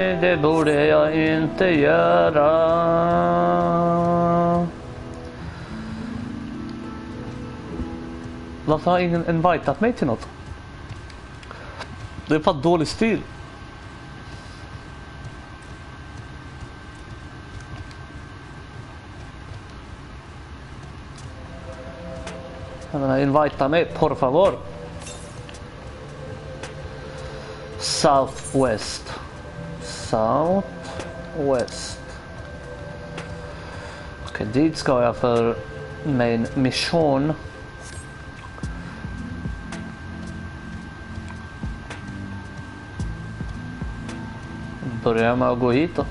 Det borde jag inte göra. Varför har ingen invitat mig till något? Det är fan dålig stil. Jag menar, invita mig, por favor. Southwest. Okej, dit ska jag för main mission. Börjar med att gå hit då.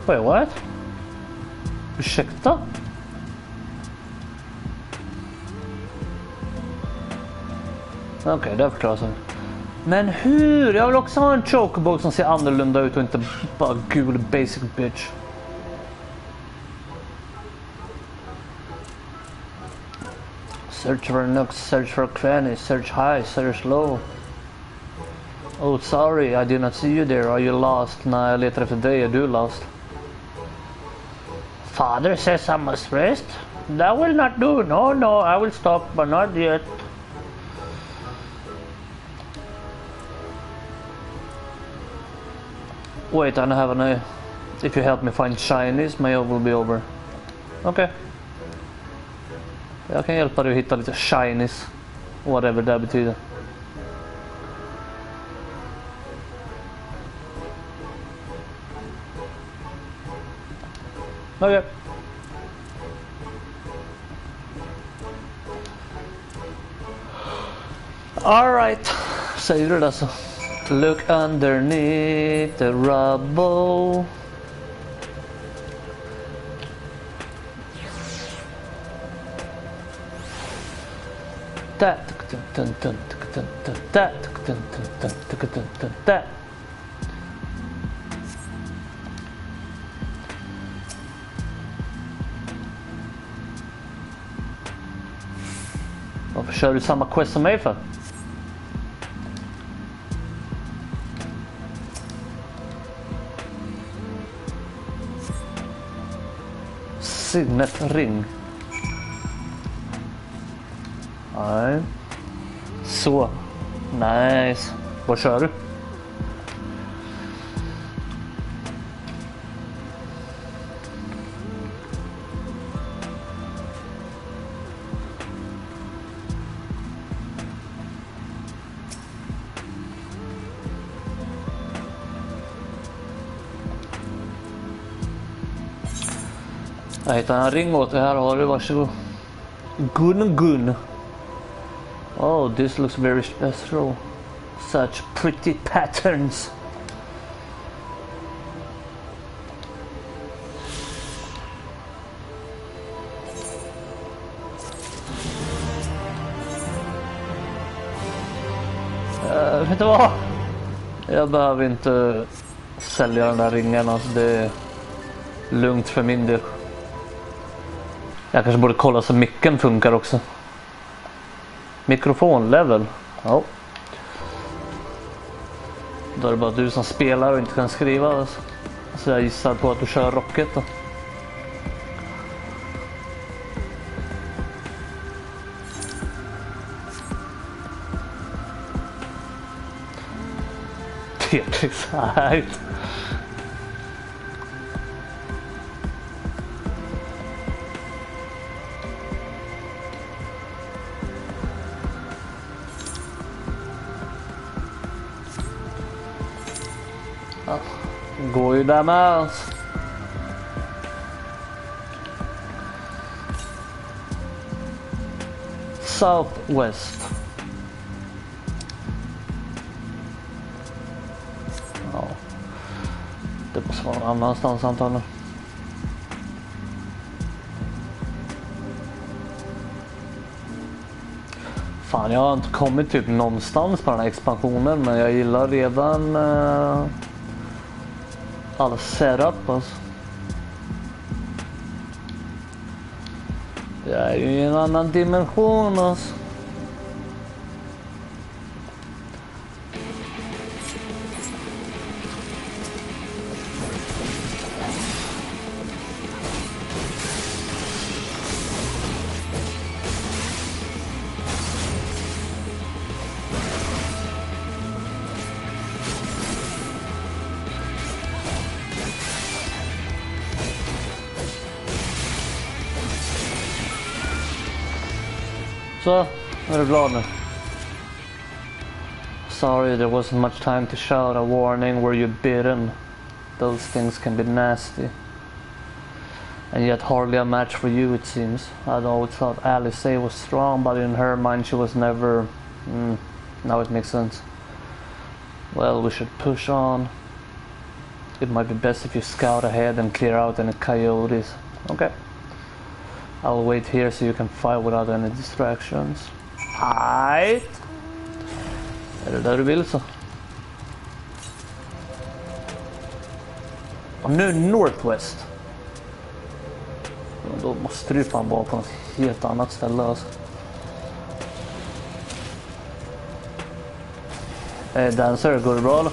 Wait, what? Ursäkta? Okej, det förklarar sig. Men hur? Jag vill också ha en chocobo som ser annorlunda ut och inte bara gul basic bitch. Search for nooks, search for crannies, search high, search low. Oh, sorry, I did not see you there. Are you lost? Nej, jag letar efter dig. Är du lost? Father says I must rest. That will not do. No, I will stop, but not yet. Wait, I have an... If you help me find shinies, my job will be over. Okay. Jag kan hjälpa dig att hitta lite shinies. Whatever det betyder. Okay. All right. Säger du det så? Look underneath the rubble. That. Varför kör du samma quest som mig för? Signet ring. Nej. Så. Nice. Vad kör du? Jag hittar en ring åt det här, har du, varsågod. Gun. Oh, this looks very special. Such pretty patterns. Vet du vad? Jag behöver inte sälja den där ringen, alltså det är lugnt för min del. Jag kanske borde kolla så micken funkar också. Mikrofonlevel. Ja. Då är det bara du som spelar och inte kan skriva. Alltså. Så jag gissar på att du kör Rocket då. Tetris. Nej. Ja, går ju där med oss. Southwest. Ja. Det måste vara någon annanstans antagligen. Fan, jag har inte kommit typ någonstans på den här expansionen, men jag gillar redan alla setup alltså. Jag är ju i en annan dimension alltså. Så, är du glad nu? Sorry, there wasn't much time to shout a warning. Were you bitten? Those things can be nasty. And yet hardly a match for you, it seems. I always thought Alice was strong, but in her mind she was never... now it makes sense. Well, we should push on. It might be best if you scout ahead and clear out any coyotes. Okay. I'll wait here so you can fight without any distractions. Right. Är det där du vill så? Och nu Northwest. Då måste du fan vara på något helt annat ställe alltså. Dancer, går det bra eller?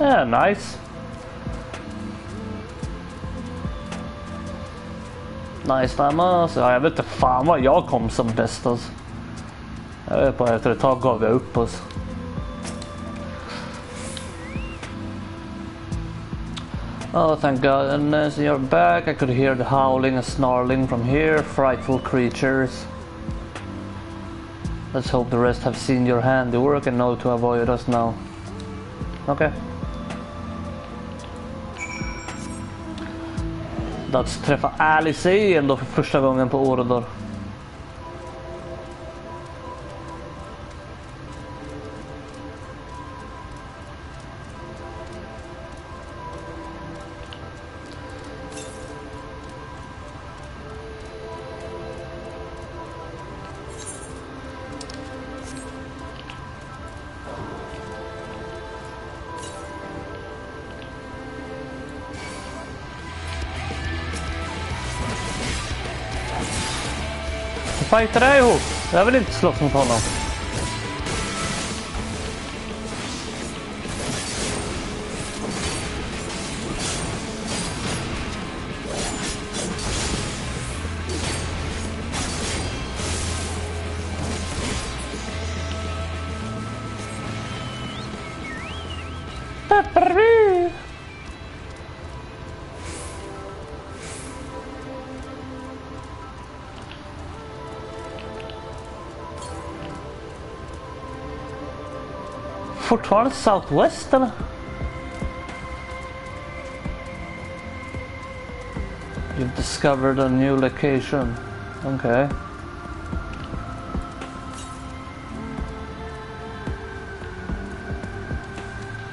Yeah, nice. Nice time alltså. Jag vet inte fan vad jag kom som bäst alltså. Jag vet bara efter ett tag gav jag upp alltså. Oh, thank God. And as you're back, I could hear the howling and snarling from here. Frightful creatures. Let's hope the rest have seen your handiwork and know to avoid us now. Okay. Dags träffa Alice igen då för första gången på år och dag. Fighta dig ihop. Jag vill inte slåss mot honom. Fortfarande Southwest eller? You've discovered a new location. Okay.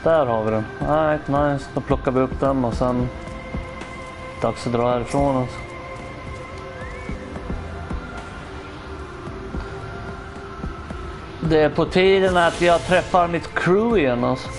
Där har vi den. Alright, nice. Då plockar vi upp den och sen dags att dra härifrån alltså. Det är på tiden att jag träffar mitt crew igen alltså.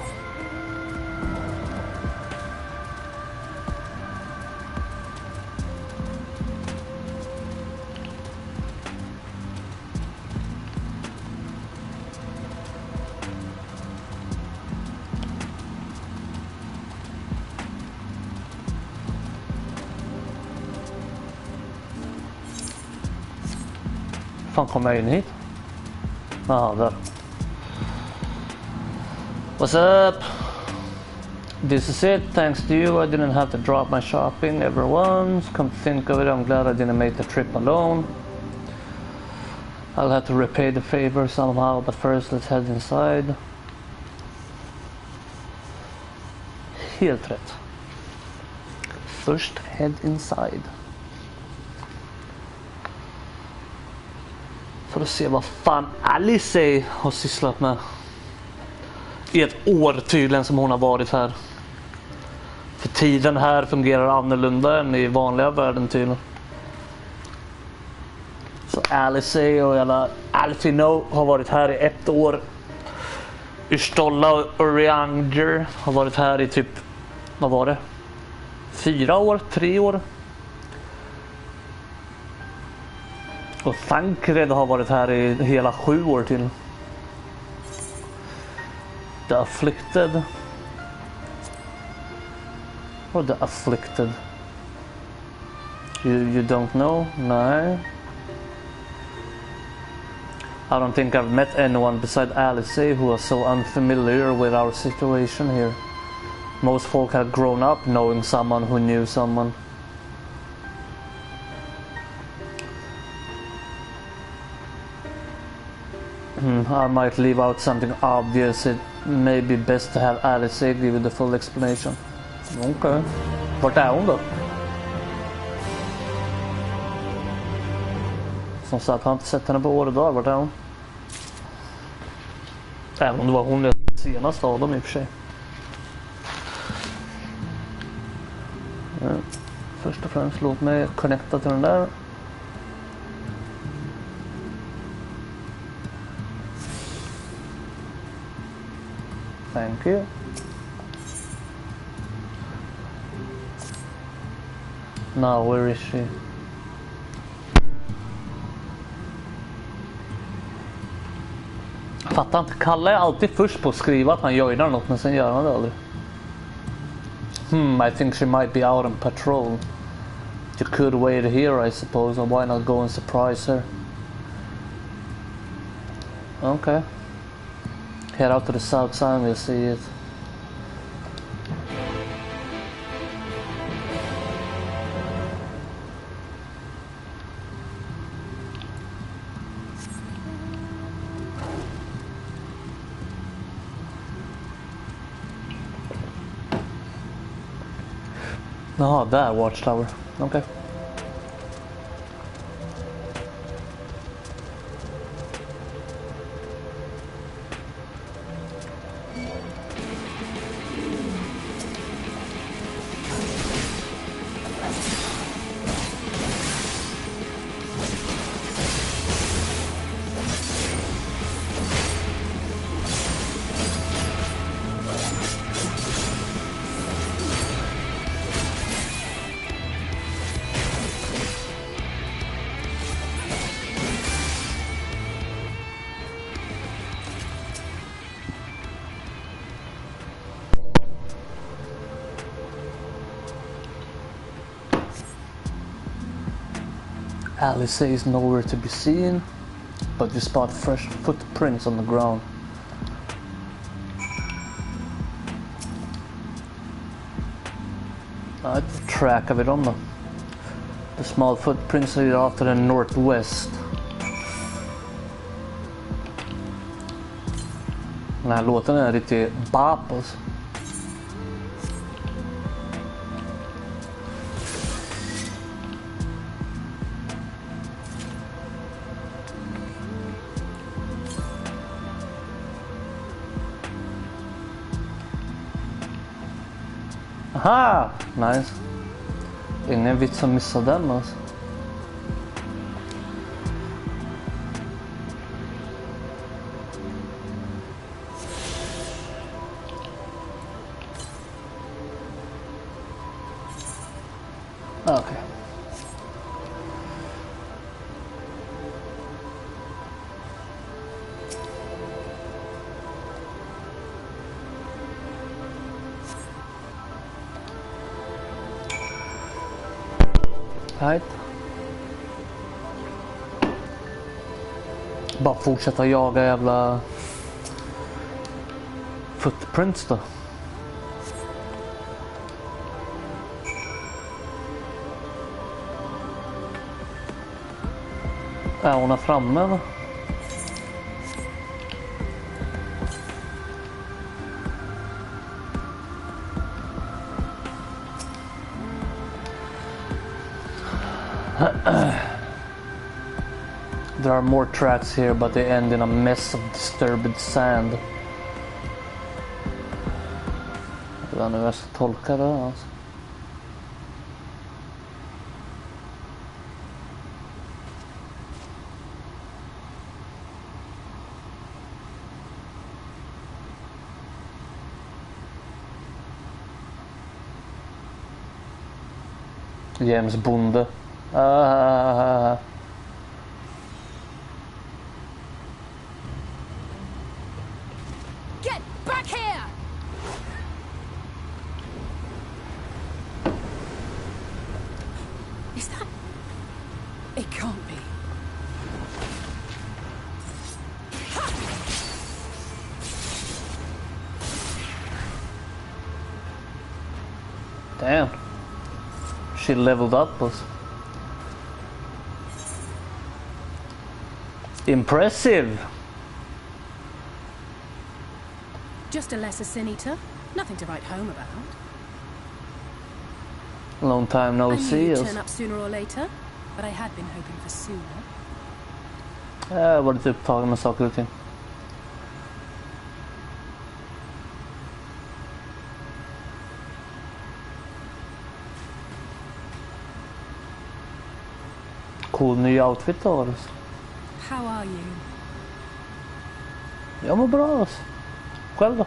Fan, kommer jag in hit? Jaha, där. What's up? This is it. Thanks to you, I didn't have to drop my shopping ever once. Come to think of it, I'm glad I didn't make the trip alone. I'll have to repay the favor somehow, but first let's head inside. Helt rätt. Först head inside. För att se vad fan Alice har sysslat med. I ett år tydligen som hon har varit här. För tiden här fungerar annorlunda än i vanliga världen tydligen. Så Alice och jävla Alfino har varit här i ett år. Urstolla och Reanger har varit här i typ, vad var det? 4 år, 3 år. Och Thancred har varit här i hela 7 år till. The Afflicted. Or the Afflicted. You don't know? No. I don't think I've met anyone beside Alice who was so unfamiliar with our situation here. Most folk have grown up knowing someone who knew someone. I might leave out something obvious. It may be best to have Alice give you the full explanation. Okay. Vart är hon då? Som sagt, har inte sett henne på år och dag. Vart är hon? Även om det var hon den senaste av dem i och för sig. Först och främst låt mig connecta till den där. Thank you. Now where is she? Fattar inte, Kalle är alltid först på att skriva att han joinar något, men sen gör han det aldrig. I think she might be out on patrol. You could wait here, I suppose, or why not go and surprise her? Okay. Head out to the south side and we'll see it. Jaha, där Watchtower. Okej. Alice is nowhere to be seen, but you spot fresh footprints on the ground. Track of it on them. The small footprints lead off to the northwest. Den här låten är riktigt bap alltså. Aha! Nice. Ingen vits som missade den alltså. Okay. Right. Bara fortsätta jaga jävla footprints då. Är hon här framme eller? There are more tracks here, but they end in a mess of disturbed sand. Jag vet inte hur jag ska tolka det alltså. James Bonde. Get back here! Is that... It can't be. Damn. She leveled up us. Impressive. Just a lesser sin eater. Nothing to write home about. Long time no I knew see you'd us. turn up sooner or later, but I had been hoping for sooner. Jag var lite upptagen med saker och ting. Cool ny outfit av oss. How are you? Jag mår bra alltså. Själv då?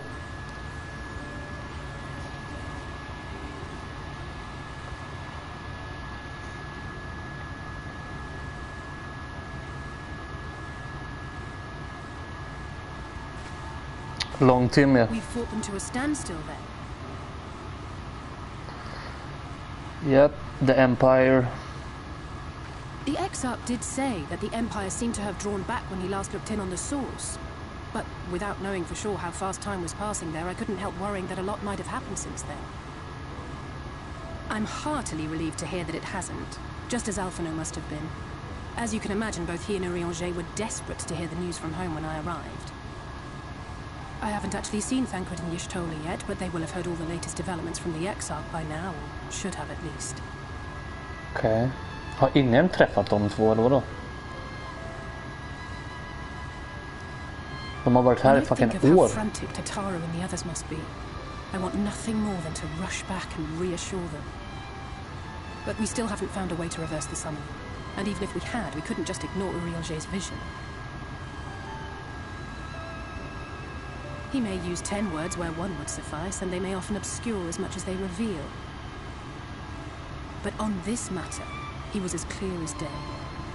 Lång timme. We fought them to a standstill then. Yep, the Empire. The Exarch did say that the Empire seemed to have drawn back when he last looked in on the source. But without knowing for sure how fast time was passing there, I couldn't help worrying that a lot might have happened since then. I'm heartily relieved to hear that it hasn't, just as Alphino must have been. As you can imagine, both he and Urianger were desperate to hear the news from home when I arrived. I haven't actually seen Thancred and Y'shtola yet, but they will have heard all the latest developments from the Exarch by now, or should have at least. Okej. Har ingen träffat de två eller vadå? De har varit här i fucking think of how år. frantic Tataru and the others must be. I want nothing more than to rush back and reassure them. But we still haven't found a way to reverse the summon. And even if we had, we couldn't just ignore Urianger's vision. He may use 10 words where one would suffice, and they may often obscure as much as they reveal. But on this matter, he was as clear as day.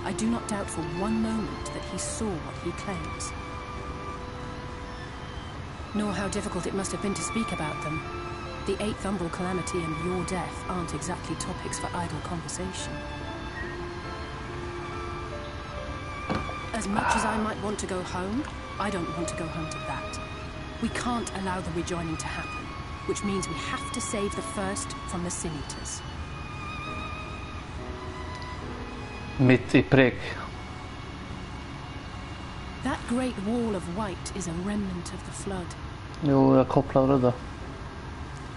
I do not doubt for one moment that he saw what he claims. Nor how difficult it must have been to speak about them. The 8th Umbral Calamity and your death aren't exactly topics for idle conversation. As much as I might want to go home, I don't want to go home to that. We can't allow the rejoining to happen, which means we have to save the first from the Sin Eaters. Mitt i prick. That great wall of white is a remnant of the flood. Jo, jag kopplade det.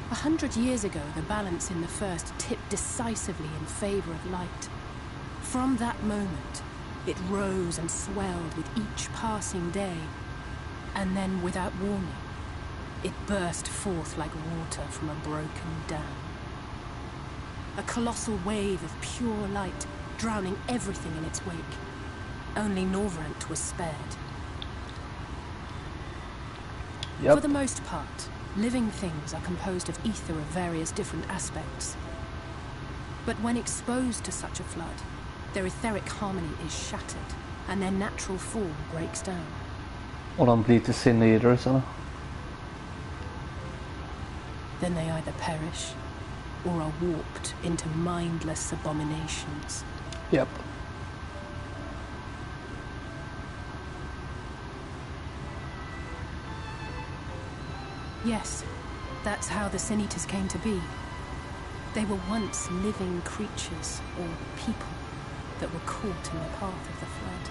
100 years ago, the balance in the first tipped decisively in favor of light. From that moment, it rose and swelled with each passing day. And then, without warning, it burst forth like water from a broken dam. A colossal wave of pure light, drowning everything in its wake. Only Norvrent was spared. Yep. For the most part, living things are composed of ether of various different aspects. But when exposed to such a flood, their etheric harmony is shattered, and their natural form breaks down. Och de blir till sin eaters, eller? Then they either perish, or are warped into mindless abominations. Yep. Yes, that's how the Sin Eaters came to be. They were once living creatures, or people, that were caught in the path of the flood.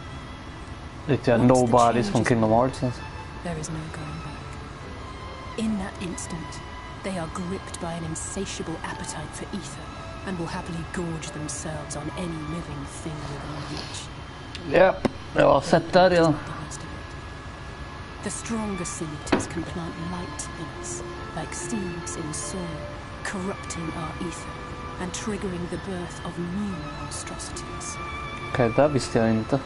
Lite Once the nobodies change från is Kingdom made, Hearts. Alltså. There is no going back. In that instant, they are gripped by an insatiable appetite for ether, and will happily gorge themselves on any living thing within reach. Yep, jag har sett det redan. The stronger Sin Eaters can plant light in us, like seeds in soil, corrupting our ether and triggering the birth of new monstrosities. Okej, det visste jag inte.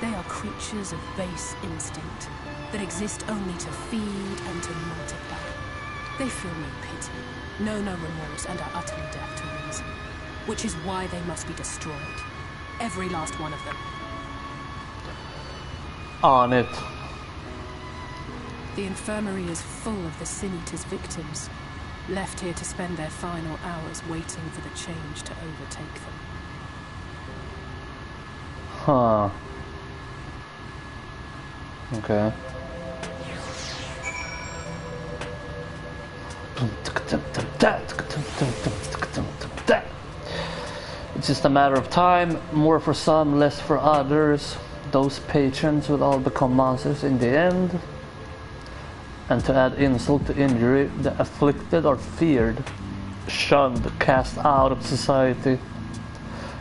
They are creatures of base instinct that exist only to feed and to multiply. They feel no pity, know no remorse, and are utterly deaf to reason, which is why they must be destroyed. Every last one of them. On it. The infirmary is full of the Sin Eaters' victims, left here to spend their final hours waiting for the change to overtake them. Huh. Okay. It's just a matter of time, more for some, less for others. Those patrons will all become monsters in the end. And to add insult to injury, the afflicted are feared, shunned, cast out of society,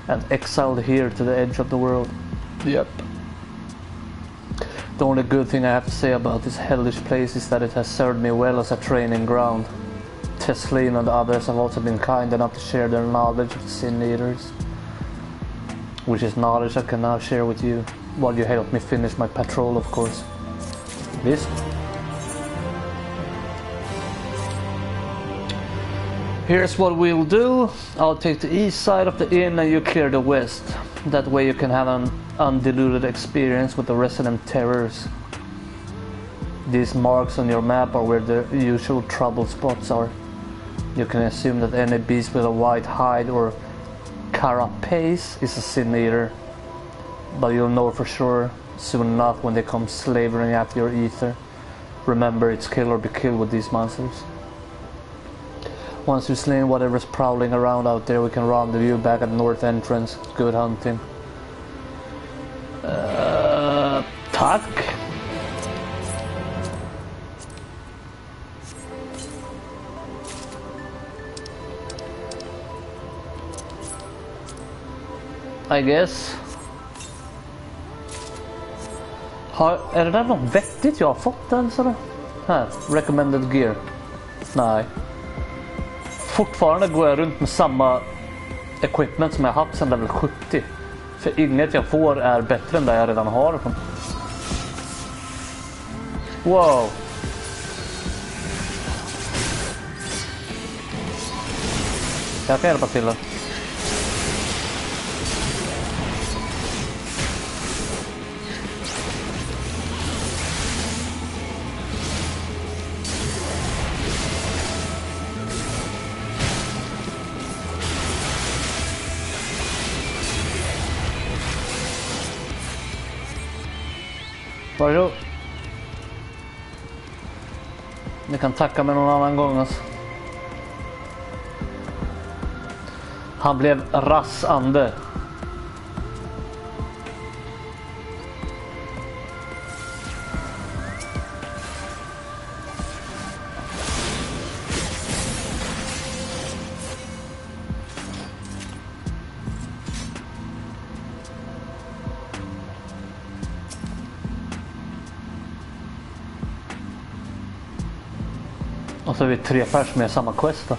and exiled here to the edge of the world. Yep. The only good thing I have to say about this hellish place is that it has served me well as a training ground. Teslin and the others have also been kind enough to share their knowledge of the Sin Eaters, which is knowledge I can now share with you, while you help me finish my patrol, of course. This. Here's what we'll do. I'll take the east side of the inn and you clear the west. That way you can have an undiluted experience with the resident terrors. These marks on your map are where the usual trouble spots are. You can assume that any beast with a white hide or carapace is a Sin Eater, but you'll know for sure soon enough when they come slavering after your ether. Remember, it's kill or be killed with these monsters. Once we've slain whatever's prowling around out there, we can rendezvous back at the north entrance. Good hunting. Tack. I guess. Är det där något vettigt jag har fått den sådär? Här, recommended gear. Nej. Fortfarande går jag runt med samma equipment som jag haft sedan level 70. För inget jag får är bättre än det jag redan har. Wow. Jag kan hjälpa till det. Varsågod. Ni kan tacka mig någon annan gång alltså. Han blev rassande. Och så är vi 3 pers med samma quest då.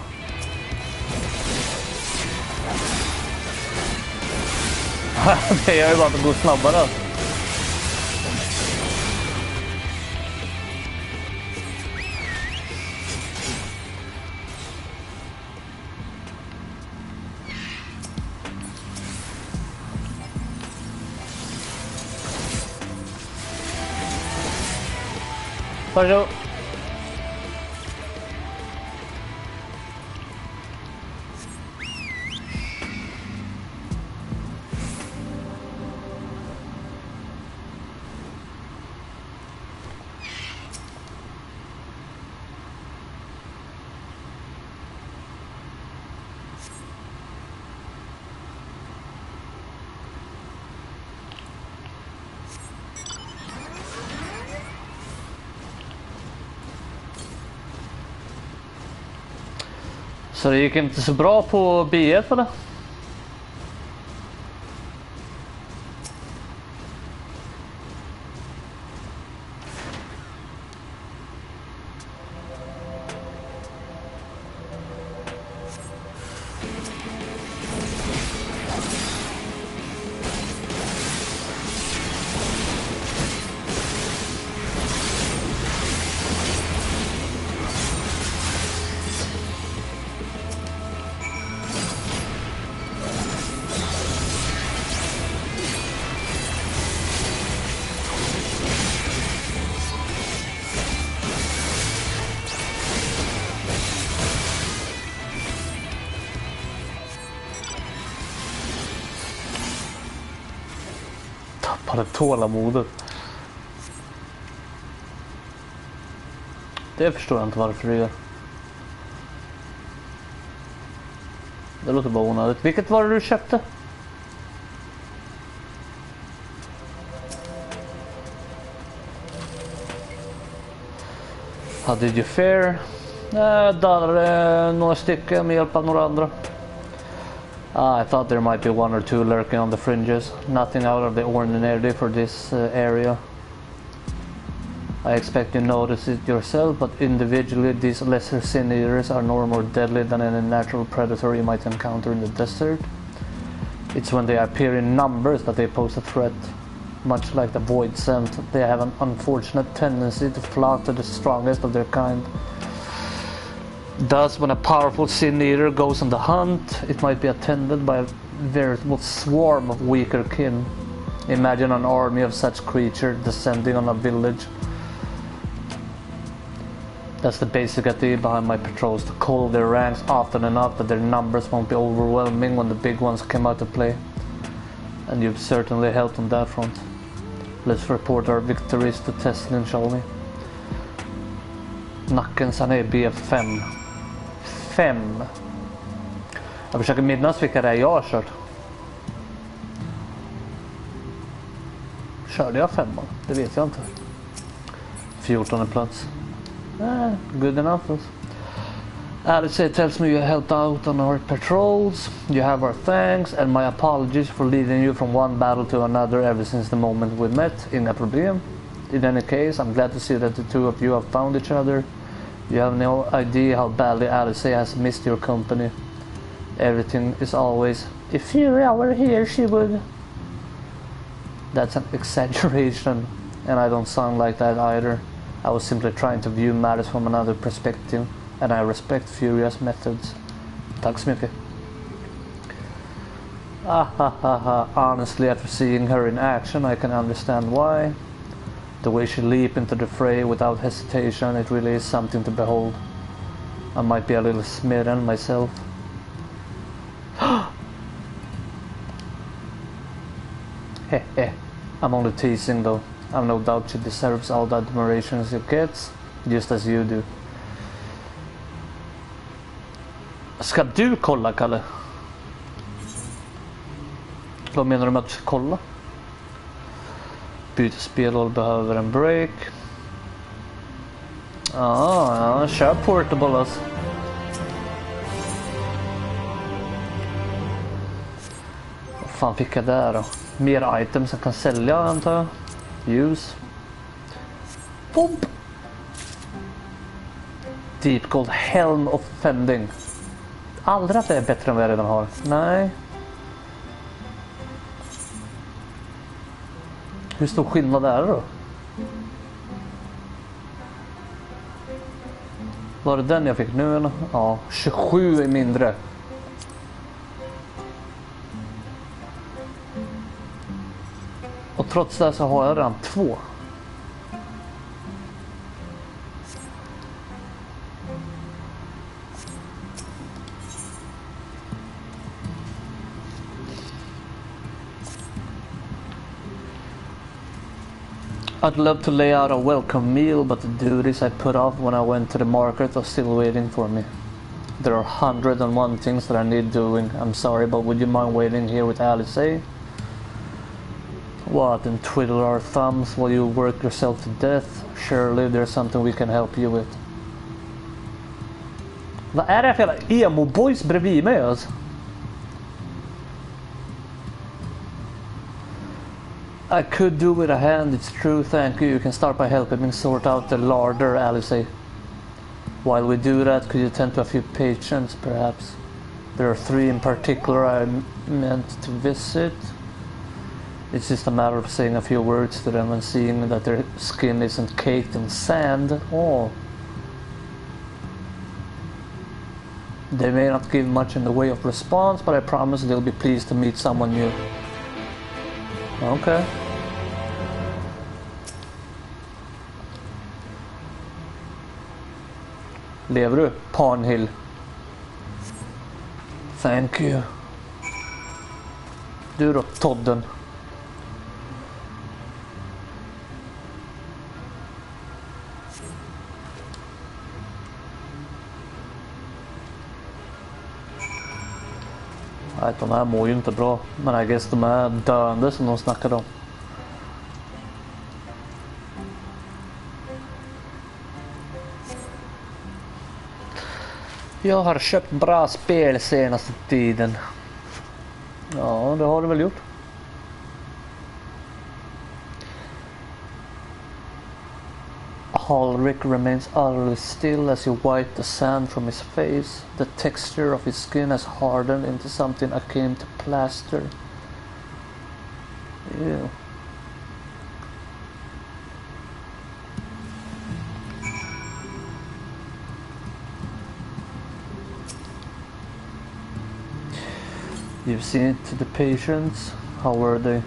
Det gör ju bara att det går snabbare. Varsågod. Så det gick inte så bra på B1 eller? Tappade tålamodet. Det förstår jag inte varför du gör. Det låter bara onödigt. Vilket var det du köpte? How did you fare? Dödade några stycken med hjälp av några andra. I thought there might be one or two lurking on the fringes. Nothing out of the ordinary for this area. I expect you notice it yourself, but individually these lesser sin eaters are no more deadly than any natural predator you might encounter in the desert. It's when they appear in numbers that they pose a threat. Much like the void scent, they have an unfortunate tendency to flock to the strongest of their kind. Thus, when a powerful sin eater goes on the hunt, it might be attended by a veritable swarm of weaker kin. Imagine an army of such creatures descending on a village. That's the basic idea behind my patrols, to call their ranks often enough that their numbers won't be overwhelming when the big ones come out to play. And you've certainly helped on that front. Let's report our victories to Teslin, shall we? Nacken, han är B5. 5. Jag försöker minnas vilka det är jag har kört. Körde jag 5? Det vet jag inte. 14:e plats. Good enough. Alice tells me you helped out on our patrols. You have our thanks and my apologies for leading you from one battle to another ever since the moment we met. Inga problem. In any case, I'm glad to see that the two of you have found each other. You have no idea how badly Alice has missed your company. Everything is always, if Furia were here, she would. That's an exaggeration, and I don't sound like that either. I was simply trying to view matters from another perspective, and I respect Furia's methods. Tack så mycket. Honestly, after seeing her in action, I can understand why. The way she leaped into the fray without hesitation, it really is something to behold. I might be a little smitten myself. I'm only teasing though. I've no doubt she deserves all the admiration she gets, just as you do. Ska du kolla, Kalle? Vad menar du med att du ska kolla? Byta spel och behöver en break. Ja, kör portable alltså. Vad fan fick jag där då? Mer items jag kan sälja, antar jag. Use. Pump. Deep Gold Helm of Fending. Aldrig att det är bättre än vad jag redan har. Nej. Hur stor skillnad är det då? Var det den jag fick nu eller? Ja, 27 är mindre. Och trots det så har jag redan 2. I'd love to lay out a welcome meal, but the duties I put off when I went to the market are still waiting for me. There are 101 things that I need doing. I'm sorry, but would you mind waiting here with Alice? What, and twiddle our thumbs while you work yourself to death? Surely there's something we can help you with. Vad är det för jävla emo-boys bredvid mig alltså? I could do with a hand, it's true, thank you. You can start by helping me sort out the larder, Alice. While we do that, could you tend to a few patients, perhaps? There are 3 in particular I meant to visit. It's just a matter of saying a few words to them and seeing that their skin isn't caked in sand. Oh. They may not give much in the way of response, but I promise they'll be pleased to meet someone new. Okay. Lever du? Panhill. Thank you. Du då, Todden. Nej, de här mår ju inte bra. Men I guess de är döende som de snackade om. Jag har köpt bra spel senaste tiden. Ja, det har du väl gjort. Ulrich remains utterly still as you wipe the sand from his face. The texture of his skin has hardened into something akin to plaster. Ew. You've seen it to the patients. How were they?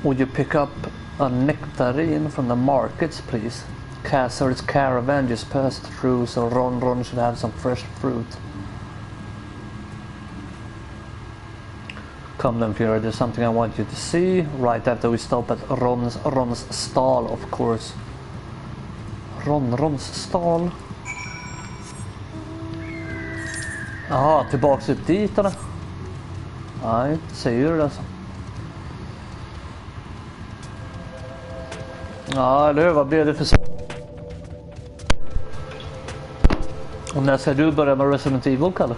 Would you pick up a nectarine from the markets, please? Cassard's caravan just passed through, so Ron should have some fresh fruit. Come then, Fury, there's something I want you to see. Right after we stop at Ron's stall, of course. Ron's stall. Jaha, tillbaks upp dit eller? Nej, säger du det alltså. Ja, eller hur? Vad blev det för så? Och när ska du börja med Resident Evil, Kalle?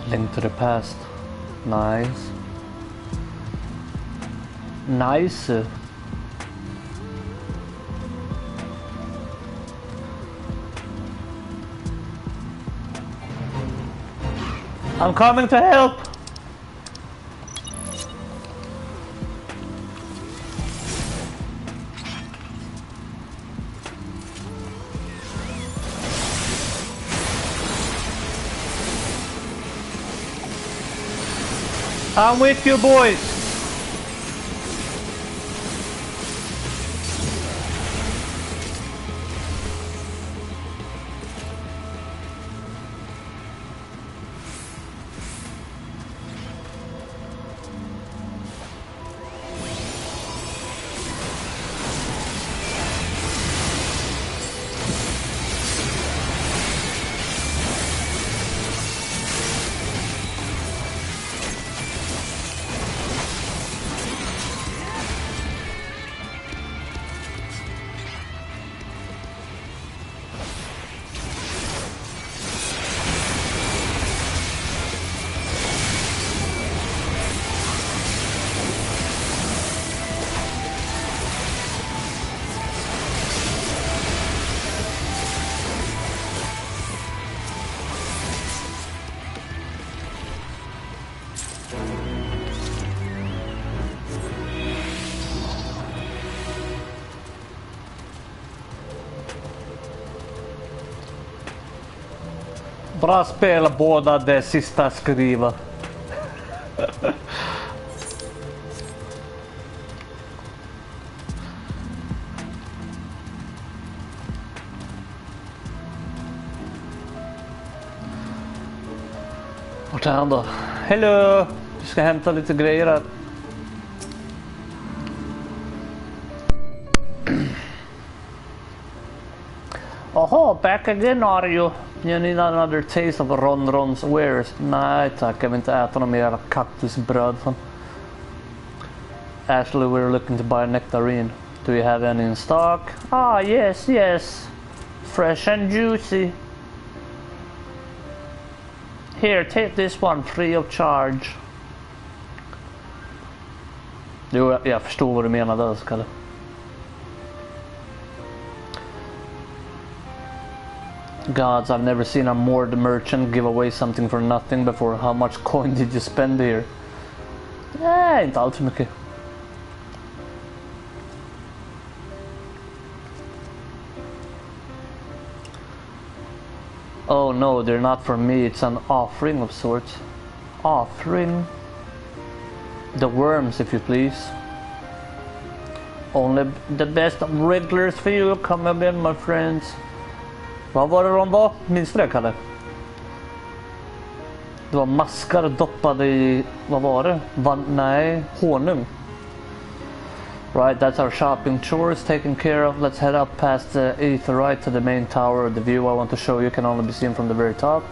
Link to the past. Nice. Nice. I'm coming to help. I'm with you, boys. Bra spel båda det sista skriva. Vart är han då? Hello! Vi ska hämta lite grejer här. Aha, back again are you? You need another taste of Ron's wares. Nej tack, jag vill inte äta någon mer jävla kaktusbröd. Actually, we're looking to buy a nectarine. Do you have any in stock? Ah, yes. Fresh and juicy. Here, take this one free of charge. Jo, jag förstår vad du menade, Kalle. Gods, I've never seen a moored merchant give away something for nothing before. How much coin did you spend here? Nej, inte allt för mycket. Oh no, they're not for me. It's an offering of sorts. Offering? The worms, if you please. Only the best of regulars for you. Come again, my friends. Vad var det de var? Minns du det, Kalle? Det var maskar doppade i... Vad var det? Nej, honung. Right, that's our shopping chores taken care of. Let's head up past the Aetheryte to the main tower. The view I want to show you can only be seen from the very top.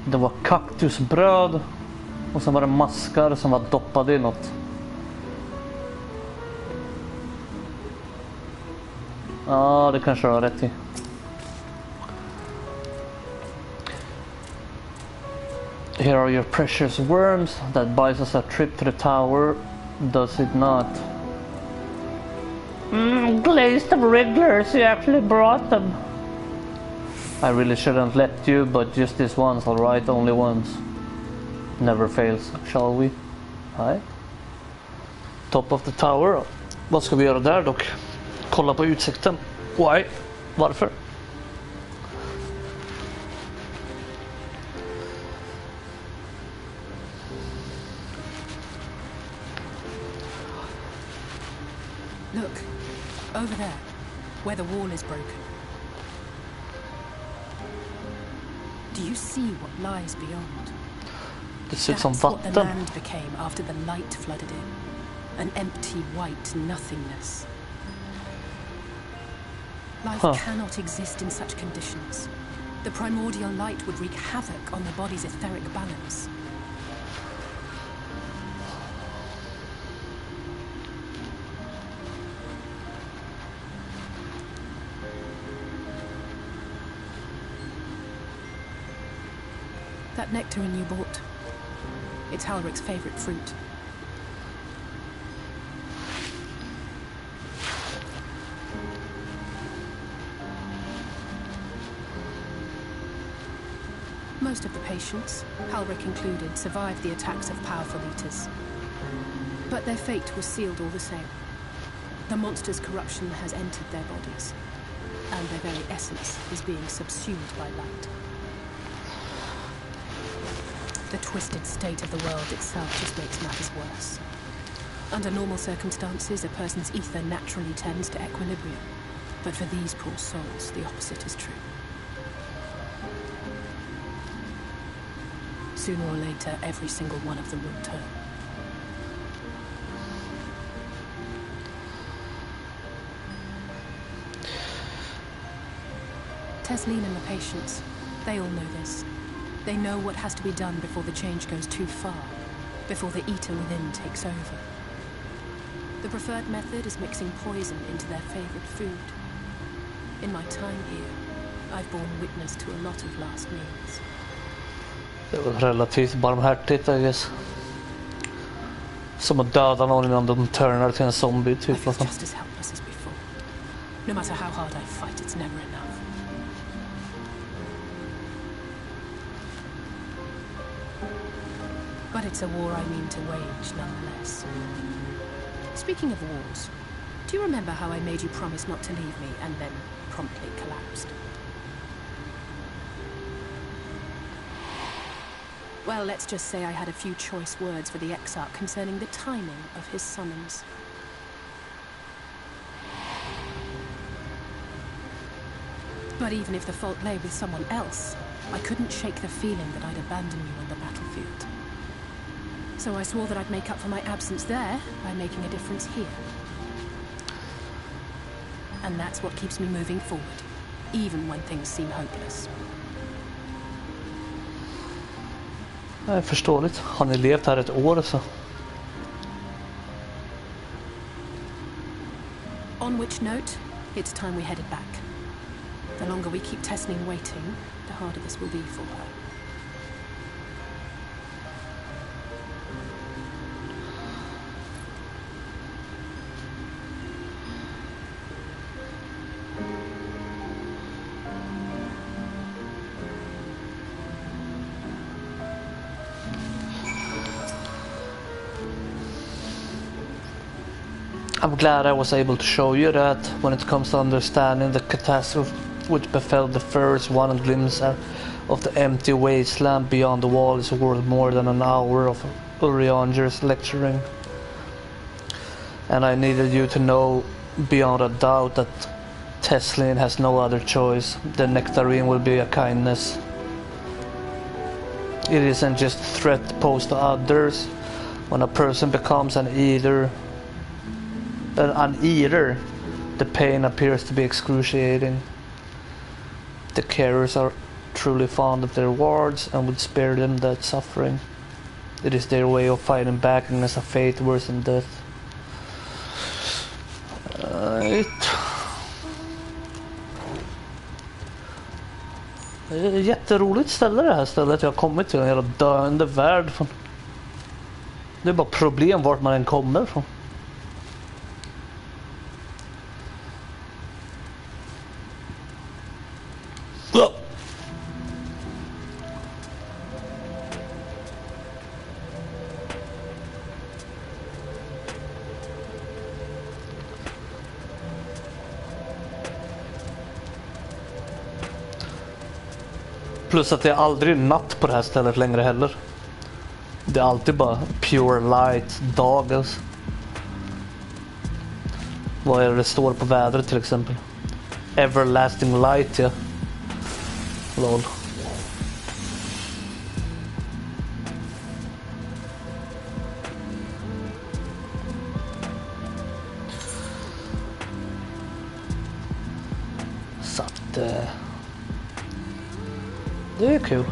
Det var kaktusbröd och sen var det maskar som var doppade i något. Ja, det kanske du har rätt i. Here are your precious worms. That buys us a trip to the tower, does it not? Glazed of regulars, you actually brought them. I really shouldn't let you, but just this once, alright? Only once. Never fails, shall we? Right. Top of the tower. Vad ska vi göra där dock? Kolla på utsikten. Why? Varför? Look, over there, where the wall is broken. Do you see what lies beyond? Det ser ut som That's what the vatten. land became after the light flooded in. An empty white nothingness. Life cannot exist in such conditions. The primordial light would wreak havoc on the body's etheric balance. That nectarine you bought, it's Halrick's favorite fruit. Most of the patients, Halrick included, survived the attacks of powerful eaters. But their fate was sealed all the same. The monster's corruption has entered their bodies, and their very essence is being subsumed by light. The twisted state of the world itself just makes matters worse. Under normal circumstances, a person's ether naturally tends to equilibrium. But for these poor souls, the opposite is true. Sooner or later, every single one of them will turn. Tesleen and the patients, they all know this. They know what has to be done before the change goes too far, before the eater within takes over. The preferred method is mixing poison into their favorite food. In my time here, I've borne witness to a lot of last meals. Det var relativt barmhärtigt, I guess. Som att döda någon innan de turnar till en zombie, typ. I feel just as helpless as before. No matter how hard I fight, it's never enough. But it's a war I mean to wage nonetheless. Speaking of wars, do you remember how I made you promise not to leave me and then promptly collapsed? Well, let's just say I had a few choice words for the Exarch concerning the timing of his summons. But even if the fault lay with someone else, I couldn't shake the feeling that I'd abandon you on the battlefield. So I swore that I'd make up for my absence there by making a difference here. And that's what keeps me moving forward, even when things seem hopeless. Det är förståeligt. Har ni levt här ett år så? On which note, it's time we headed back. The longer we keep Tesning waiting, the harder this will be for her. I'm glad I was able to show you that when it comes to understanding the catastrophe which befell the first, one glimpse of the empty wasteland beyond the wall is worth more than an hour of Urianger's lecturing. And I needed you to know beyond a doubt that Teslin has no other choice. The nectarine will be a kindness. It isn't just a threat posed to others. When a person becomes an eater, the pain appears to be excruciating. The carers are truly fond of their wards and would spare them that suffering. It is their way of fighting back against a fate worse than death. Det är ett jätteroligt ställe det här stället. Jag har kommit till en jävla döende värld. Det är bara problem vart man än kommer från. Plus att det är aldrig natt på det här stället längre heller. Det är alltid bara pure light, dag alltså. Vad är det står på vädret till exempel? Everlasting light, ja. Lol. Så att... det är kul.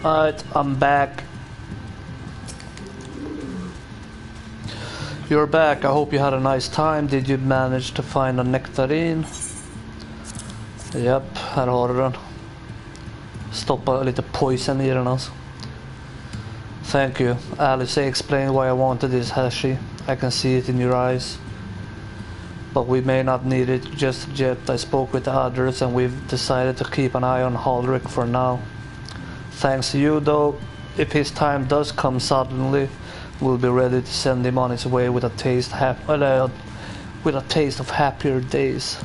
Alright, I'm back. You're back. I hope you had a nice time. Did you manage to find a nectarine? Japp, här har du den. Stoppa lite poison i den alltså. Thank you. Alice explained why I wanted this, has she? I can see it in your eyes. But we may not need it just yet. I spoke with the others and we've decided to keep an eye on Haldrick for now. Thanks to you though, if his time does come suddenly, we'll be ready to send him on his way with a taste of happier days.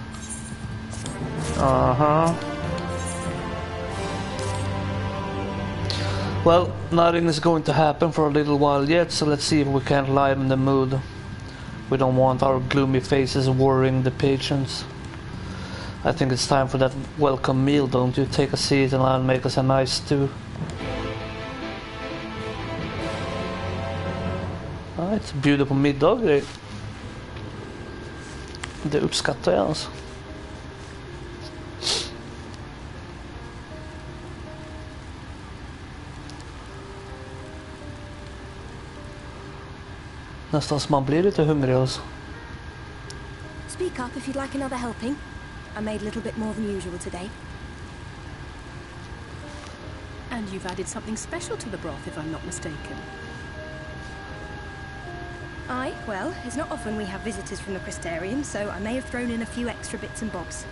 Well, nothing is going to happen for a little while yet, so let's see if we can lighten the mood. We don't want our gloomy faces worrying the patients. I think it's time for that welcome meal, don't you? Take a seat and I'll make us a nice stew. Alright, bjuder på middag grej. Det uppskattar jag alltså. Nästan som man blir lite hungrig alltså. Speak up if you'd like another helping. I made a little bit more than usual today. And you've added something special to the broth, if I'm not mistaken. Aye, well, it's not often we have visitors from the Crystarium, so I may have thrown in a few extra bits and bobs.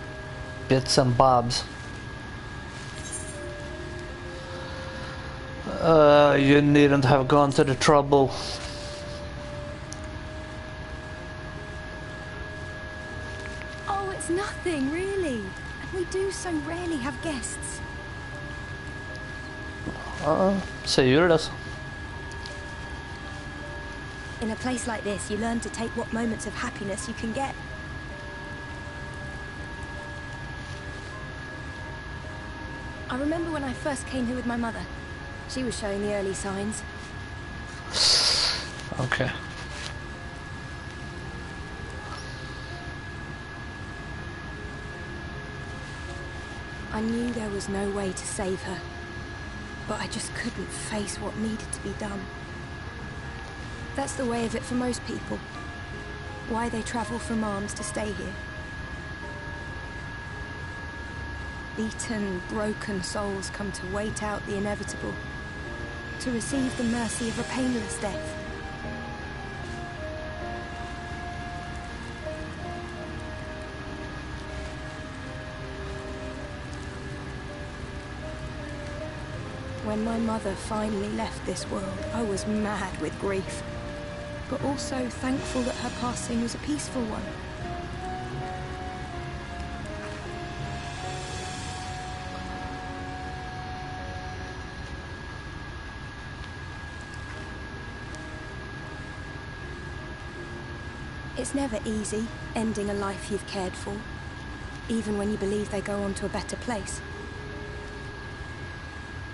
Bits and bobs. You needn't have gone to the trouble. Oh, it's nothing, really. And we do so rarely have guests. Så gör det så. In a place like this, you learn to take what moments of happiness you can get. I remember when I first came here with my mother. She was showing the early signs. Okay. I knew there was no way to save her, but I just couldn't face what needed to be done. That's the way of it for most people. Why they travel from arms to stay here. Beaten, broken souls come to wait out the inevitable, to receive the mercy of a painless death. When my mother finally left this world, I was mad with grief, but also thankful that her passing was a peaceful one. It's never easy, ending a life you've cared for, even when you believe they go on to a better place.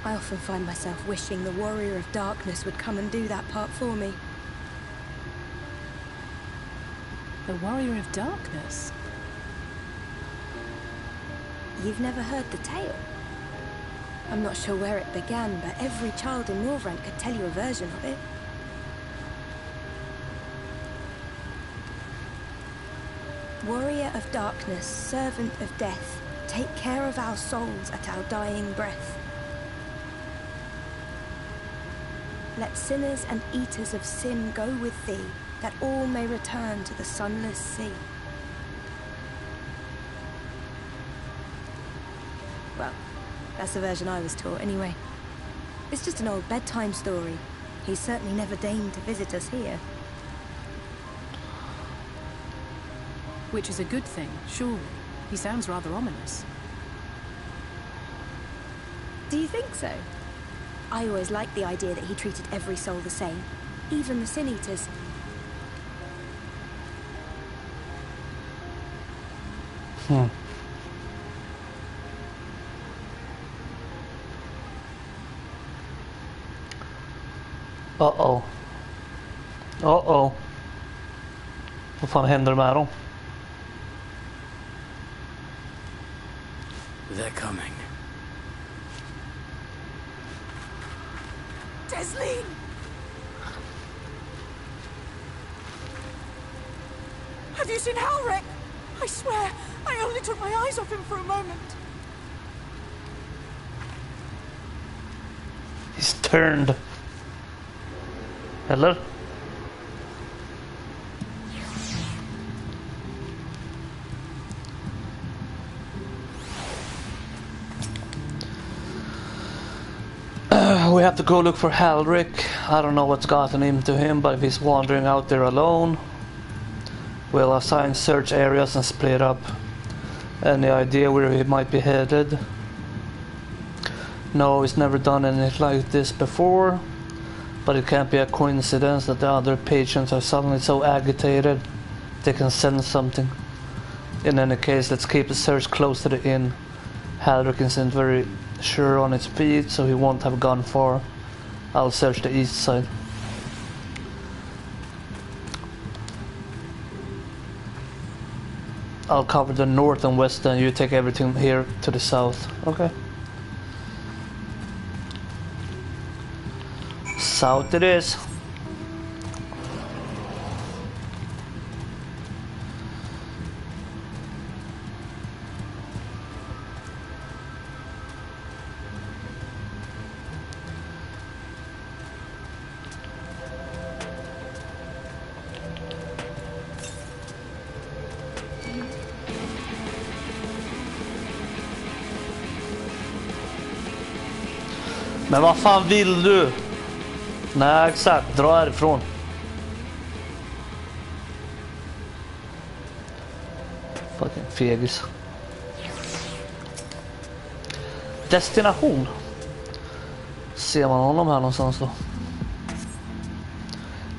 I often find myself wishing the Warrior of Darkness would come and do that part for me. The Warrior of Darkness? You've never heard the tale? I'm not sure where it began, but every child in Northrend could tell you a version of it. Warrior of Darkness, servant of death, take care of our souls at our dying breath. Let sinners and eaters of sin go with thee, that all may return to the sunless sea. Well, that's the version I was taught anyway. It's just an old bedtime story. He's certainly never deigned to visit us here. Which is a good thing, surely. He sounds rather ominous. Do you think so? I always liked the idea that he treated every soul the same, even the Sin Eaters. Uh-oh. Uh-oh. Vad fan händer med dem? They're coming. Desleen! Have you seen Halric? I swear, I only took my eyes off him for a moment. He's turned. Eller? We have to go look for Halric. I don't know what's gotten into him, but if he's wandering out there alone, we'll assign search areas and split up. Any idea where he might be headed? No, he's never done anything like this before, but it can't be a coincidence that the other patients are suddenly so agitated they can sense something. In any case, let's keep the search close to the inn. Halric isn't very sure on his feet, so he won't have gone far. I'll search the east side. I'll cover the north and west, and you take everything here to the south. Okay. South it is. Men vad fan vill du? Nej, exakt. Dra härifrån. Fucking fegis. Destination. Ser man honom här någonstans då?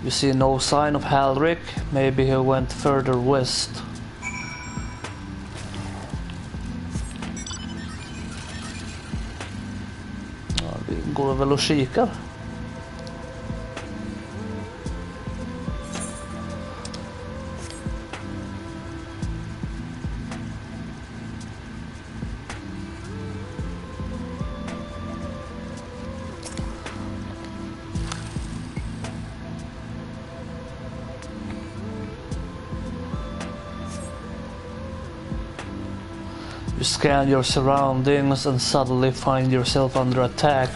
You see no sign of Halric. Maybe he went further west. Ja, vi går väl och kikar. You scan your surroundings and suddenly find yourself under attack.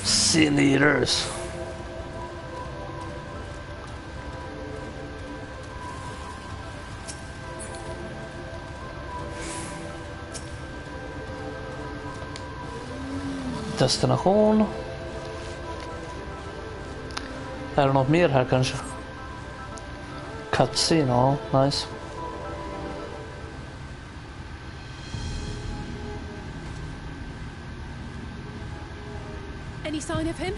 Sin Eaters. Destination. Är det något mer här kanske? Cutscene, ja, nice. Any sign of him?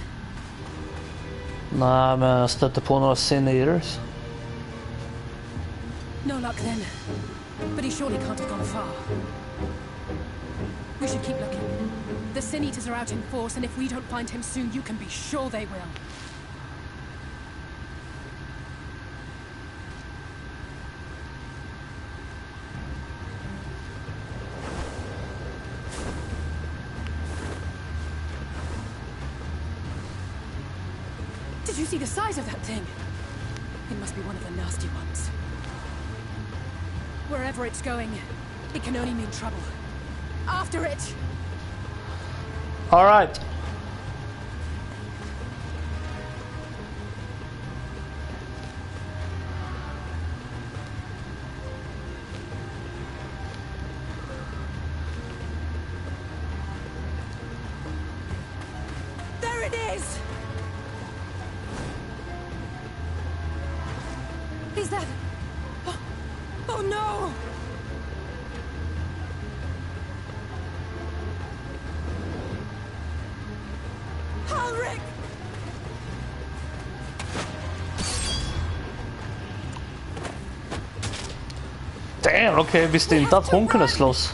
Nej, men jag stötte på några Sin Eaters. No luck then. But he surely can't have gone far. We should keep looking. The Sin Eaters are out in force, and if we don't find him soon, you can be sure they will. Did you see the size of that thing? It must be one of the nasty ones. Wherever it's going, it can only mean trouble. After it! All right. There it is! Is that... Oh, oh no! Halric! Damn, okej, visste inte att hon kunde slåss.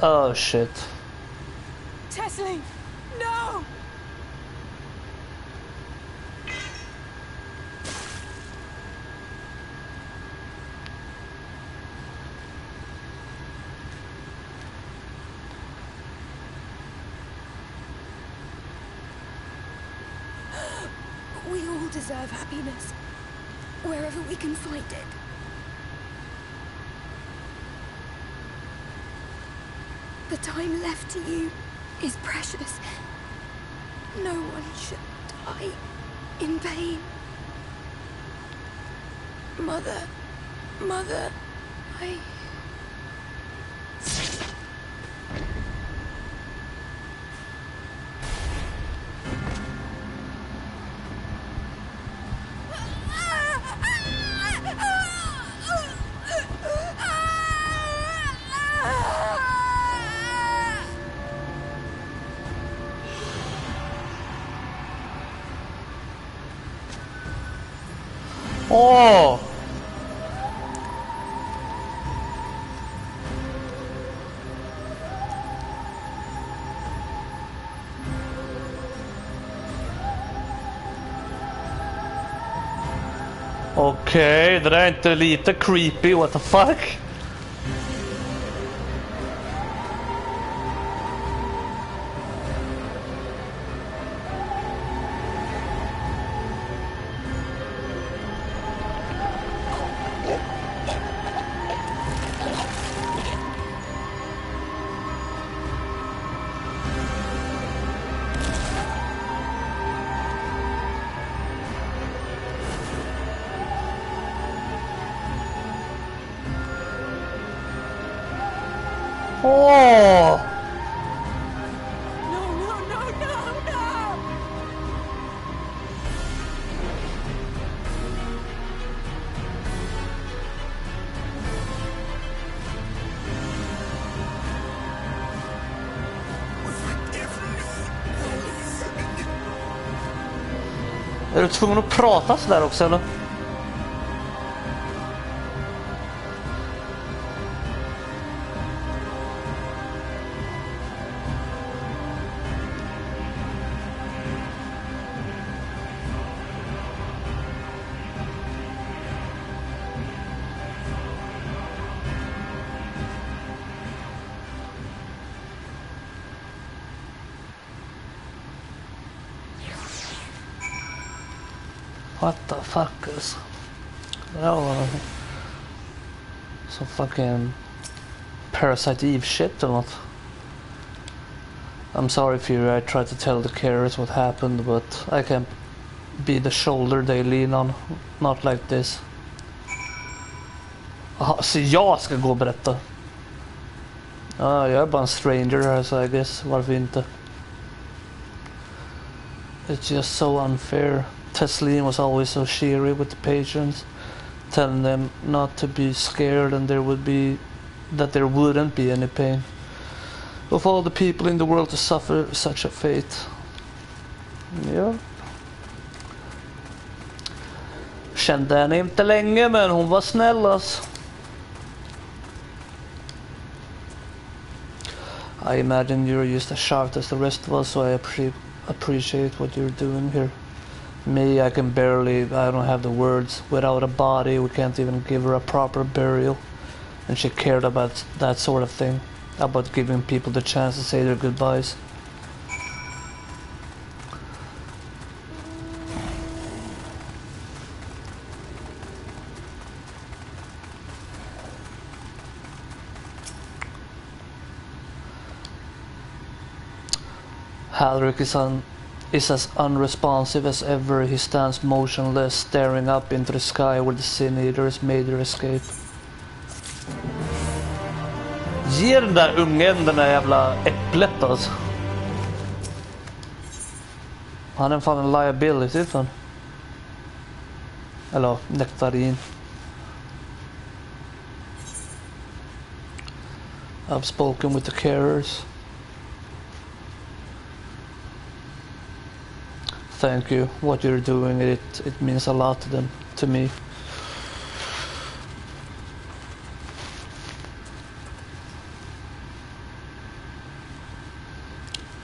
Oh shit. Tessling! No! We all deserve happiness, wherever we can find it. The time left to you is precious. No one should die in vain. Mother, I... Åh! Okej, det där är inte lite creepy, what the fuck? Åh! No, no, no, no, no! Är du tvungen att prata så där också eller? What the fuck is... That was some fucking Parasite Eve shit or not. I'm sorry if I tried to tell the carers what happened, but I can't be the shoulder they lean on. Not like this. Aha, så jag ska gå och berätta. Jag är bara en stranger här så I guess, varför inte? It's just so unfair. Tesleen was always so cheery with the patients, telling them not to be scared and there wouldn't be any pain. Of all the people in the world to suffer such a fate. Ja. Kände henne inte länge men hon var snäll alltså. I imagine you're just as sharp as the rest of us, so I appreciate what you're doing here. Me, I don't have the words. Without a body, we can't even give her a proper burial. And she cared about that sort of thing. About giving people the chance to say their goodbyes. Halric is as unresponsive as ever. He stands motionless, staring up into the sky where the Sin Eaters made their escape. Ge den där ungen den där jävla äpplet alltså. Han är fan en liability fan. Eller nektarin. I've spoken with the carers. Thank you. What you're doing, it means a lot to them, to me.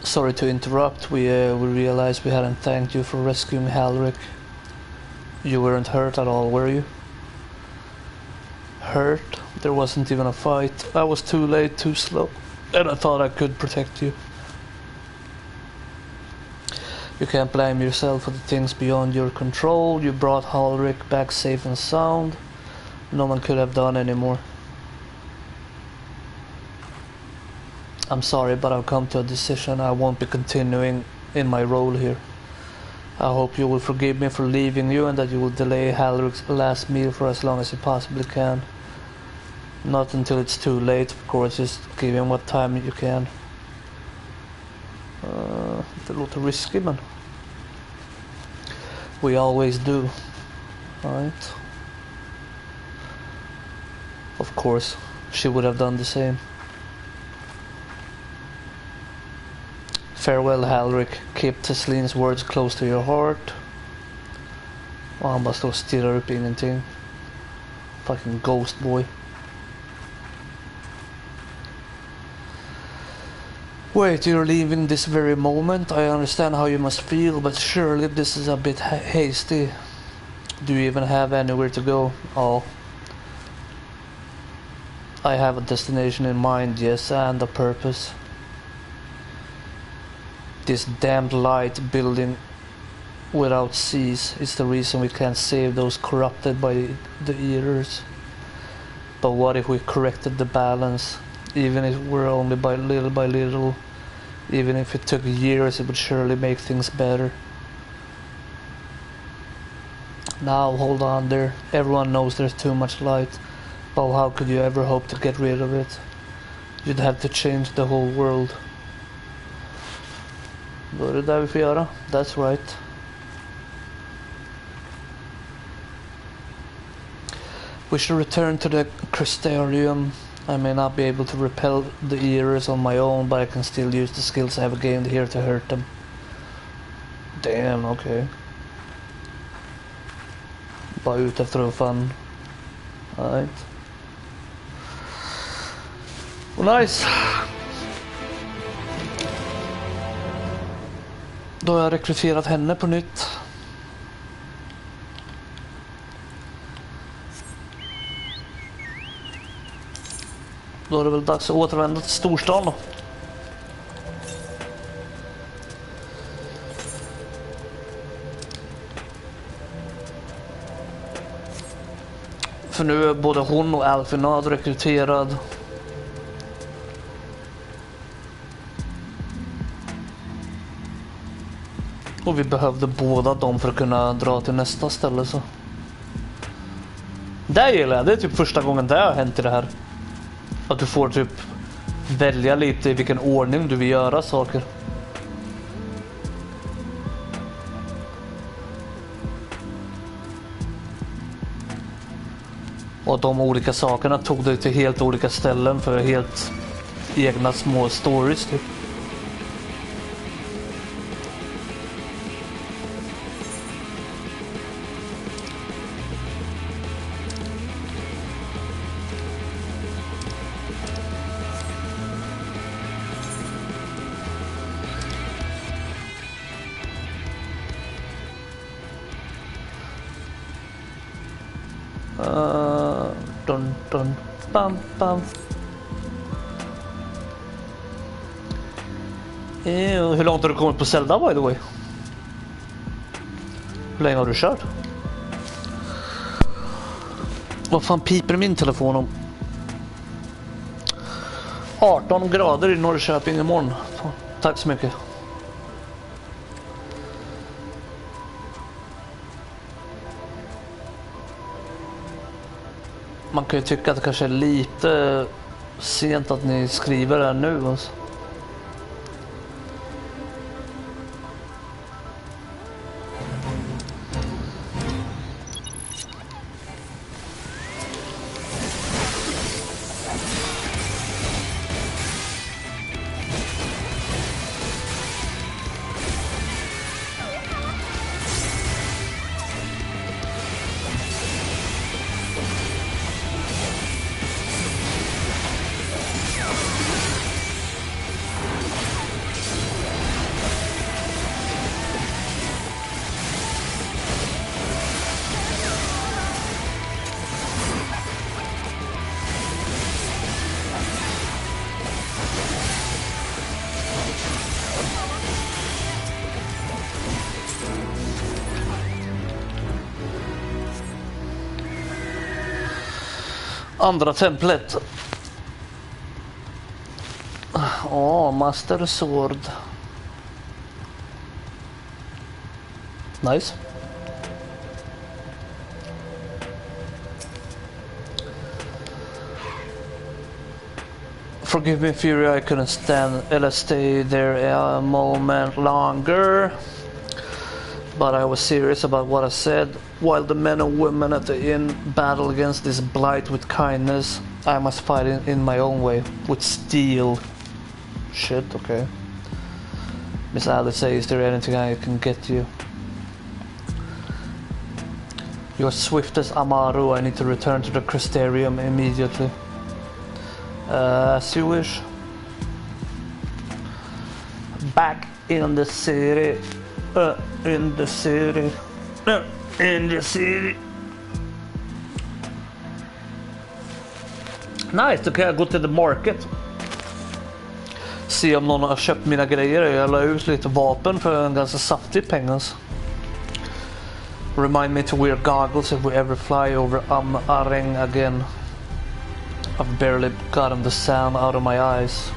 Sorry to interrupt. We realized we hadn't thanked you for rescuing Halric. You weren't hurt at all, were you? Hurt? There wasn't even a fight. I was too late, too slow, and I thought I could protect you. You can't blame yourself for the things beyond your control. You brought Halric back safe and sound. No one could have done any more. I'm sorry, but I've come to a decision. I won't be continuing in my role here. I hope you will forgive me for leaving you and that you will delay Halric's last meal for as long as you possibly can. Not until it's too late, of course, just give him what time you can. Det låter risky, men we always do, right? Of course, she would have done the same. Farewell, Halric. Keep Tesleen's words close to your heart. Och han bara står och stirrar upp ingenting. Fucking ghost boy. Wait, you're leaving this very moment? I understand how you must feel, but surely this is a bit hasty. Do you even have anywhere to go? Oh. I have a destination in mind, yes, and a purpose. This damned light building without seas is the reason we can't save those corrupted by the eaters. But what if we corrected the balance? Even if we're only by little, even if it took years, it would surely make things better. Now, hold on there. Everyone knows there's too much light. But how could you ever hope to get rid of it? You'd have to change the whole world. Då är det där vi får göra. That's right. We should return to the Crystarium. I may not be able to repel the eaters on my own, but I can still use the skills I have gained here to hurt them. Damn, okay. Bara ute efter att fan. Alright. Well, nice. Då har jag rekryterat henne på nytt. Då är det väl dags att återvända till storstan då. För nu är både hon och Alfinad rekryterad. Och vi behövde båda dem för att kunna dra till nästa ställe så. Det gillar jag, det är typ första gången det har hänt i det här. Att du får typ välja lite i vilken ordning du vill göra saker. Och de olika sakerna tog dig till helt olika ställen för helt egna små stories typ. Dun, dun, bam, bam. Hur långt har du kommit på Zelda, by the way? Hur länge har du kört? Vad fan piper min telefon om? 18 grader i Norrköping imorgon. Tack så mycket. Man kan ju tycka att det kanske är lite sent att ni skriver det här nu. Alltså. Andra templet. Master Sword. Nice. Forgive me, Fury, I couldn't stand or stay there a moment longer. But I was serious about what I said. While the men and women at the inn battle against this blight with kindness, I must fight in my own way, with steel. Shit, okay. Miss Alice says, is there anything I can get you? You're swift as Amaru. I need to return to the Crystarium immediately. As you wish. Back in the city. In the city. In the city. Nice, då kan jag gå till the market. Se om någon har köpt mina grejer. Jag la ut lite vapen för en ganska saftig pengar. Remind me to wear goggles if we ever fly over Areng again. I've barely gotten the sand out of my eyes.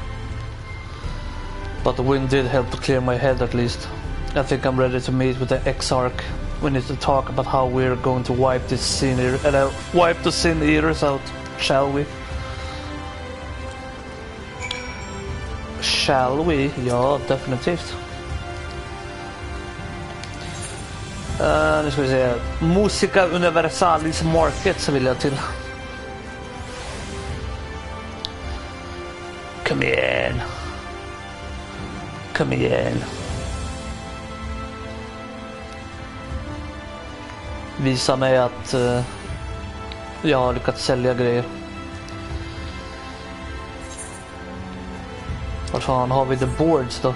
But the wind did help to clear my head at least. I think I'm ready to meet with the Exarch. We need to talk about how we're going to wipe this wipe the Sin Eaters out, shall we? Shall we? Ja, definitivt. Nu ska vi se. Musica Universalis Market så vill jag till. Kom igen. Kom igen. Visa mig att jag har lyckats sälja grejer. Var fan har vi the boards då?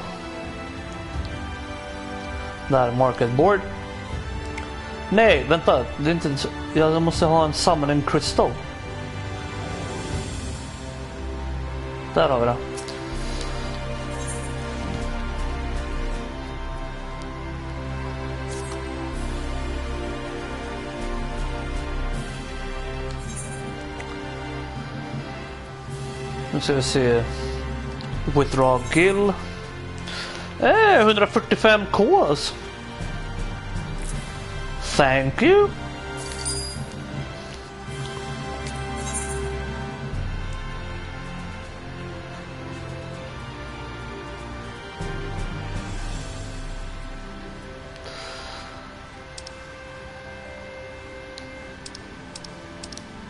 Där, market board. Nej, vänta. Det är inte, jag måste ha en summoning crystal. Där har vi det. Nu ska vi se. Withdraw Gill. 145k alltså. Thank you.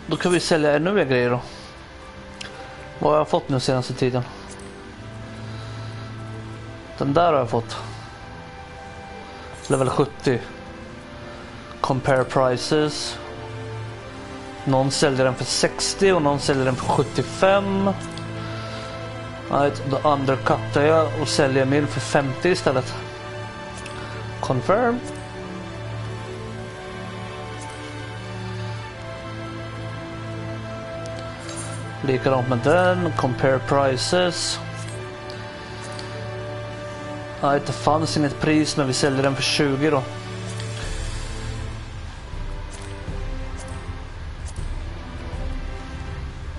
Då kan vi sälja ännu mer grejer då. Vad har jag fått nu senaste tiden? Den där har jag fått. Level 70. Compare prices. Någon säljer den för 60 och någon säljer den för 75. Right, då undercuttar jag och säljer min för 50 istället. Confirm. Likadant med den. Compare prices. Nej, det fanns inget pris men vi säljer den för 20 då.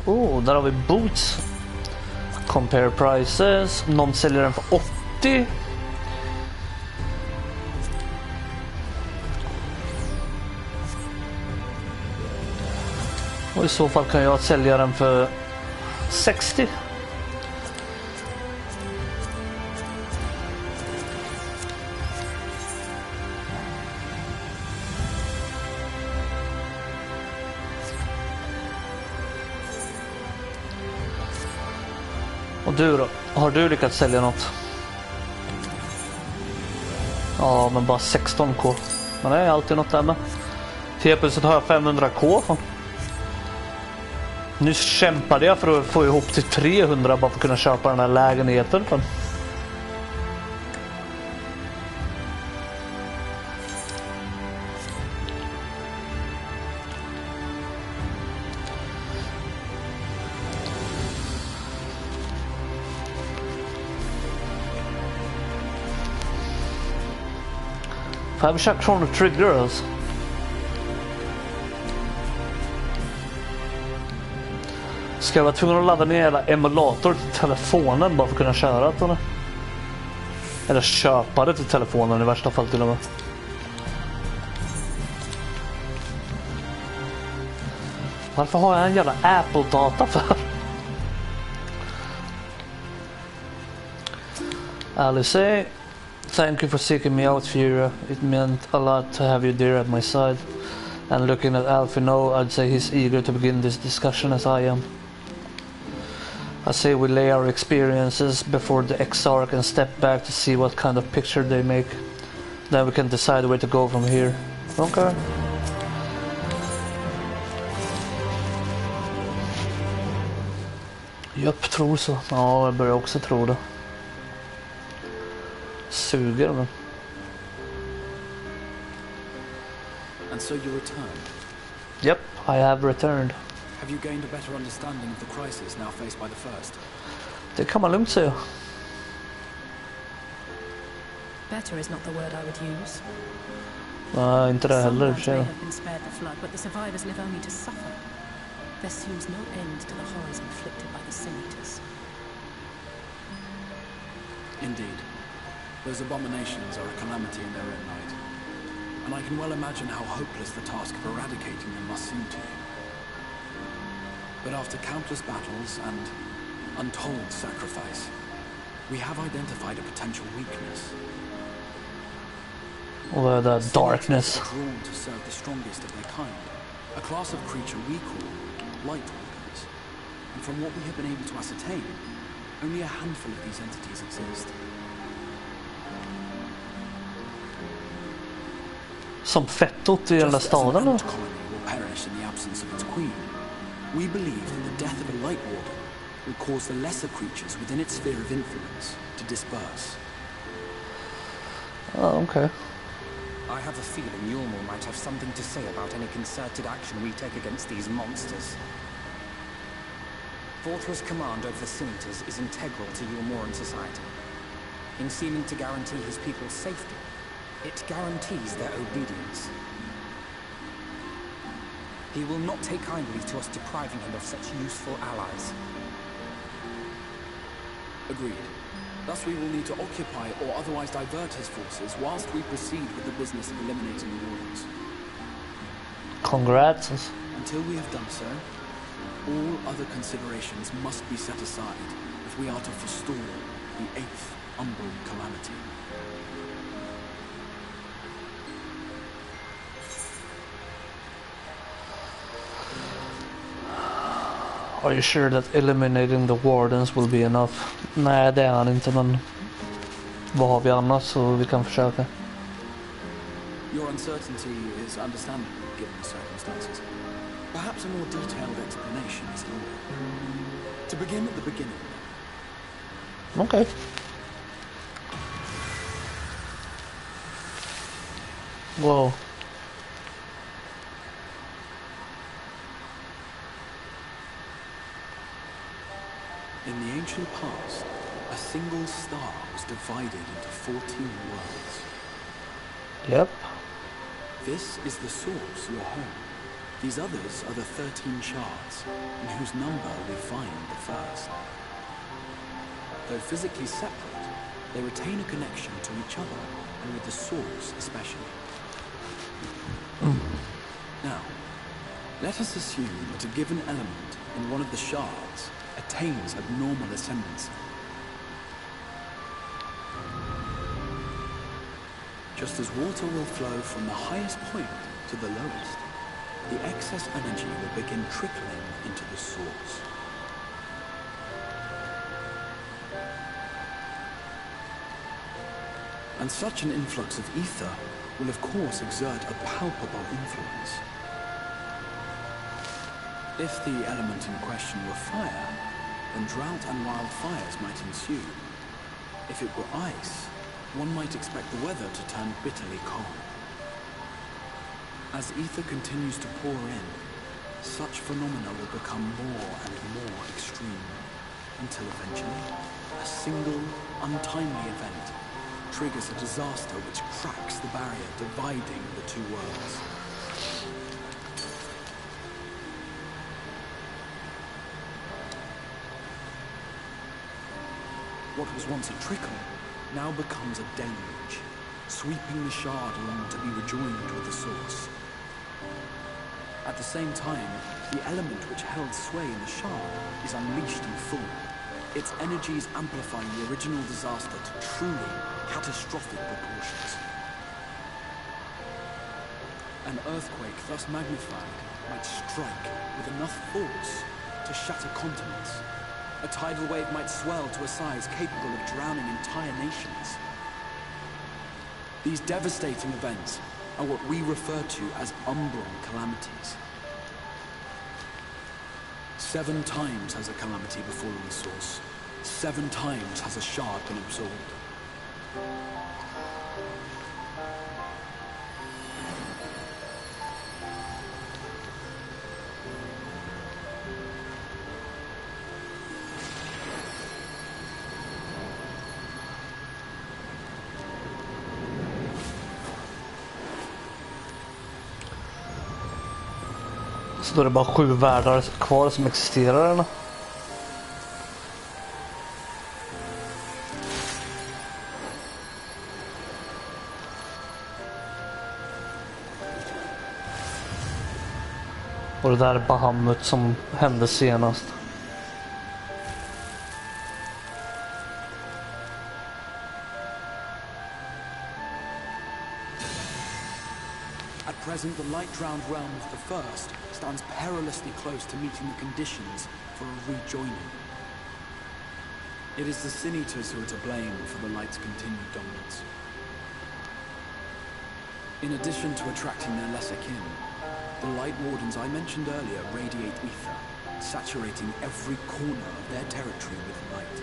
Oh, där har vi boots. Compare prices. Någon säljer den för 80. Och i så fall kan jag sälja den för 60. Och du då? Har du lyckats sälja något? Ja, men bara 16k. Men det är alltid något där med. Helt plötsligt har jag 500k från. Nu kämpade jag för att få ihop till 300 bara för att kunna köpa den här lägenheten. Får jag försöka från trigger alltså. Ska jag vara tvungen att ladda ner hela emulator till telefonen bara för att kunna köra det? Eller köpa det till telefonen i värsta fall till och med. Varför har jag en jävla Apple-data för? Alice, thank you for seeking me out, Fura. It meant a lot to have you there at my side. And looking at Alfino, I'd say he's eager to begin this discussion as I am. I say we lay our experiences before the Exarch and step back to see what kind of picture they make. Then we can decide where to go from here. Okay. Japp, tror så. Ja, jag börjar också tro det. Suger men. And so you returned. Yep, I have returned. Have you gained a better understanding of the crisis now faced by the First? Det kan man lugnt säga. Better is not the word I would use. Nej, inte det Some heller. lands may have been spared the flood, but the survivors live only to suffer. There seems no end to the horrors inflicted by the Sin Eaters. Indeed. Those abominations are a calamity in their own right. And I can well imagine how hopeless the task of eradicating them must seem to you. But after countless battles and untold sacrifice, we have identified a potential weakness. Och det är darkness. Are drawn to serve the strongest of their kind, a class of creature we call light workers. And from what we have been able to ascertain, only a handful of these entities exist. Som fettot i den där Just as an staden då? ant colony will perish in the absence of its queen, we believe that the death of a light warden will cause the lesser creatures within its sphere of influence to disperse. Ja, okej. I have a feeling Yulmore might have something to say about any concerted action we take against these monsters. Forthra's command over the Sin Eaters is integral to Yulmoran society. In seeming to guarantee his people's safety, it guarantees their obedience. He will not take kindly to us depriving him of such useful allies. Agreed. Thus we will need to occupy or otherwise divert his forces whilst we proceed with the business of eliminating the wardens. Congrats. Until we have done so, all other considerations must be set aside if we are to forestall the 8th Umbral calamity. Are you sure that eliminating the wardens will be enough? Nej, det är han inte, men vad har vi annars så vi kan försöka? Your uncertainty is understandable given the circumstances. Perhaps a more detailed explanation is in order. To begin at the beginning. Okej. Wow. In the ancient past, a single star was divided into 14 worlds. Yep. This is the source, your home. These others are the 13 shards, in whose number we find the first. Though physically separate, they retain a connection to each other, and with the source especially. Now, let us assume that a given element in one of the shards attains abnormal ascendancy. Just as water will flow from the highest point to the lowest, the excess energy will begin trickling into the source. And such an influx of ether will of course exert a palpable influence. If the element in question were fire, then drought and wildfires might ensue. If it were ice, one might expect the weather to turn bitterly cold. As ether continues to pour in, such phenomena will become more and more extreme, until eventually, a single, untimely event triggers a disaster which cracks the barrier dividing the two worlds. What was once a trickle now becomes a deluge, sweeping the shard along to be rejoined with the source. At the same time, the element which held sway in the shard is unleashed in full, its energies amplifying the original disaster to truly catastrophic proportions. An earthquake thus magnified might strike with enough force to shatter continents. A tidal wave might swell to a size capable of drowning entire nations. These devastating events are what we refer to as umbral calamities. 7 times has a calamity befallen the source. 7 times has a shard been absorbed. Så då är det bara 7 världar kvar som existerar, eller? Och det där är Bahamut som hände senast. At present, the light-drowned realm of the First stands perilously close to meeting the conditions for a rejoining. It is the Sin Eaters who are to blame for the light's continued dominance. In addition to attracting their lesser kin, the Light Wardens I mentioned earlier radiate ether, saturating every corner of their territory with light.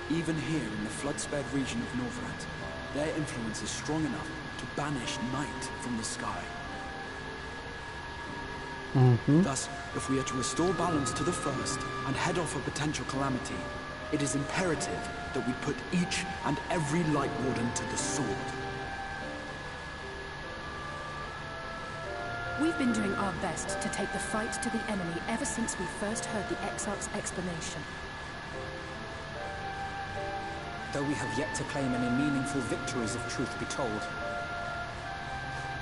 Even here in the flood-spared region of Norvrat, their influence is strong enough to banish night from the sky. Thus, if we are to restore balance to the First and head off a potential calamity, it is imperative that we put each and every Light Warden to the sword. We've been doing our best to take the fight to the enemy ever since we first heard the Exarch's explanation. Though we have yet to claim any meaningful victories if truth be told.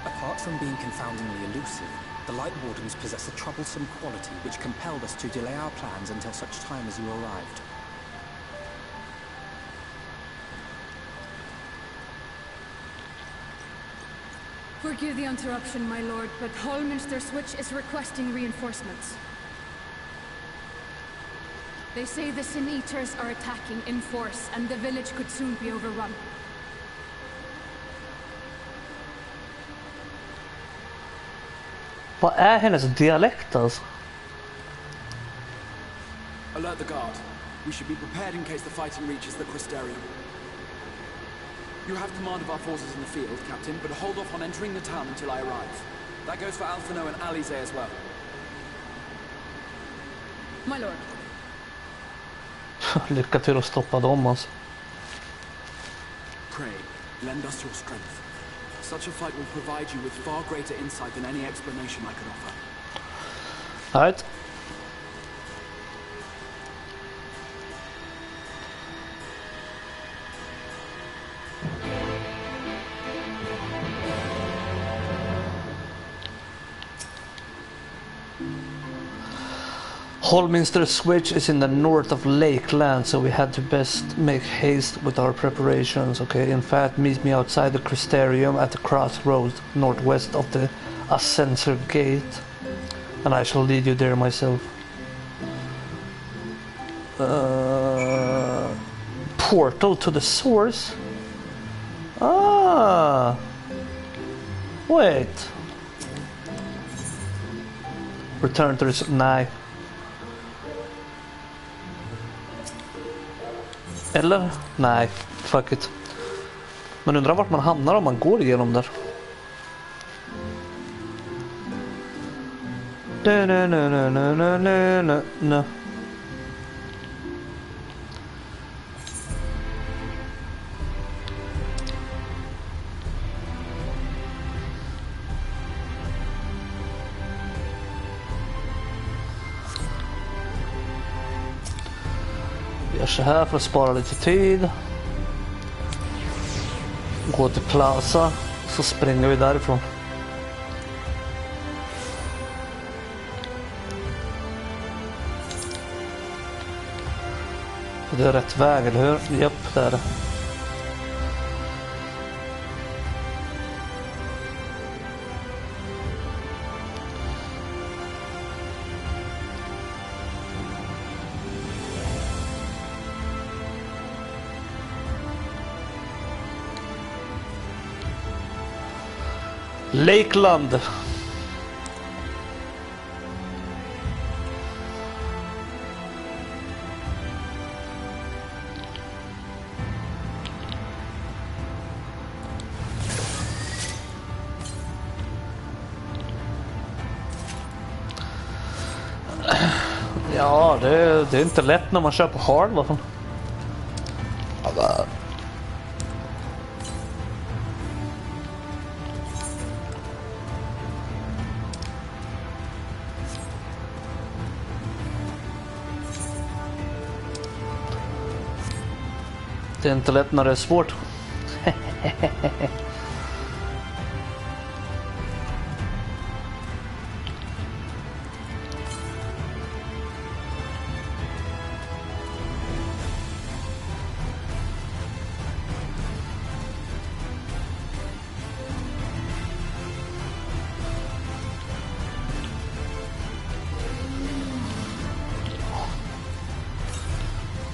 Apart from being confoundingly elusive, the Light Wardens possess a troublesome quality which compelled us to delay our plans until such time as you arrived. Forgive the interruption, my lord, but Hallminster Switch is requesting reinforcements. They say the Sin Eaters are attacking in force, and the village could soon be overrun. Vad är hennes dialekt alltså? Alert the guard. We should be prepared in case the fighting reaches the Crystarium. You have command of our forces in the field, Captain, but hold off on entering the town until I arrive. That goes for Alphino and Alize as well. My lord. Lycka till att stoppa dem alltså. Pray, lend us your strength. Such a fight will provide you with far greater insight than any explanation I could offer. All right. Hallminster Switch is in the north of Lakeland, so we had to best make haste with our preparations. Okay, in fact, meet me outside the Crystarium at the crossroads northwest of the Ascensor Gate, and I shall lead you there myself. Portal to the source? Ah! Wait. Return to the... Nej. Eller? Nej, fuck it. Men undrar vart man hamnar om man går igenom där. Nej. Gör så här för att spara lite tid. Gå till Plaza, så springer vi därifrån. Det är rätt väg, eller hur? Japp, det är det. Lakeland. Ja, det är inte lätt när man kör på hard. Va? Det är inte lätt när det är svårt.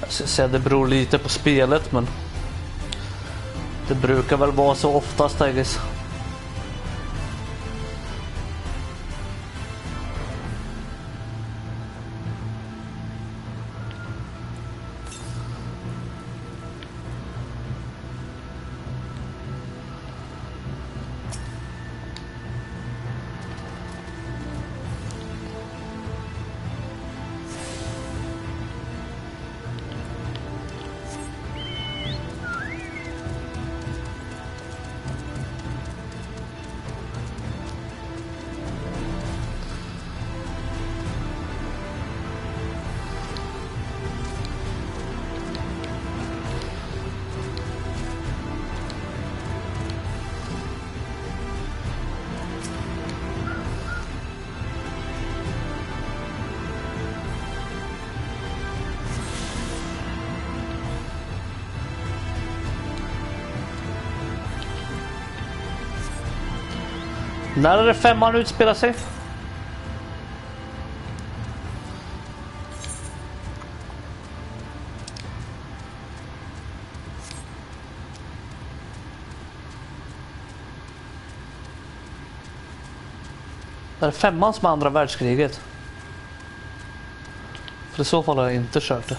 Jag ska säga det beror lite på spelet, men det brukar väl vara så oftast, I guess. När är det 5:an utspelar sig? Det är 5:an som är andra världskriget. För i så fall har jag inte kört det.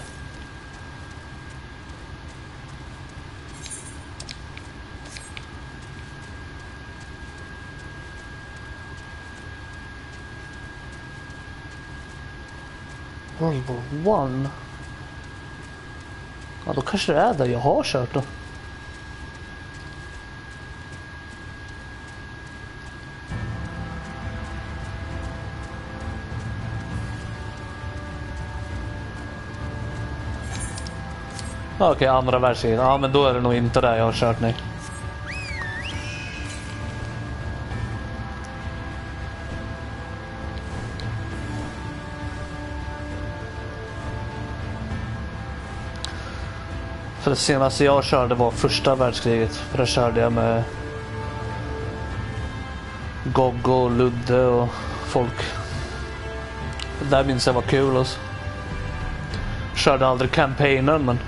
World War 1. Ja, då kanske det är det jag har kört då. Okej, andra världskriget. Ja, men då är det nog inte det jag har kört, nej. För det senaste jag körde var första världskriget. För det körde jag med Goggo, Ludde och folk. Det där minns jag var kul också. Körde aldrig campaignen, men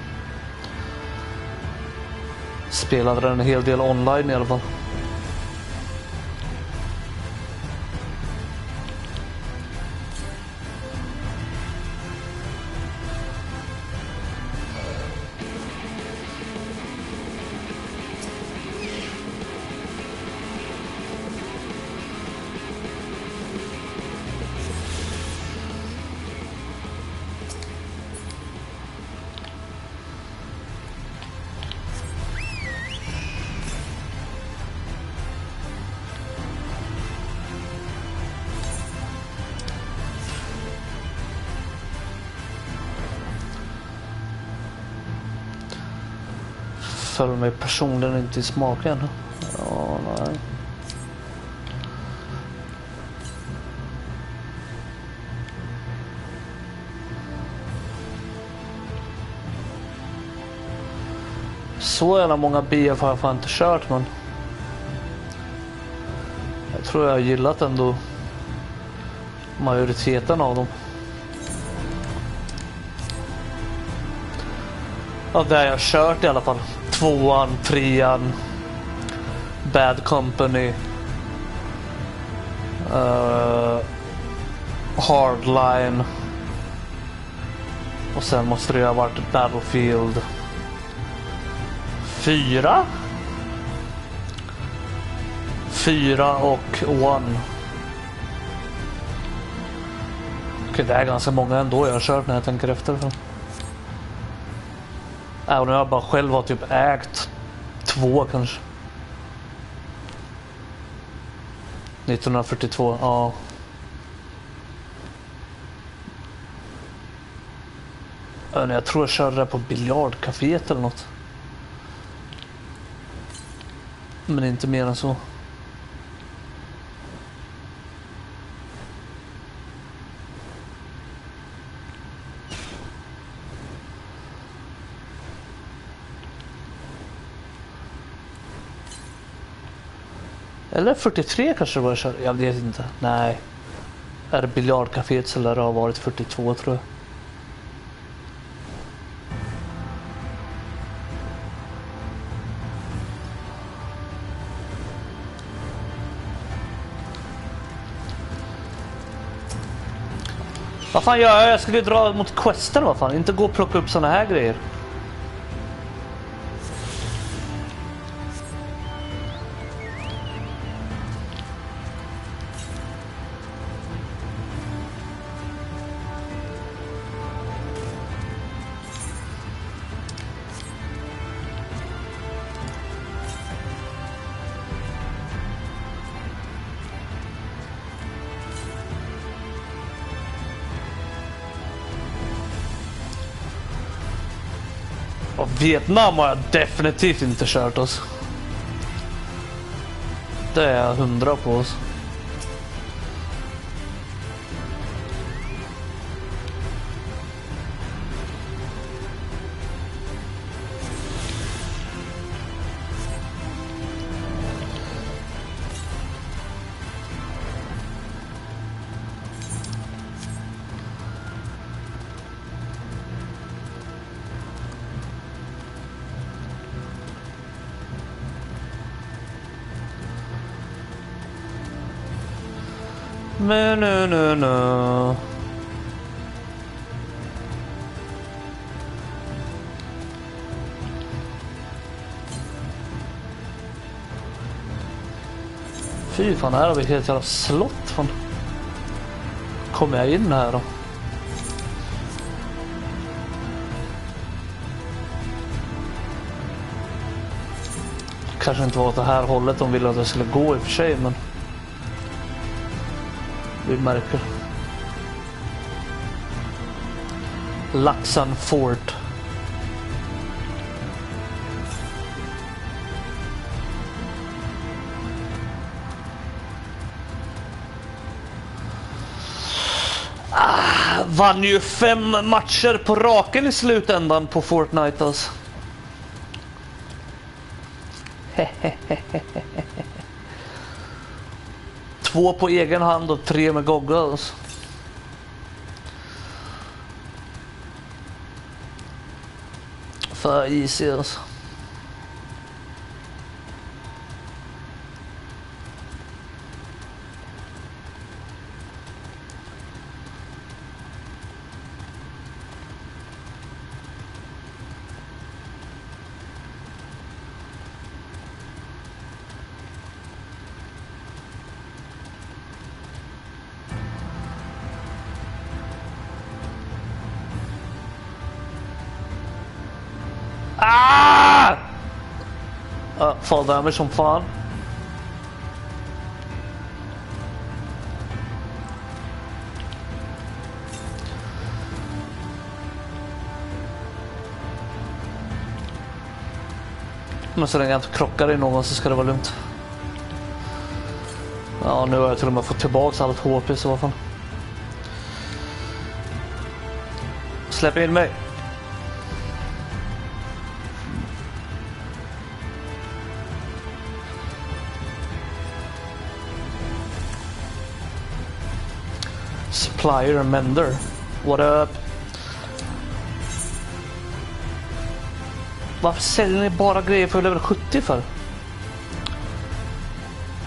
spelade den en hel del online i alla fall. Föll mig personligen inte i smaken. Ja, nej. Så jävla många BF har jag fan inte kört, men jag tror jag har gillat ändå majoriteten av dem. Ja, det har jag kört i alla fall. 2:an, 3:an, Bad Company, Hardline, och sen måste det ha varit Battlefield 4? 4 och 1. Okej, det är ganska många ändå jag har kört när jag tänker efter. Även om jag bara själv har typ ägt 2 kanske. 1942, ja. Jag tror jag körde det på biljardcaféet eller något. Men inte mer än så. Eller 43 kanske det var jag körde. Jag vet inte. Nej. Är det biljardcaféet så lär det ha varit 42 tror jag. Vad fan gör jag? Jag skulle dra mot questen, vad fan. Inte gå och plocka upp såna här grejer. Och Vietnam har jag definitivt inte kört oss. Det är jag 100 på oss. Men no. Fy fan, här har vi helt jävla slott. Fan. Kommer jag in här då? Kanske inte var åt det här hållet de ville att jag skulle gå i och för sig, men vi märker. Laxan Fort. Vann ju 5 matcher på raken i slutändan på Fortnite alltså. Två på egen hand och 3 med goggles. För easy alltså. Fall damage som fan. Men så länge jag inte krockar i någon så ska det vara lugnt. Ja, nu har jag till och med fått tillbaka allt HP så vad fan. Släpp in mig. Supplier Mender. What up? Varför säljer ni bara grejer för level 70 för?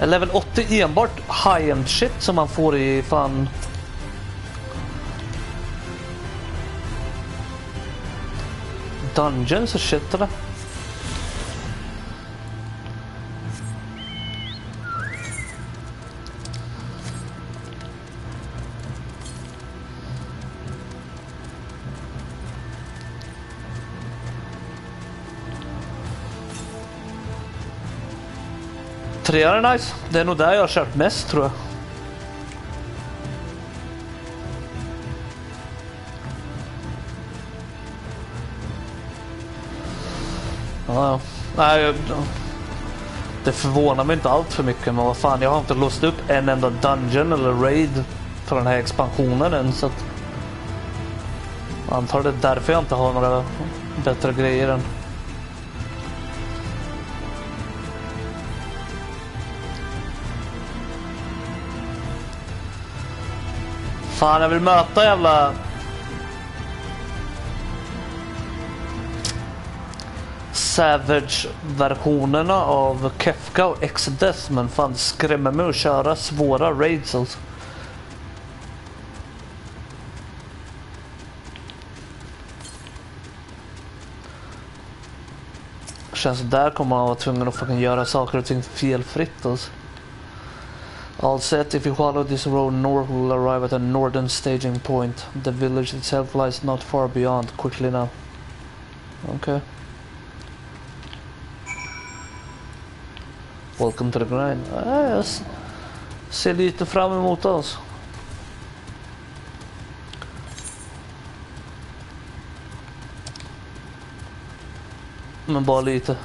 Är level 80 enbart high-end shit som man får i fan... Dungeons och shit eller? Trean är nice. Det är nog där jag har kört mest, tror jag. Ja. Nej, det förvånar mig inte allt för mycket, men vad fan, jag har inte låst upp en enda dungeon eller raid för den här expansionen än, så att jag antar det är därför jag inte har några bättre grejer än. Fan, jag vill möta jävla Savage-versionerna av Kefka och Exodus, men fan, skrämmer mig att köra svåra raids alltså. Känns där kommer man vara tvungen att fucking göra saker och ting felfritt alltså. All set, if you follow this road north, we'll arrive at a northern staging point. The village itself lies not far beyond. Quickly now. Okay. Welcome to the grind. Jag ser lite fram emot oss. Men bara lite.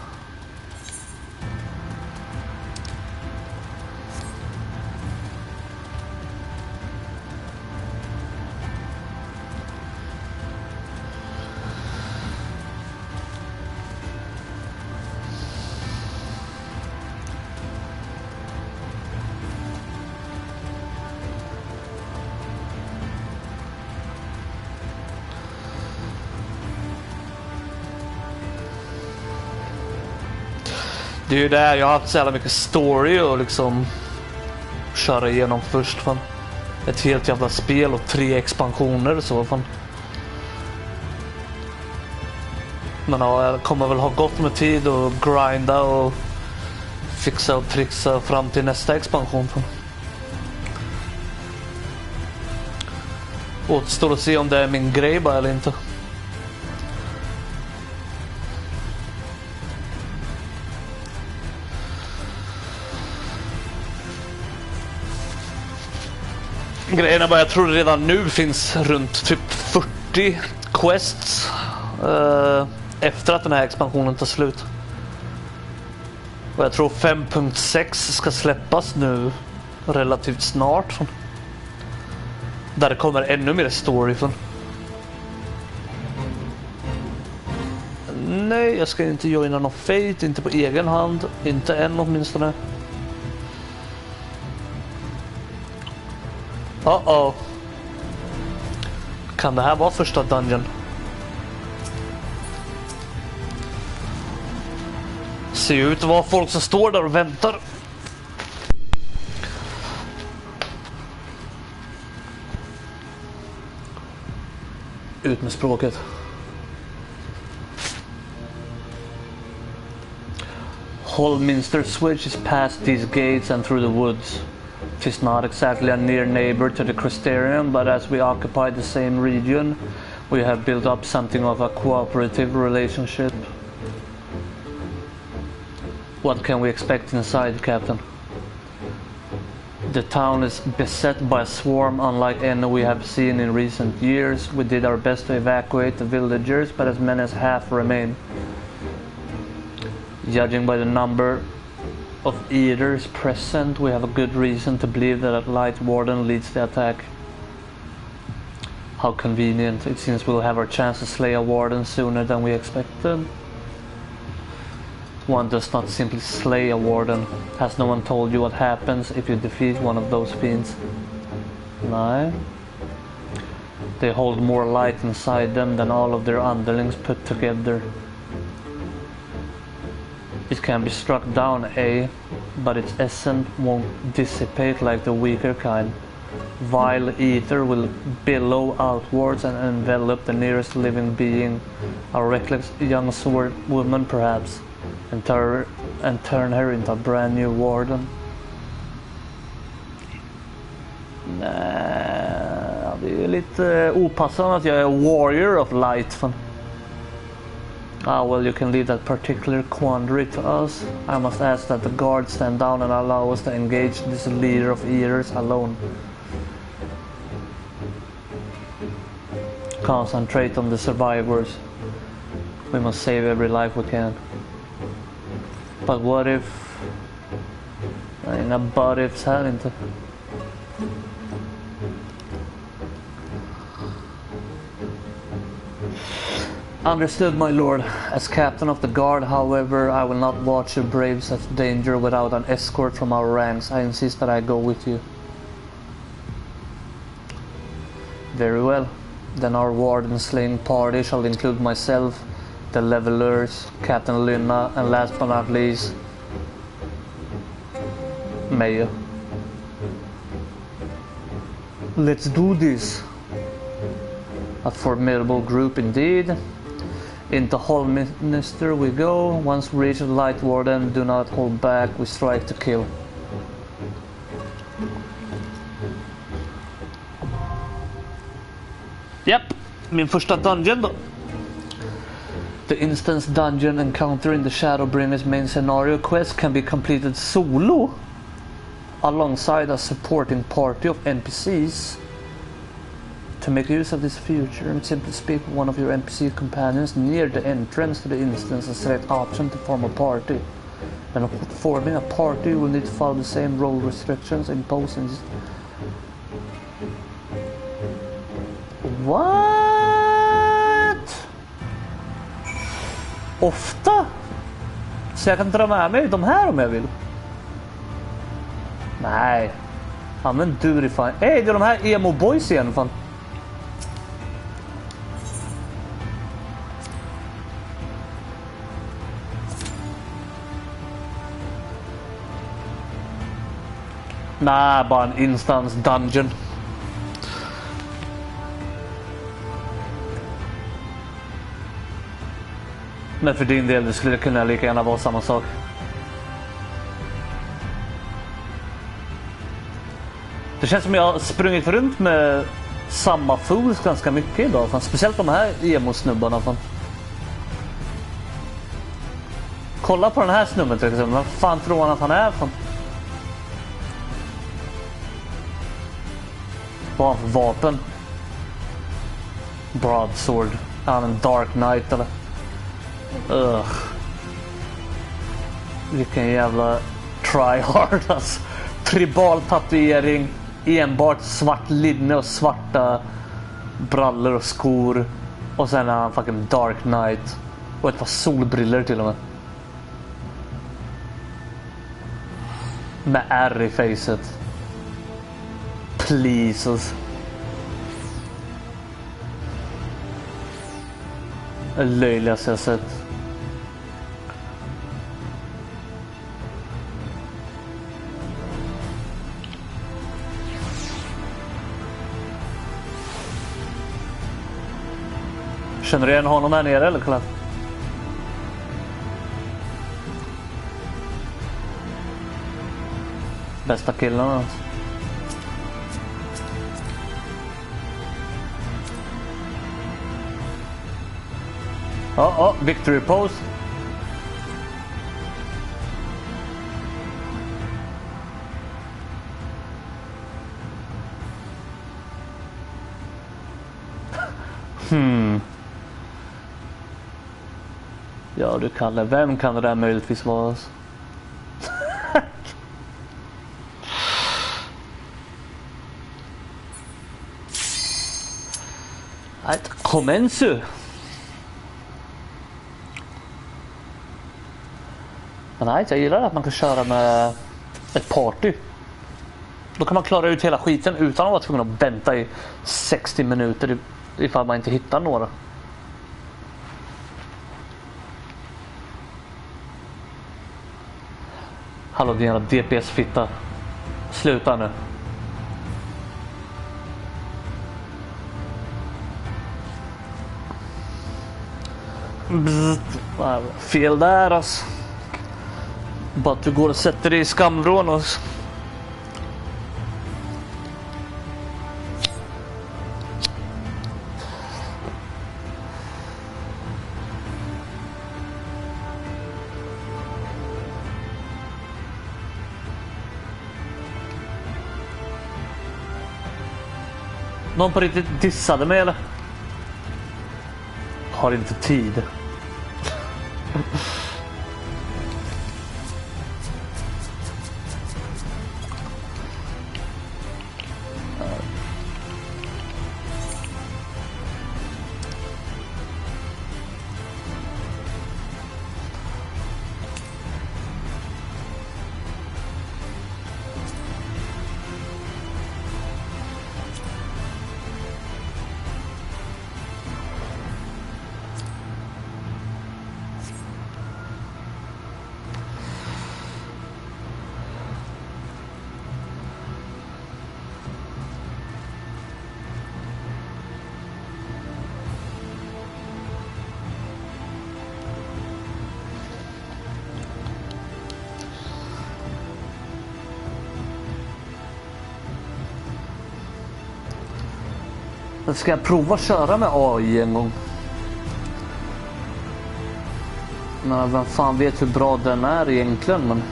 Det är ju där jag har haft så jävla mycket story och liksom köra igenom först, fan. Ett helt jävla spel och 3 expansioner så fan. Men ja, jag kommer väl ha gott med tid och grinda och fixa och trixa fram till nästa expansion, fan. Återstår att se om det är min grej bara eller inte. Grejen är bara, jag tror redan nu finns runt typ 40 quests efter att den här expansionen tar slut. Och jag tror 5.6 ska släppas nu relativt snart. Där det kommer ännu mer story från. Nej, jag ska inte joina någon Fate, inte på egen hand, inte än åtminstone. Uh-oh. Kan det här vara första dungeon? Ser ut att vara folk som står där och väntar. Ut med språket. Holminster Switch is past these gates and through the woods. Tis not exactly a near neighbor to the Crystarium, but as we occupy the same region, we have built up something of a cooperative relationship. What can we expect inside, Captain? The town is beset by a swarm unlike any we have seen in recent years. We did our best to evacuate the villagers, but as many as half remain. Judging by the number of eaters present, we have a good reason to believe that a light warden leads the attack. How convenient. It seems we'll have our chance to slay a warden sooner than we expected. One does not simply slay a warden. Has no one told you what happens if you defeat one of those fiends? No. They hold more light inside them than all of their underlings put together. It can be struck down, but its essence won't dissipate like the weaker kind. Vile ether will billow outwards and envelop the nearest living being, a reckless young sword woman perhaps, and turn her into a brand new warden. Nej, det är lite opassande att jag är warrior of light. Ah, well, you can leave that particular quandary to us. I must ask that the guards stand down and allow us to engage this leader of eaters alone. Concentrate on the survivors. We must save every life we can. But what if... Inga but ifs här inte. Understood, my lord. As captain of the guard, however, I will not watch you brave such danger without an escort from our ranks. I insist that I go with you. Very well. Then our warden slaying party shall include myself, the levelers, Captain Lynna, and last but not least, Mayor. Let's do this. A formidable group indeed. Into Hallminster we go. Once we reach the Light Warden, do not hold back, we strike to kill. Japp, min första dungeon då. The instance dungeon encounter in the Shadowbringers main scenario quest can be completed solo alongside a supporting party of NPCs. To make use of this feature, simply speak with one of your NPC companions near the entrance to the instance and select option to form a party. And forming a party, you will need to follow the same role restrictions imposed in this. What? Ofta? Så jag kan dra med mig de här om jag vill? Nej. Använd Durify. Hej, det är de här emo boys igen fan. Nej, bara en instans dungeon. Men för din del, det skulle kunna lika gärna vara samma sak. Det känns som jag har sprungit runt med samma fools ganska mycket idag. Fan. Speciellt de här emo-snubbarna. Fan. Kolla på den här snubben till exempel. Vad fan tror han att han är? Fan. Vad har han för vapen? Broadsword. Är han en Dark Knight eller? Ugh. Vilken jävla tryhard alltså. Tribal tatuering. Enbart svart linne och svarta brallor och skor. Och sen är han fucking Dark Knight. Och ett par solbriller till och med. Med R i facet. Please alltså. Det löjligaste jag sett. Känner du igen honom här nere eller kolla? Bästa killarna alltså. Victory pose. Ja du Kalle, vem kan det där möjligtvis vara? Commensu. Men nej, jag gillar att man kan köra med ett party. Då kan man klara ut hela skiten utan att vara tvungen att vänta i 60 minuter ifall man inte hittar några. Hallå din jävla DPS-fitta. Sluta nu. Fel där alltså. Bara att du går och sätter dig i skamvrån och... Någon på riktigt dissade mig eller? Har inte tid. Ska jag prova köra med AI en gång? Men vem fan vet hur bra den är egentligen, men...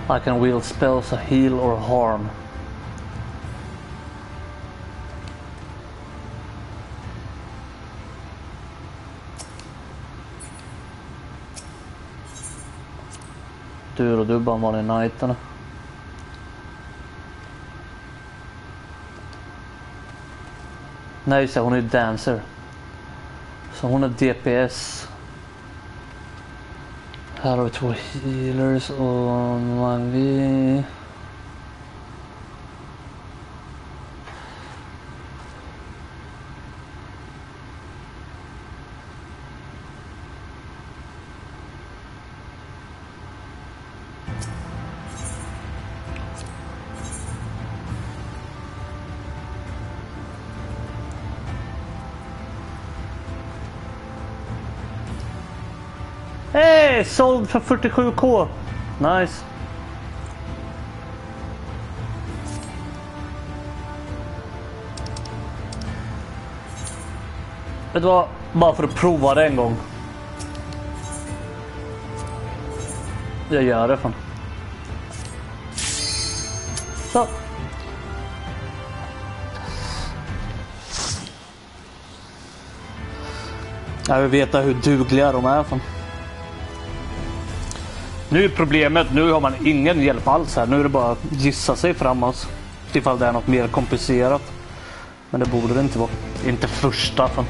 I can wield spells a heal or harm. Du bara vanlig knighterna. Nej, så hon är dancer. Så hon är DPS. Här har vi 2 healers och magi. Hej, såld för 47k. Nice. Vet du vad? Bara för att prova det en gång. Jag gör det fan. Så. Jag vill veta hur dugliga de är fan. Nu är problemet, nu har man ingen hjälp alls här. Nu är det bara att gissa sig framåt. Ifall det är något mer komplicerat. Men det borde det inte vara. Inte första fan.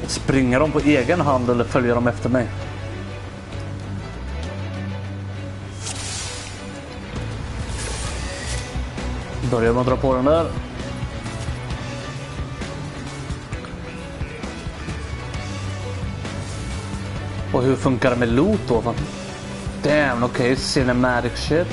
Springer de på egen hand eller följer de efter mig? Börjar man dra på den där. Och hur funkar det med loot då? Damn, okej, cinematic shit.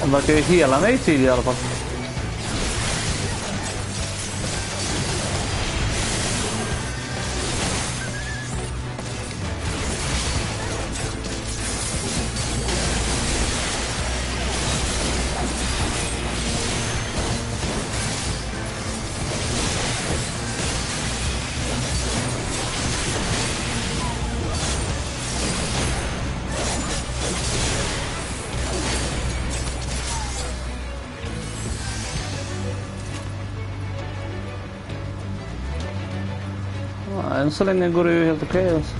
De verkar ju hela mig tid i alla fall. än så länge går det ju helt okej. Alltså.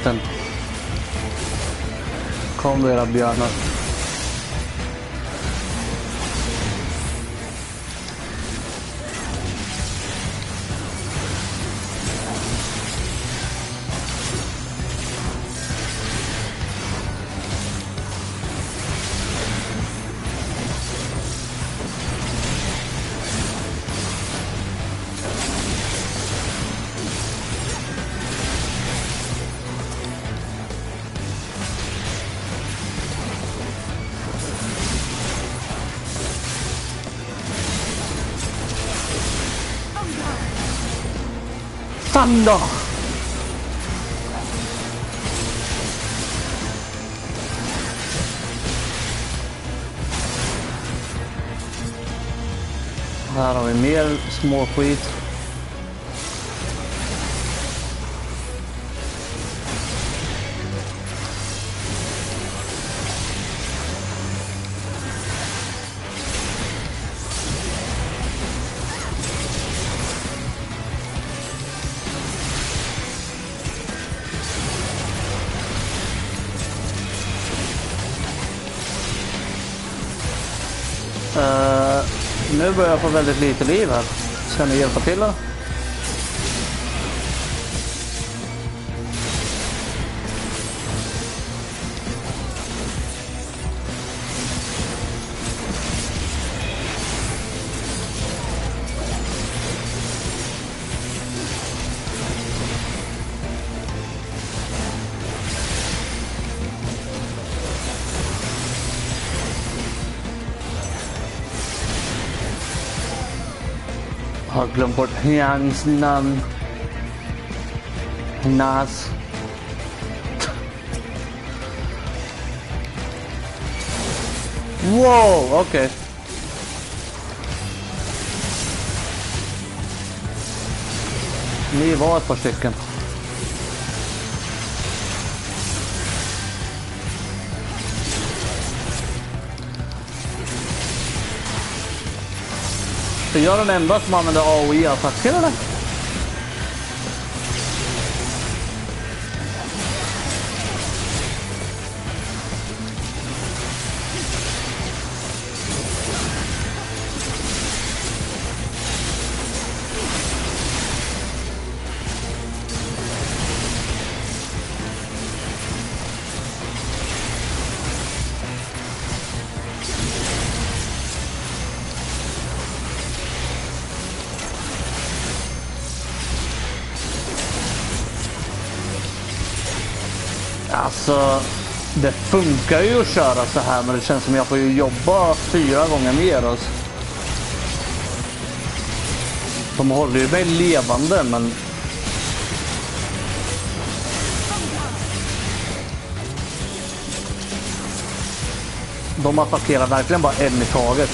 Den. Kom då era björnar. Fan då! Här har vi mer småskit. Nu börjar jag få väldigt lite liv här. Ska ni hjälpa till då? Har glömt bort hans namn. Nas. Wow, okej. Ni var ett par stycken. Så gör den enda som använder AOE-attacker eller? Alltså, det funkar ju att köra så här, men det känns som jag får ju jobba 4 gånger mer. Alltså. De håller ju mig levande, men... De attackerar verkligen bara en i taget.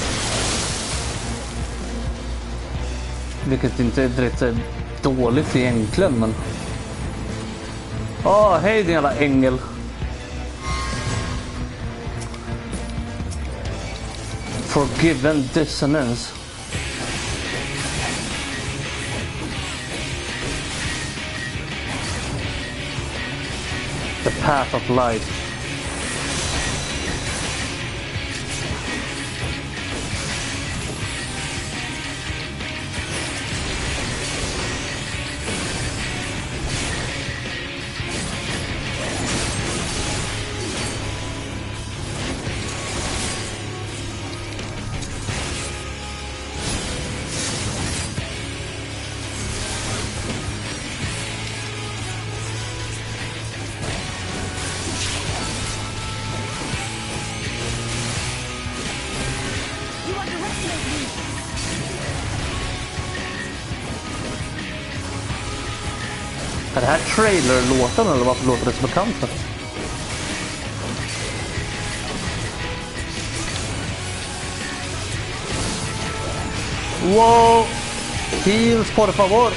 Vilket inte är direkt dåligt egentligen, men... hej din jävla ängel. Forgiven dissonance. The path of light. Är det här trailer-låten eller varför låter det så bekant för? Wow! Heals por favor!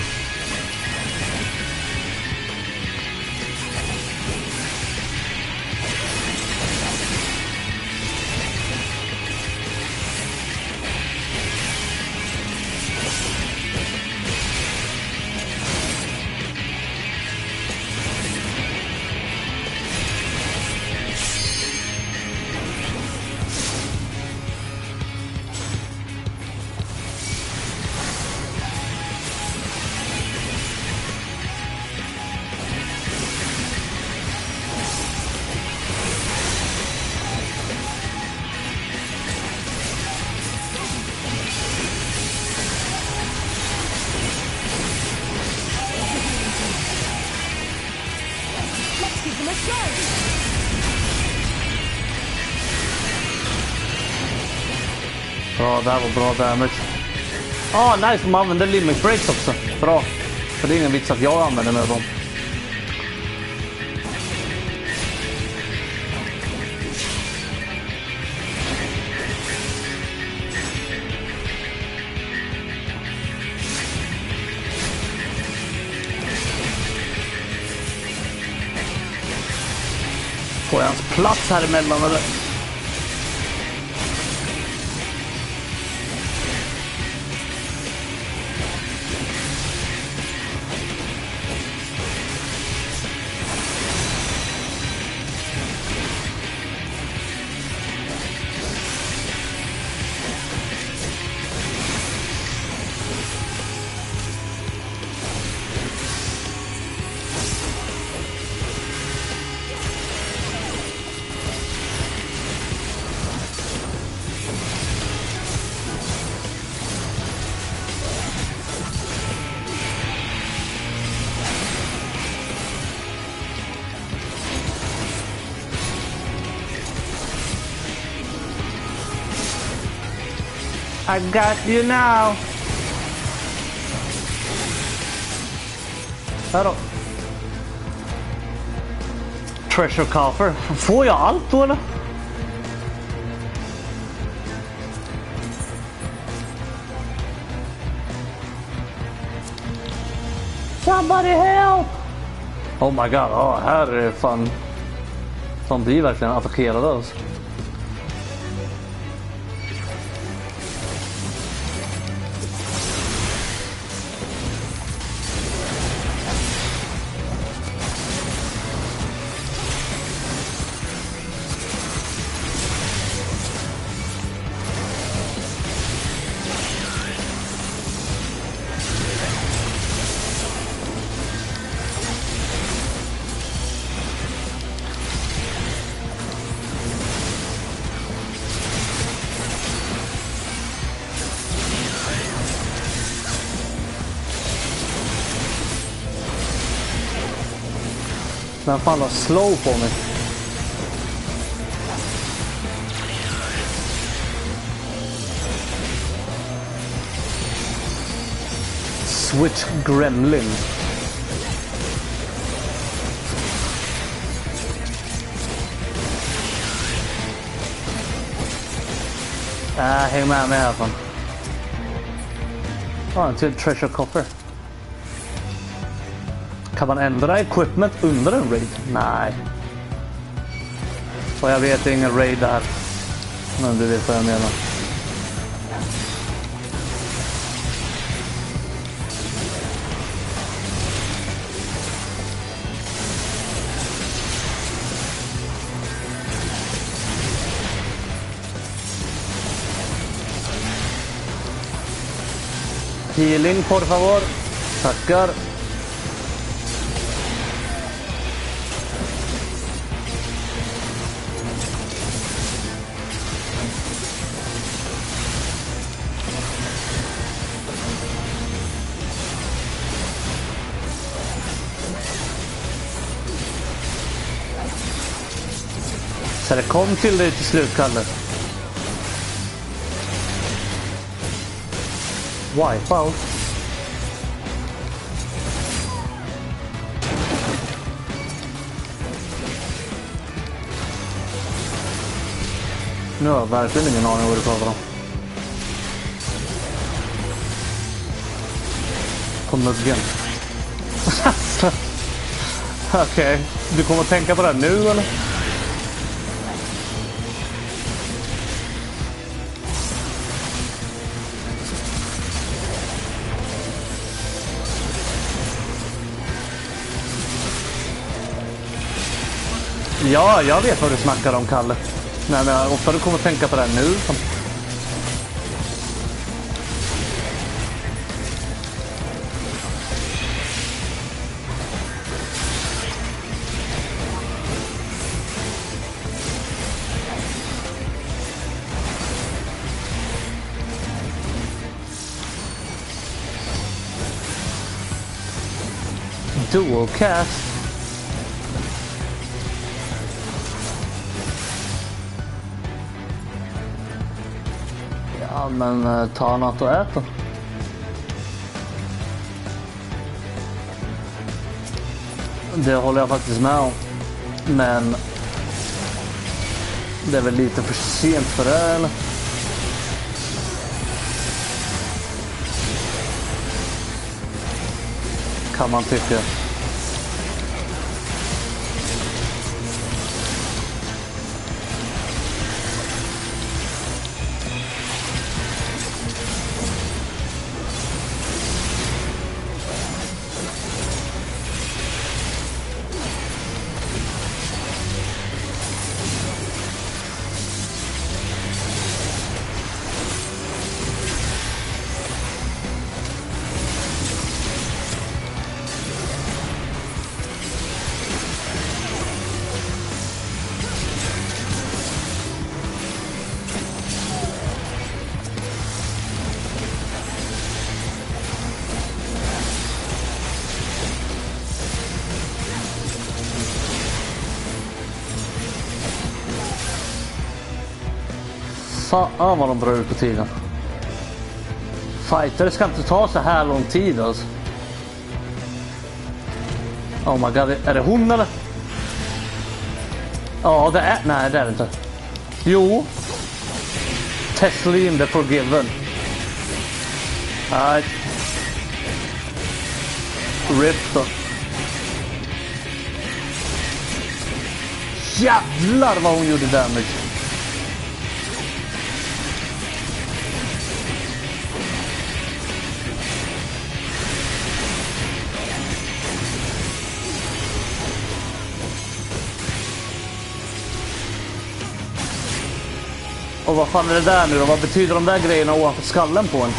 Bra, det här var bra damage. Nice, de använder limit breaks också. Bra. För det är ingen vits att jag använder med dem. Får jag hans plats här emellan eller? I got you now. Här då. Treasure coffer. Får jag allt då eller? Somebody help! Oh my god, här är fan. De blir verkligen attackerade alltså. Men fan har slow på mig. Switch gremlin. Häng med mig här fan. En till treasure coffer. Kan man ändra equipment under en raid? Nej. Och jag vet ingen raid där. Men du vet vad jag menar. Healing, por favor. Tackar. Så det kom till dig till slut, Kalle. Wipeout. Nu har jag verkligen ingen aning vad du pratar om. På muggen. Okej. Du kommer att tänka på det här nu eller? Ja, jag vet vad du snackar om, Kalle. Nej, men ofta du kommer att tänka på det här nu. Dual cast. Ja, men ta något och äta. Det håller jag faktiskt med om. Men det är väl lite för sent för det, eller? Kan man tycka. Fan vad de drar ut på tiden. Fighter ska inte ta så här lång tid alltså. Oh my god, är det hon eller? Ja, det är... Nej, det är det inte. Jo. Teslim the Forgiven. Nej. RIP då. Jävlar vad hon gjorde damage. Och vad fan är det där nu då? Vad betyder de där grejerna ovanför skallen på en?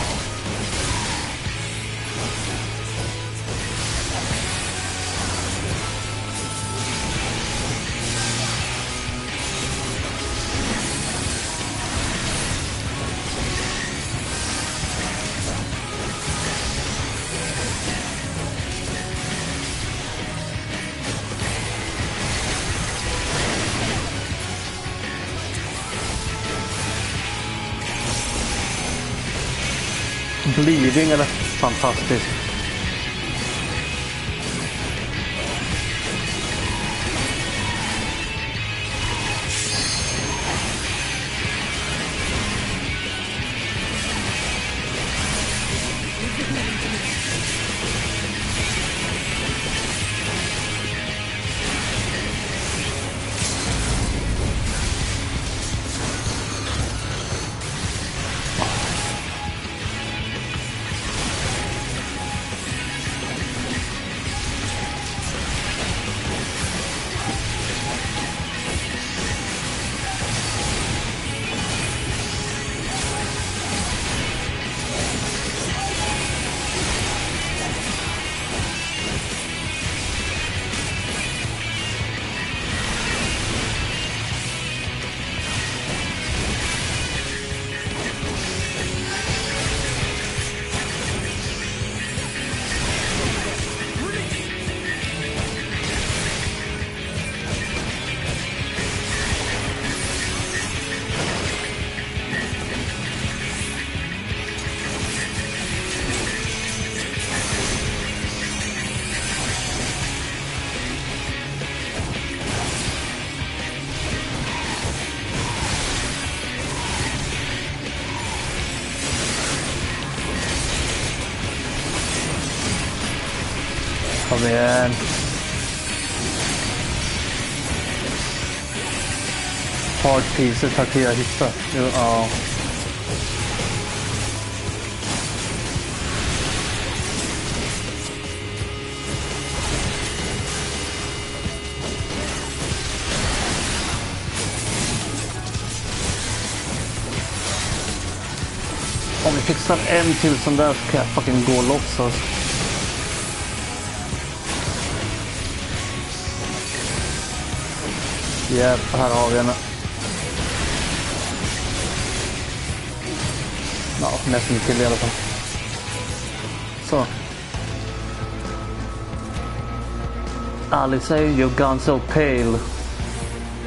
Bleeding eller? Fantastiskt. Kom igen. Hard pieces tack till jag hittar. Jo, ja. Om vi fixar en till sån där så kan jag fucking gå loss alltså. Här har vi henne. Ja, nästan till i alla fall. Så. Ali säger you've gone so pale.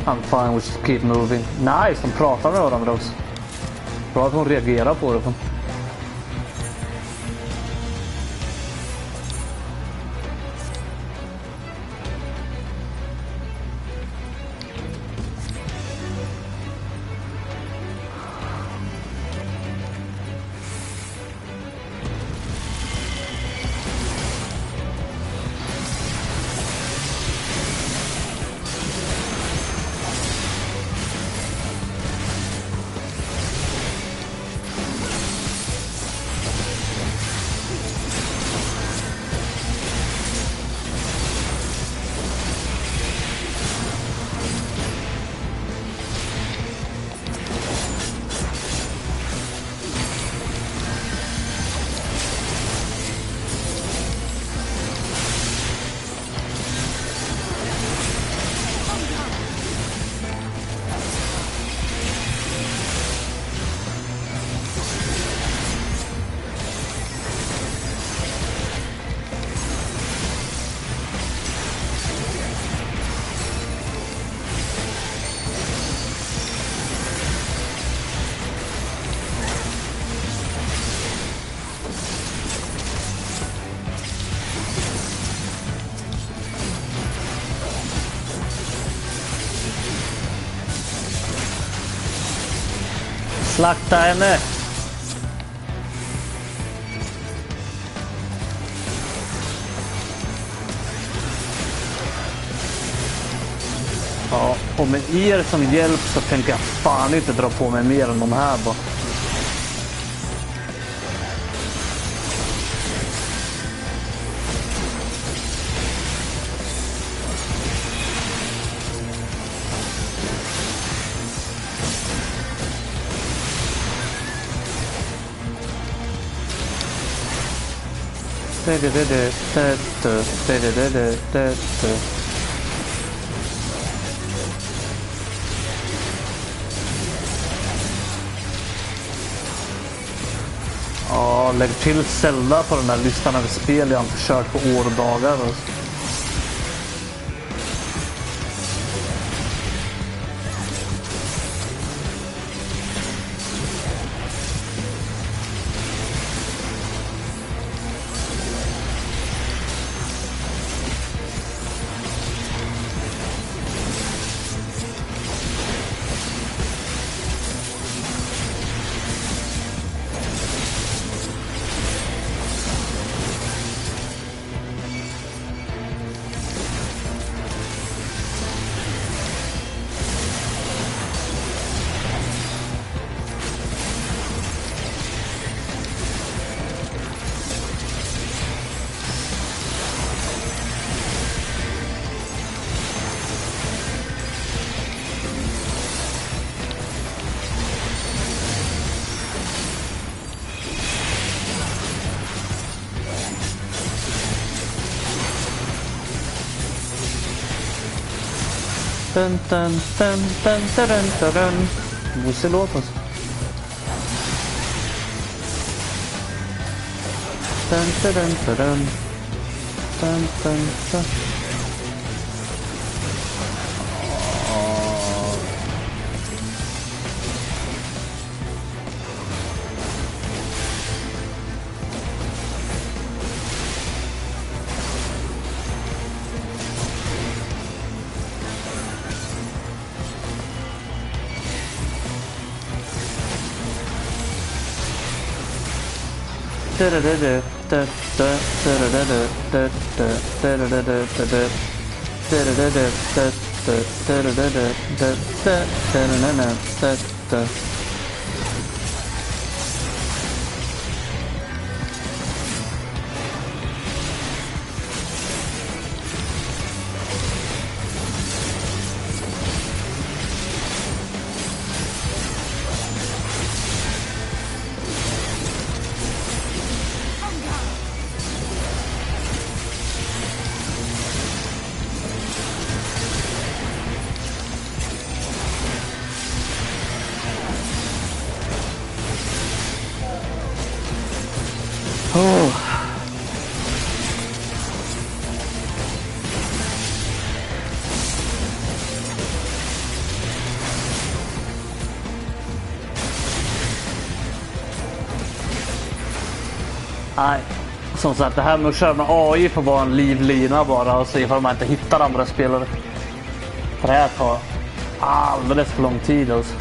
I'm fine, we should keep moving. Nice, de pratar med varandra också. Bra att hon reagerar på det. Slakta henne! Ja, och med er som hjälp så tänker jag fan inte dra på mig mer än de här bara. Ja, lägg till Zelda på den här listan över spel jag inte kört på år och dagar. Dun, dun, dun, dun, dun, dun, dun. Busse låt oss. Dun, dun, dun, dun. Dun, dun, dun. Nej, som sagt, det här med att köra med AI får vara en livlina bara och se ifall man inte hittar andra spelare. För det här tar alldeles för lång tid alltså.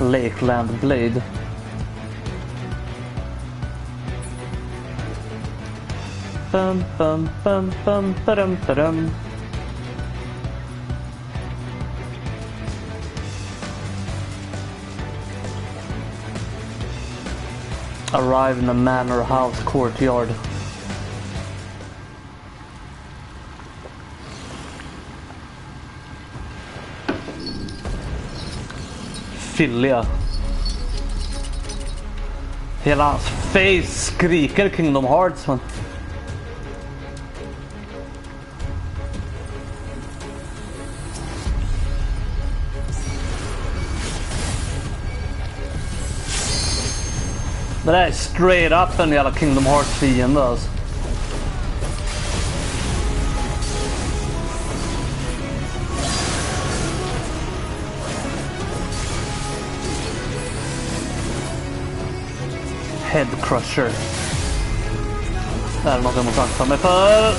Lakeland Blade. Bum, bum, bum, bum, badum, badum. Arrive in the manor house courtyard. Fylliga. Hela hans face skriker Kingdom Hearts, man. Det där är straight up en jävla Kingdom Hearts fiende alltså. Head Crusher. Det är något jag måste akta mig för.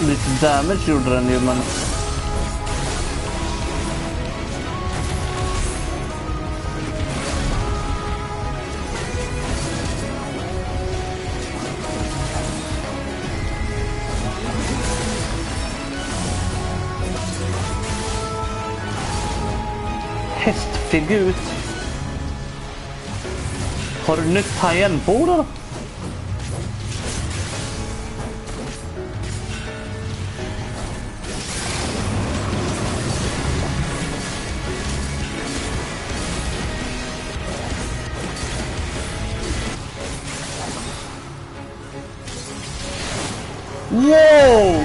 Lite damage gjorde den ju, men... Hästfigur. Har du nytt tangentbord då? Wow!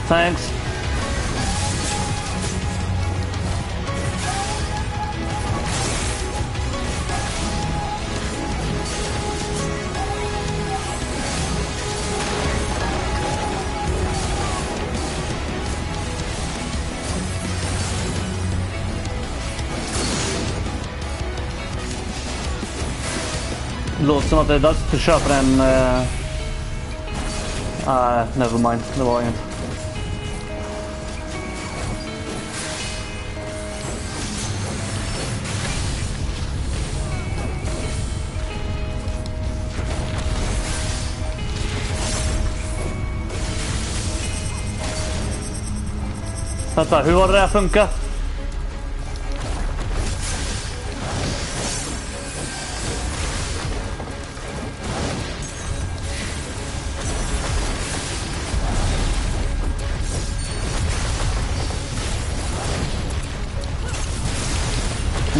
Thanks. Låter som att det är dags att köpa en... never mind. Det var inget. Vänta, hur har det här funkat?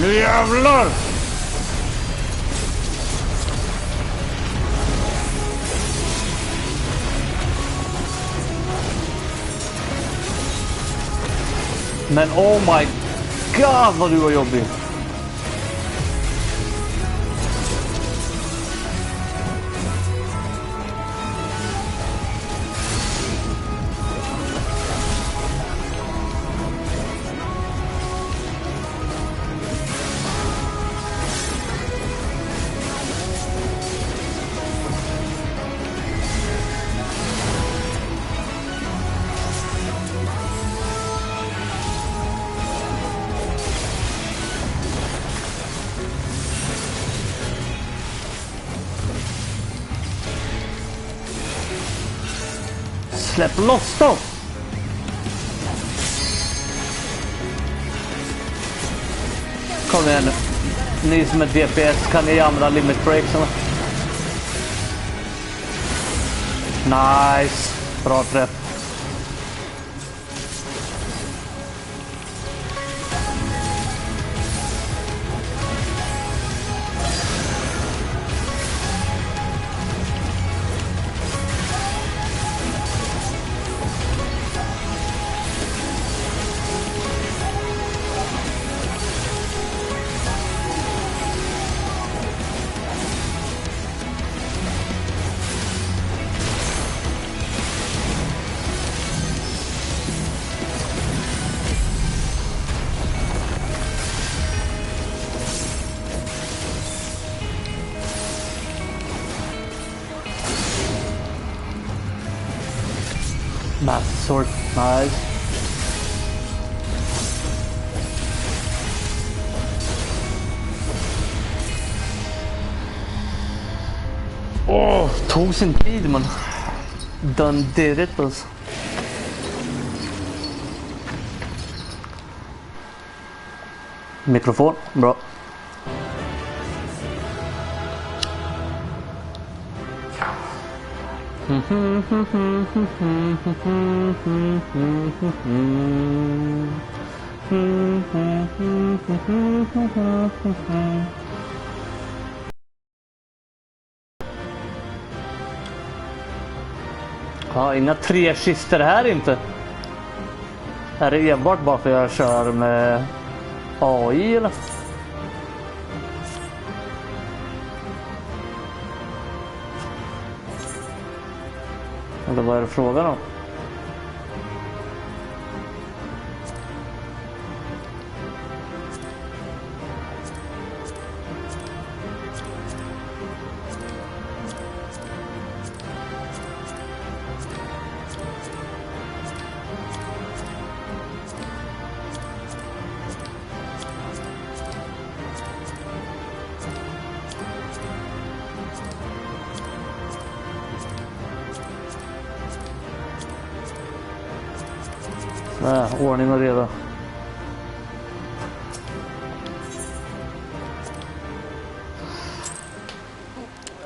Nu jävlar! Men oh my god vad du var jobbig. Släpp loss dem! Kom igen nu. Ni som är DPS, kan ni använda limit breaks eller? Nice! Bra träff. Massor, nice. Tog sin tid men done did it alltså. Mikrofon, bra. Ja, inga 3 kister här inte. Är det enbart bara för att jag kör med AI eller? Eller vad är det frågan om? Ordning och reda.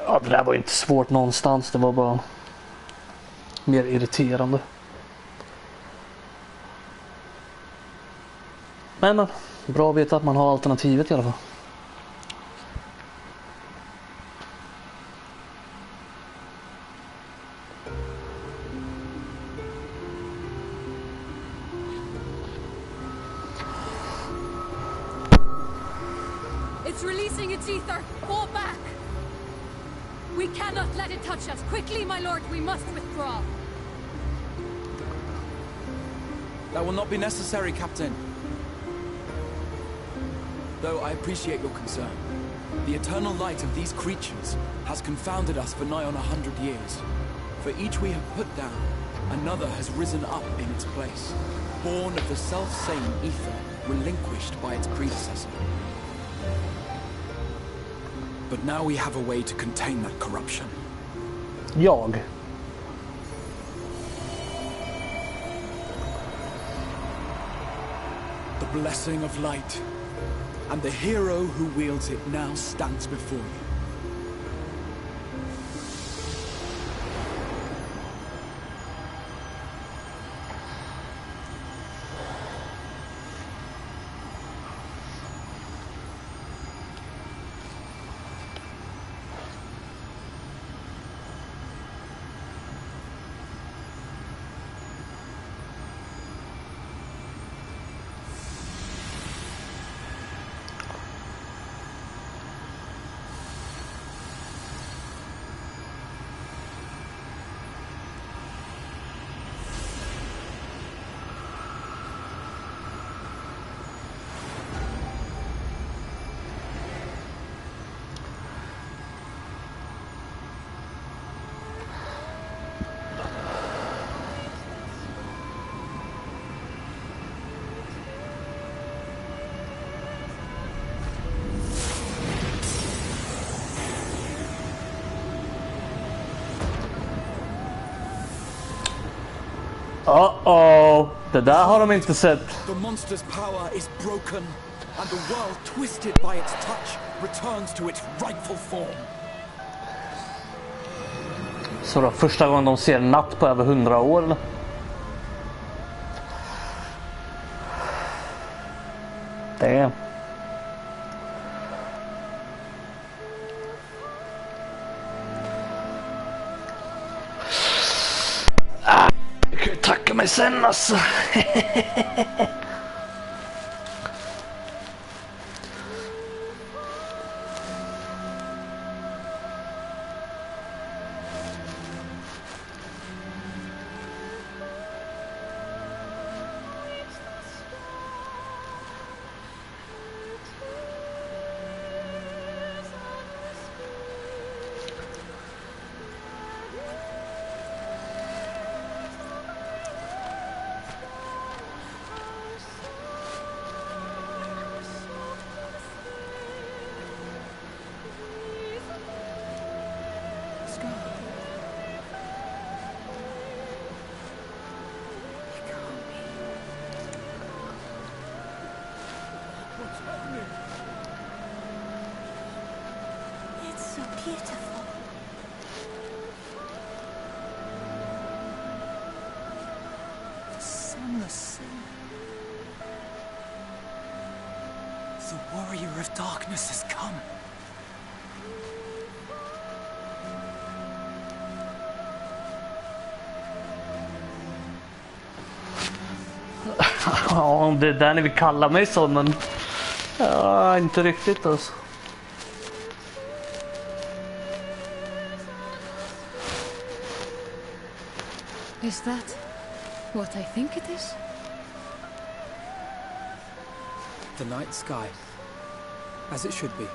Ja, det där var inte svårt någonstans. Det var bara mer irriterande. Men bra att veta att man har alternativet i alla fall. It's releasing its ether. Fall back. We cannot let it touch us. Quickly, my lord, we must withdraw. That will not be necessary, Captain. Though I appreciate your concern. The eternal light of these creatures has confounded us for nigh on 100 years. For each we have put down, another has risen up in its place, born of the self-same ether, relinquished by its predecessor. But now we have a way to contain that corruption. Jag. The blessing of light. And the hero who wields it now stands before you. Uh-oh. Det där har de inte sett. The monster's power is broken, and the world, twisted by its touch, returns to its rightful form. Så då första gången de ser natt på över 100 år eller? Det. Jag kan ju tacka mig sen alltså. It's so beautiful. The sun, the sea. The warrior of darkness has come. Ja, om det är där ni vill kalla mig så, men ja, inte riktigt alltså. Is that what I think it is? The night sky, as it should be.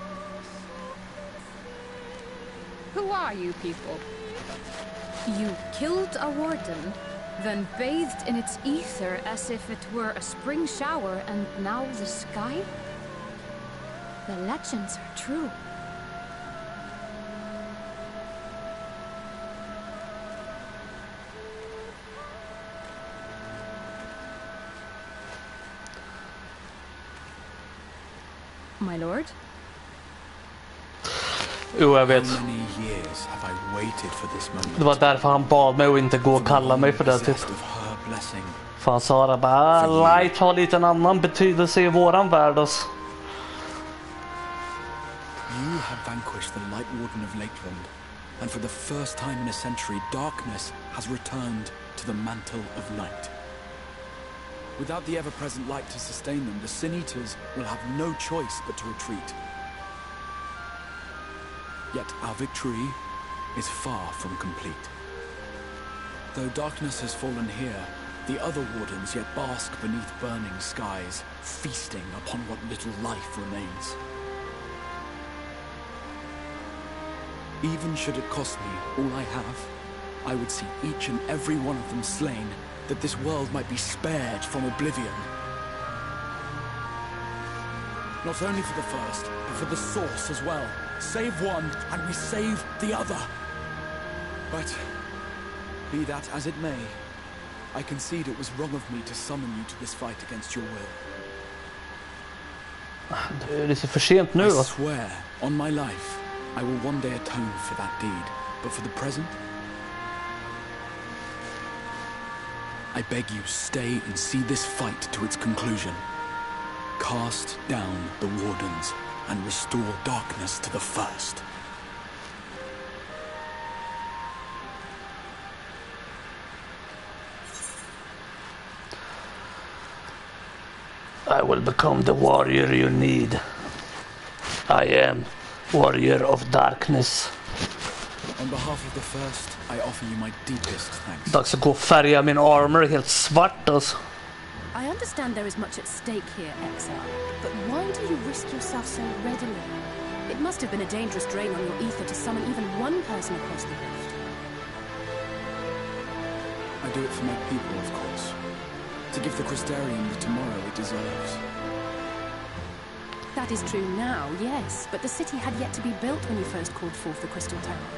Who are you people? You killed a warden, then bathed in its ether as if it were a spring shower, and now the sky? The legends are true. My lord? Jo, jag vet. How many years have I waited for this moment? Det var därför han bad mig att inte gå och kalla mig för det typ. Possessed of her blessing. För han sa det bara, light har lite en annan betydelse i våran värld alltså. You have vanquished the Light Warden of Lakeland, and for the first time in a century, darkness has returned to the mantle of light. Without the ever-present light to sustain them, the Sin Eaters will have no choice but to retreat. Yet our victory is far from complete. Though darkness has fallen here, the other wardens yet bask beneath burning skies, feasting upon what little life remains. Even should it cost me all I have, I would see each and every one of them slain, that this world might be spared from oblivion. Not only for the first, but for the source as well. Save one, and we save the other. But, be that as it may, I concede it was wrong of me to summon you to this fight against your will. Det är så för sent nu I då. swear, on my life, I will one day atone for that deed. But for the present, I beg you, stay and see this fight to its conclusion. Cast down the wardens and restore darkness to the first. I will become the warrior you need. I am warrior of darkness. On behalf of the first, I offer you my deepest thanks. Dags att gå och färga min armor helt svart alltså. I understand there is much at stake here, Exile, but why do you risk yourself so readily? It must have been a dangerous drain on your ether to summon even one person across the rift. I do it for my people, of course. To give the Crystarium the tomorrow it deserves. That is true now, yes, but the city had yet to be built when you first called forth the Crystal Tower.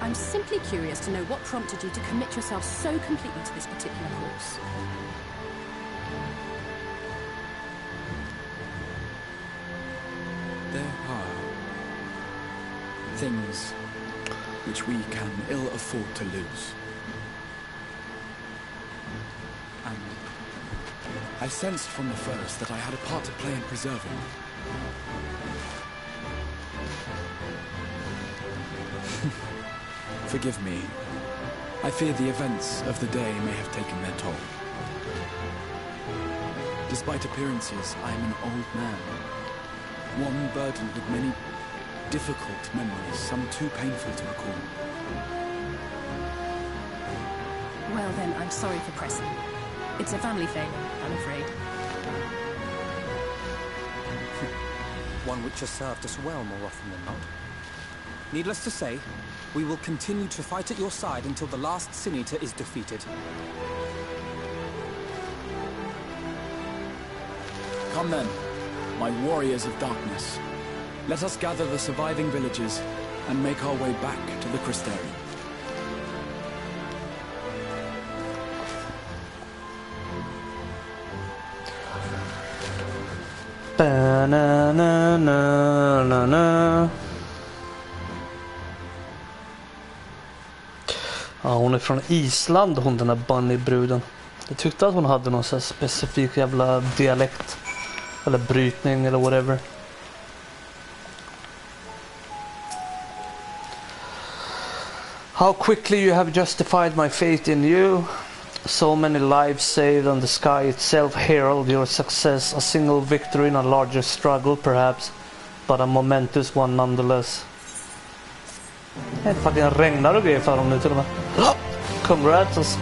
I'm simply curious to know what prompted you to commit yourself so completely to this particular course. There are things which we can ill afford to lose. And I sensed from the first that I had a part to play in preserving. Forgive me. I fear the events of the day may have taken their toll. Despite appearances, I am an old man. One burdened with many difficult memories, some too painful to recall. Well then, I'm sorry for pressing. It's a family failing, I'm afraid. One which has served us well more often than not. Needless to say, we will continue to fight at your side until the last Sin Eater is defeated. Come then, my warriors of darkness. Let us gather the surviving villages and make our way back to the Crystarium. Ba-na-na-na-na-na. Ja, hon är från Island, hon den där bunny-bruden. Jag tyckte att hon hade någon så här specifik jävla dialekt. Eller brytning eller whatever. How quickly you have justified my faith in you. So many lives saved and the sky itself herald your success. A single victory in a larger struggle perhaps. But a momentous one nonetheless. Det fucking regnar och grejer för dem nu till och med. Congrats.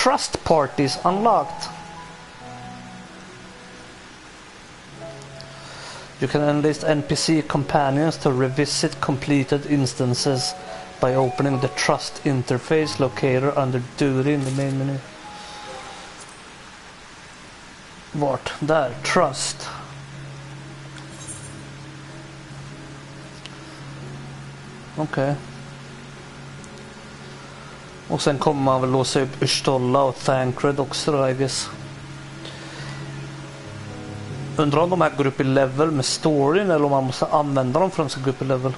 Trust parties unlocked. You can enlist NPC companions to revisit completed instances by opening the Trust interface locator under Duty in the main menu. Vart? Där. Trust. Okej. Och sen kommer man väl låsa upp Urstolla och Thancred också då, I guess. Undrar om de här går upp i level med storyn eller om man måste använda dem för att de ska gå upp i level.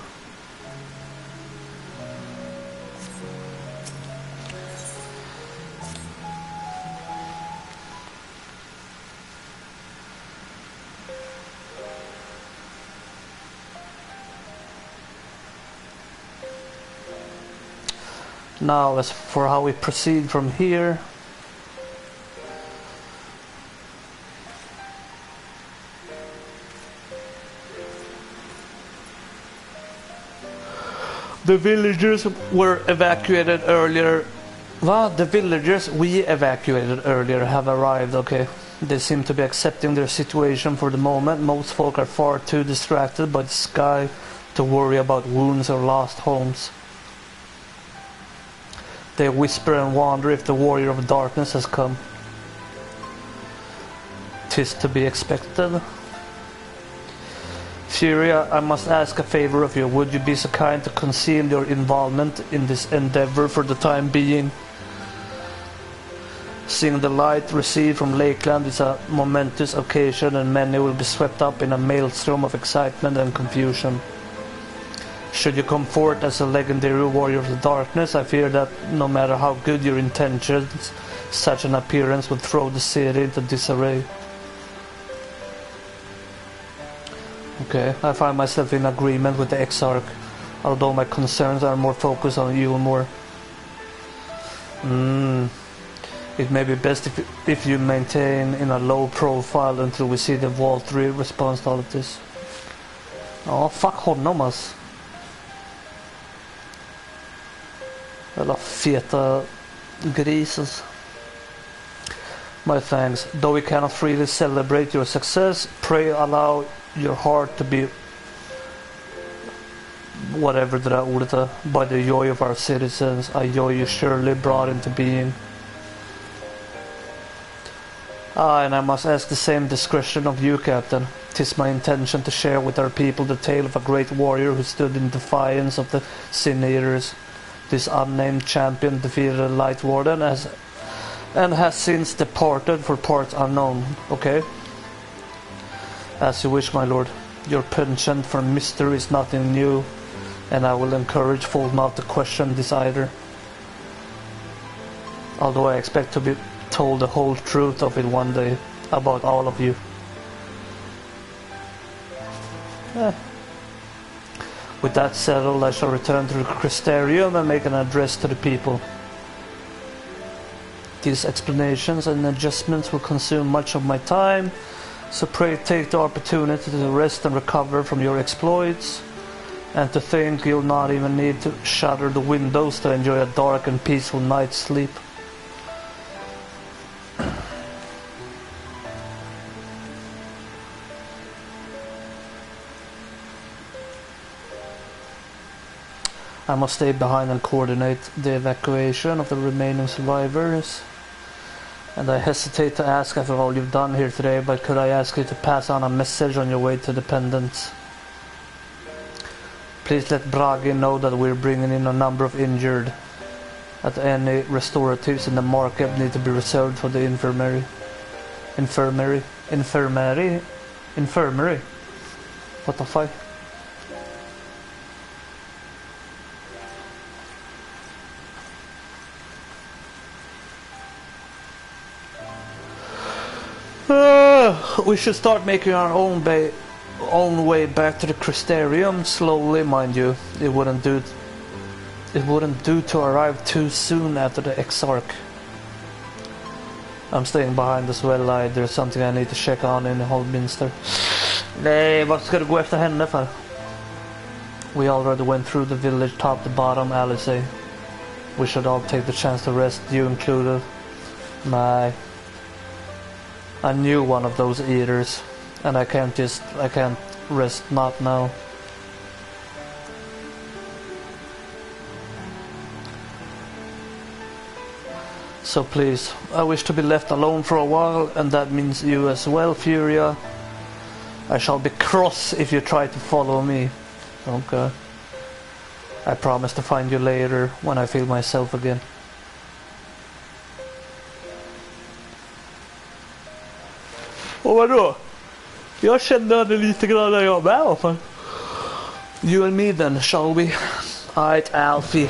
Now, as for how we proceed from here, the villagers were evacuated earlier. The villagers we evacuated earlier have arrived, okay. They seem to be accepting their situation for the moment. Most folk are far too distracted by the sky to worry about wounds or lost homes. They whisper and wonder if the warrior of darkness has come. 'Tis to be expected. Furia, I must ask a favor of you. Would you be so kind to conceal your involvement in this endeavor for the time being? Seeing the light received from Lakeland is a momentous occasion and many will be swept up in a maelstrom of excitement and confusion. Should you come forth as a legendary warrior of the darkness, I fear that no matter how good your intentions, such an appearance would throw the city into disarray. Okay, I find myself in agreement with the Exarch, although my concerns are more focused on you more. It may be best if you maintain in a low profile until we see the Vault 3 response to all of this. Ja, fuck honom ass. Jävla feta grises. My thanks. Though we cannot freely celebrate your success, pray allow your heart to be whatever det där ordet är, by the joy of our citizens, a joy you surely brought into being. And I must ask the same discretion of you, Captain. 'Tis my intention to share with our people the tale of a great warrior who stood in defiance of the Sin Eaters. This unnamed champion defeated a Light Warden and has since departed for parts unknown. Okay? As you wish, my lord. Your penchant for mystery is nothing new, and I will encourage full not to question this either. Although I expect to be told the whole truth of it one day, about all of you. With that settled, I shall return to the Crystarium and make an address to the people. These explanations and adjustments will consume much of my time, so pray take the opportunity to rest and recover from your exploits, and to think you'll not even need to shutter the windows to enjoy a dark and peaceful night's sleep. I must stay behind and coordinate the evacuation of the remaining survivors. And I hesitate to ask after all you've done here today, but could I ask you to pass on a message on your way to Dependence? Please let Bragi know that we're bringing in a number of injured, that any restoratives in the market need to be reserved for the infirmary. Infirmary? What the fuck? We should start making our own way back to the Crystarium slowly, mind you. It wouldn't do to arrive too soon after the Exarch. I'm staying behind as well. There's something I need to check on in Holminster. Nej, vad ska du gå efter henne för? We already went through the village top to bottom, Alice. We should all take the chance to rest, you included. Nej. I knew one of those eaters, and I can't rest not now. So please, I wish to be left alone for a while, and that means you as well, Furia. I shall be cross if you try to follow me. Okay. I promise to find you later when I feel myself again. Och vadå? Jag kände det lite grann när jag med, vad fan? You and me then, shall we? Alright, Alfie.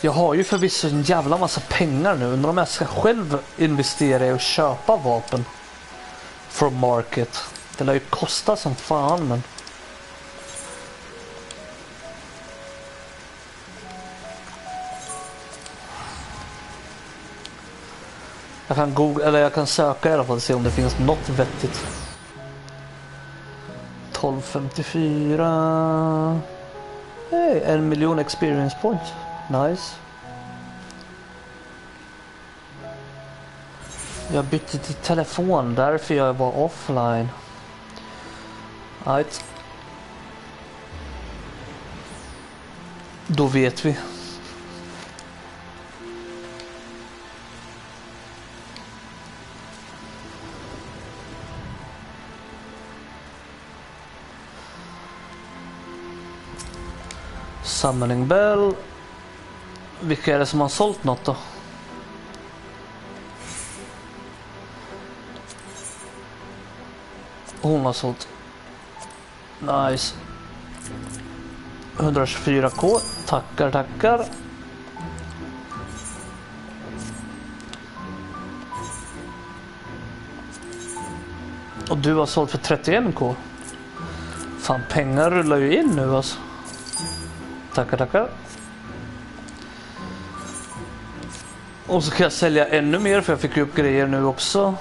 Jag har ju förvisso en jävla massa pengar nu. Undrar om jag ska själv investera i att köpa vapen from market. Det lär ju kosta som fan, men... Jag kan googla, eller jag kan söka i alla fall och se om det finns något vettigt. 1254. Hey, 1 miljon experience points. Nice. Jag bytte till telefon, därför jag var offline. Right. Då vet vi. Summoning Bell. Vilka är det som har sålt något då? Hon har sålt. Nice. 124k. Tackar, tackar. Och du har sålt för 31k. Fan, pengar rullar ju in nu alltså. Tackar, tackar. Och så kan jag sälja ännu mer, för jag fick upp grejer nu också.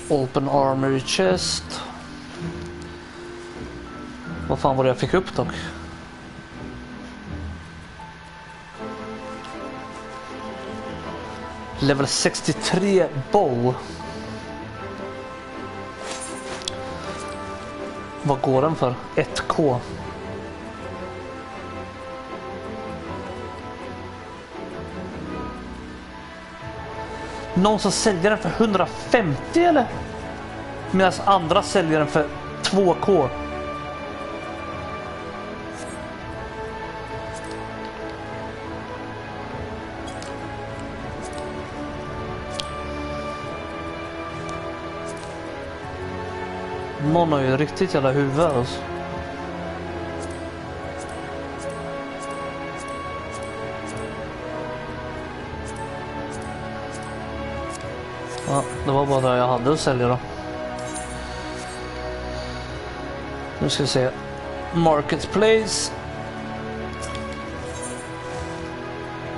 Open Armory Chest. Vad fan var det jag fick upp dock? Level 63 bow. Vad går den för? 1K. Någon som säljer den för 150 eller? Medan andra säljer den för 2K. Någon har ju riktigt jävla huvud alltså. Ja, det var bara det jag hade att sälja då. Nu ska vi se. Marketplace.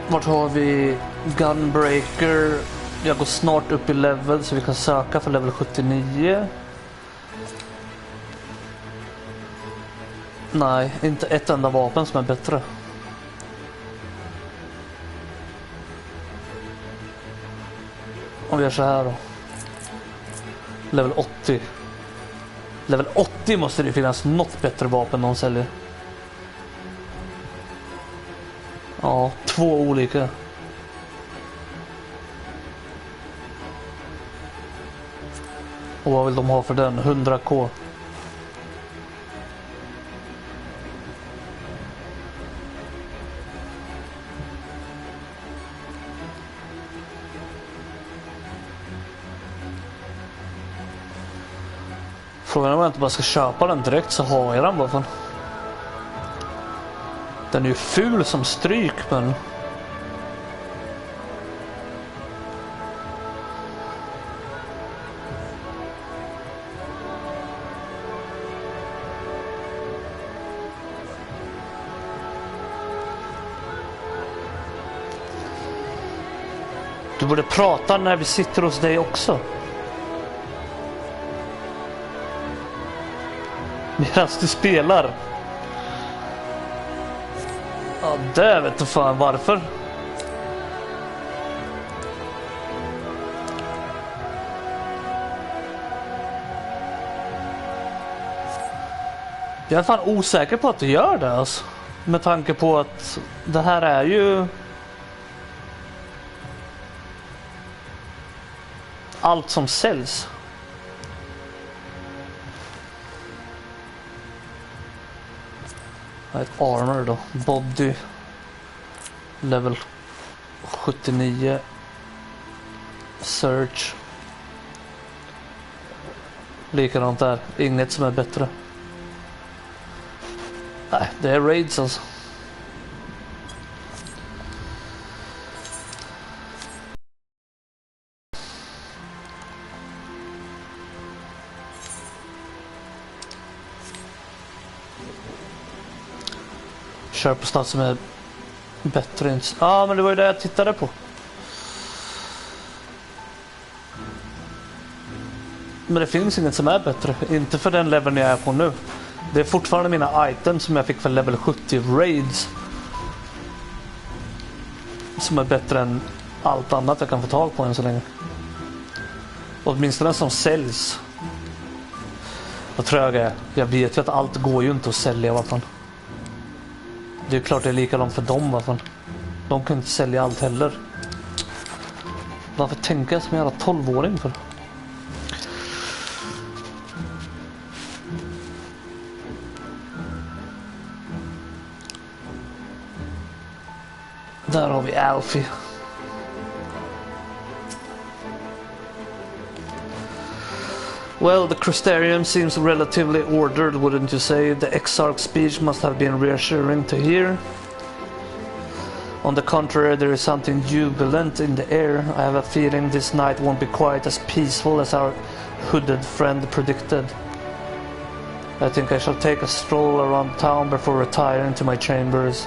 Vart har vi Gunbreaker? Jag går snart upp i level så vi kan söka för level 79. Nej, inte ett enda vapen som är bättre. Om vi gör så här då. Level 80. Level 80 måste det finnas något bättre vapen de säljer. Ja, 2 olika. Och vad vill de ha för den? 100K. Frågan är om jag inte bara ska köpa den direkt så har jag den bara fan. Den är ju ful som stryk men... Du borde prata när vi sitter hos dig också. Medan du spelar. Ja, det vet du fan varför. Jag är fan osäker på att du gör det alltså. Med tanke på att det här är ju... allt som säljs. Ett armor då. Body. Level 79. Search. Likadant där. Inget som är bättre. Nej, det är raids alltså. Kör på stats som är bättre. Ja, men det var ju det jag tittade på. Men det finns inget som är bättre. Inte för den leveln jag är på nu. Det är fortfarande mina items som jag fick för level 70 raids. Som är bättre än allt annat jag kan få tag på än så länge. Åtminstone som säljs. Vad tror jag är? Jag vet ju att allt går ju inte att sälja vad fan. Det är klart det är likadant för dem vad fan. De kan inte sälja allt heller. Varför tänker jag som en jävla 12-åring för? Där har vi Alfie. Well, the Crystarium seems relatively ordered, wouldn't you say? The Exarch's speech must have been reassuring to hear. On the contrary, there is something jubilant in the air. I have a feeling this night won't be quite as peaceful as our hooded friend predicted. I think I shall take a stroll around town before retiring to my chambers.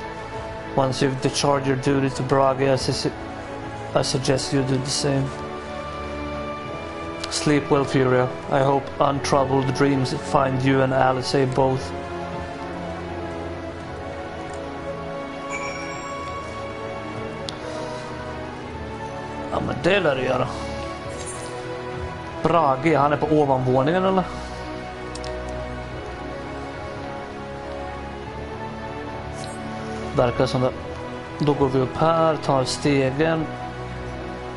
Once you've discharged your duty to Brage, I suggest you do the same. Sleep well, Furia. I hope untroubled dreams find you and Alice both. Ja, men det lär det göra. Brage, han är på ovanvåningen eller? Verkar som det. Då går vi upp här, tar stegen.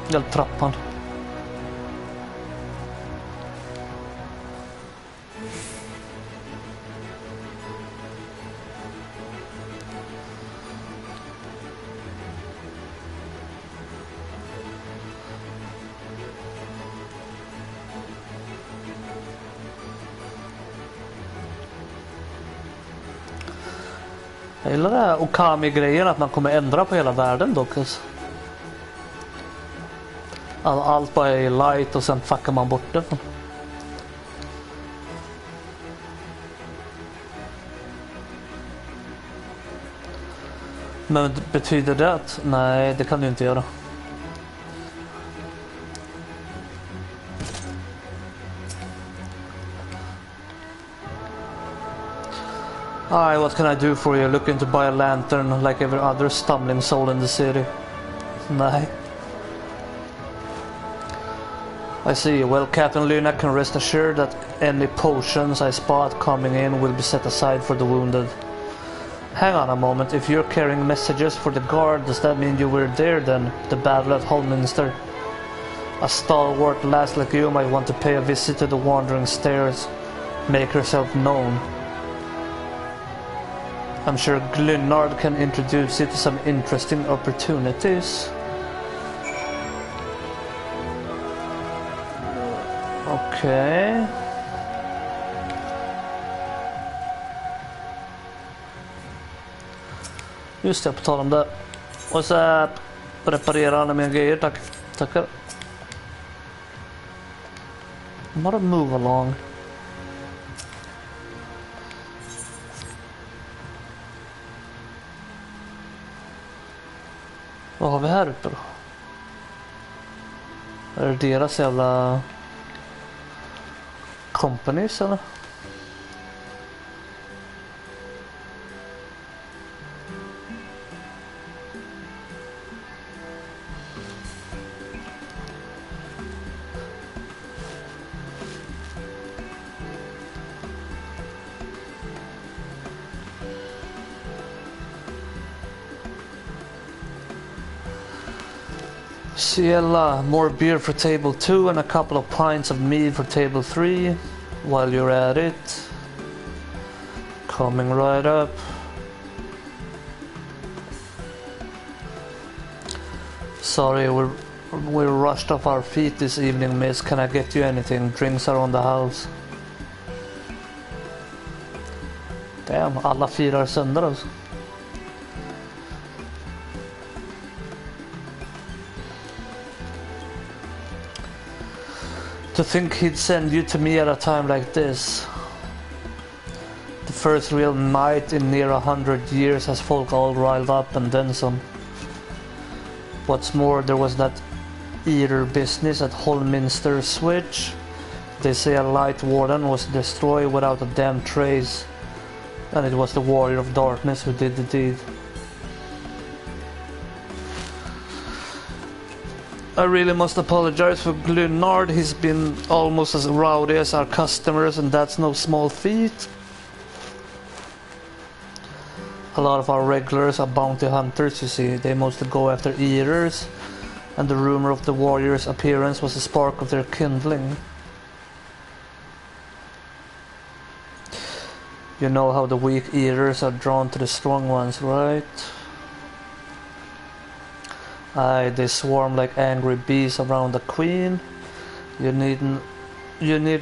Eller trappan. Jag gillar det här Okami-grejen att man kommer ändra på hela världen dock. Allt bara är light och sen fuckar man bort det. Men betyder det att... Nej, det kan du inte göra. Hi, what can I do for you? Looking to buy a lantern like every other stumbling soul in the city. Nej. I see. Well, Captain Luna can rest assured that any potions I spot coming in will be set aside for the wounded. Hang on a moment. If you're carrying messages for the guard, does that mean you were there then? The battle at Holminster? A stalwart lass like you might want to pay a visit to the Wandering Stairs. Make yourself known. I'm sure Glynnard can introduce you to some interesting opportunities. Okay. Just det, på tal om det. Och så reparera alla mina grejer, tack. Tackar. Bara move along. Vad har vi här uppe då? Är det deras jävla companies eller? Ciela, more beer for table 2 and a couple of pints of mead for table 3 while you're at it. Coming right up. Sorry, we're rushed off our feet this evening, miss. Can I get you anything? Drinks are on the house. Damn, alla firar sönder alltså. To think he'd send you to me at a time like this. The first real night in near 100 years has folk all riled up and then some. What's more, there was that eater business at Holminster Switch. They say a light warden was destroyed without a damn trace. And it was the warrior of darkness who did the deed. I really must apologize for Glynnard. He's been almost as rowdy as our customers, and that's no small feat. A lot of our regulars are bounty hunters, you see. They mostly go after eaters, and the rumor of the warrior's appearance was a spark of their kindling. You know how the weak eaters are drawn to the strong ones, right? Aye, they swarm like angry bees around the queen. You need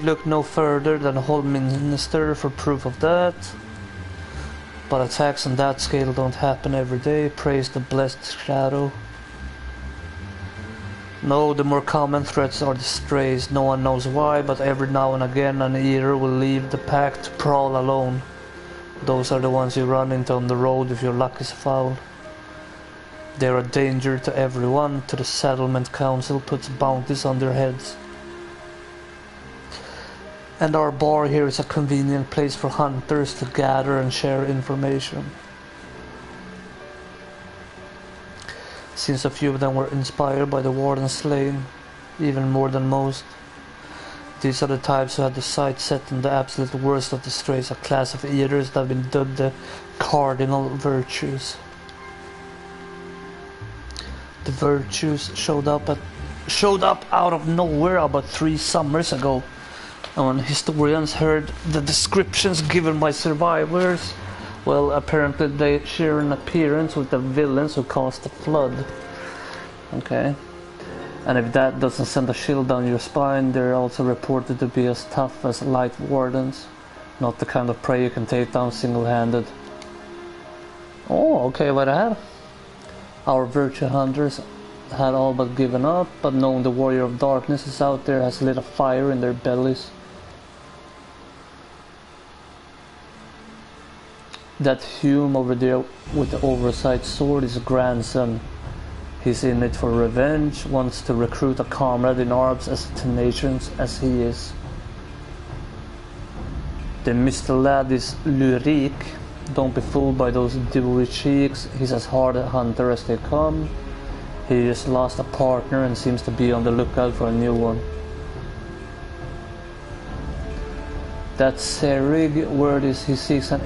look no further than Holminster for proof of that. But attacks on that scale don't happen every day, praise the blessed shadow. No, the more common threats are the strays. No one knows why, but every now and again an eater will leave the pack to prowl alone. Those are the ones you run into on the road if your luck is foul. They're a danger to everyone, to the settlement council puts bounties on their heads. And our bar here is a convenient place for hunters to gather and share information. Since a few of them were inspired by the warden's slaying, even more than most. These are the types who had the sight set on the absolute worst of the strays, a class of eaters that have been dubbed the cardinal virtues. The virtues showed up out of nowhere about 3 summers ago. And when historians heard the descriptions given by survivors, well, apparently they share an appearance with the villains who caused the flood. Okay. And if that doesn't send a chill down your spine, they're also reported to be as tough as light wardens. Not the kind of prey you can take down single-handed. Oh, okay, what I had? Our virtue hunters had all but given up, but knowing the warrior of darkness is out there has lit a fire in their bellies. That Hume over there with the oversight sword is a grandson. He's in it for revenge, wants to recruit a comrade in arms as tenacious as he is. The Mr. Lad is Lyric. Don't be fooled by those dewy cheeks. He's as hard a hunter as they come. He just lost a partner and seems to be on the lookout for a new one. That Serig word is he seeks an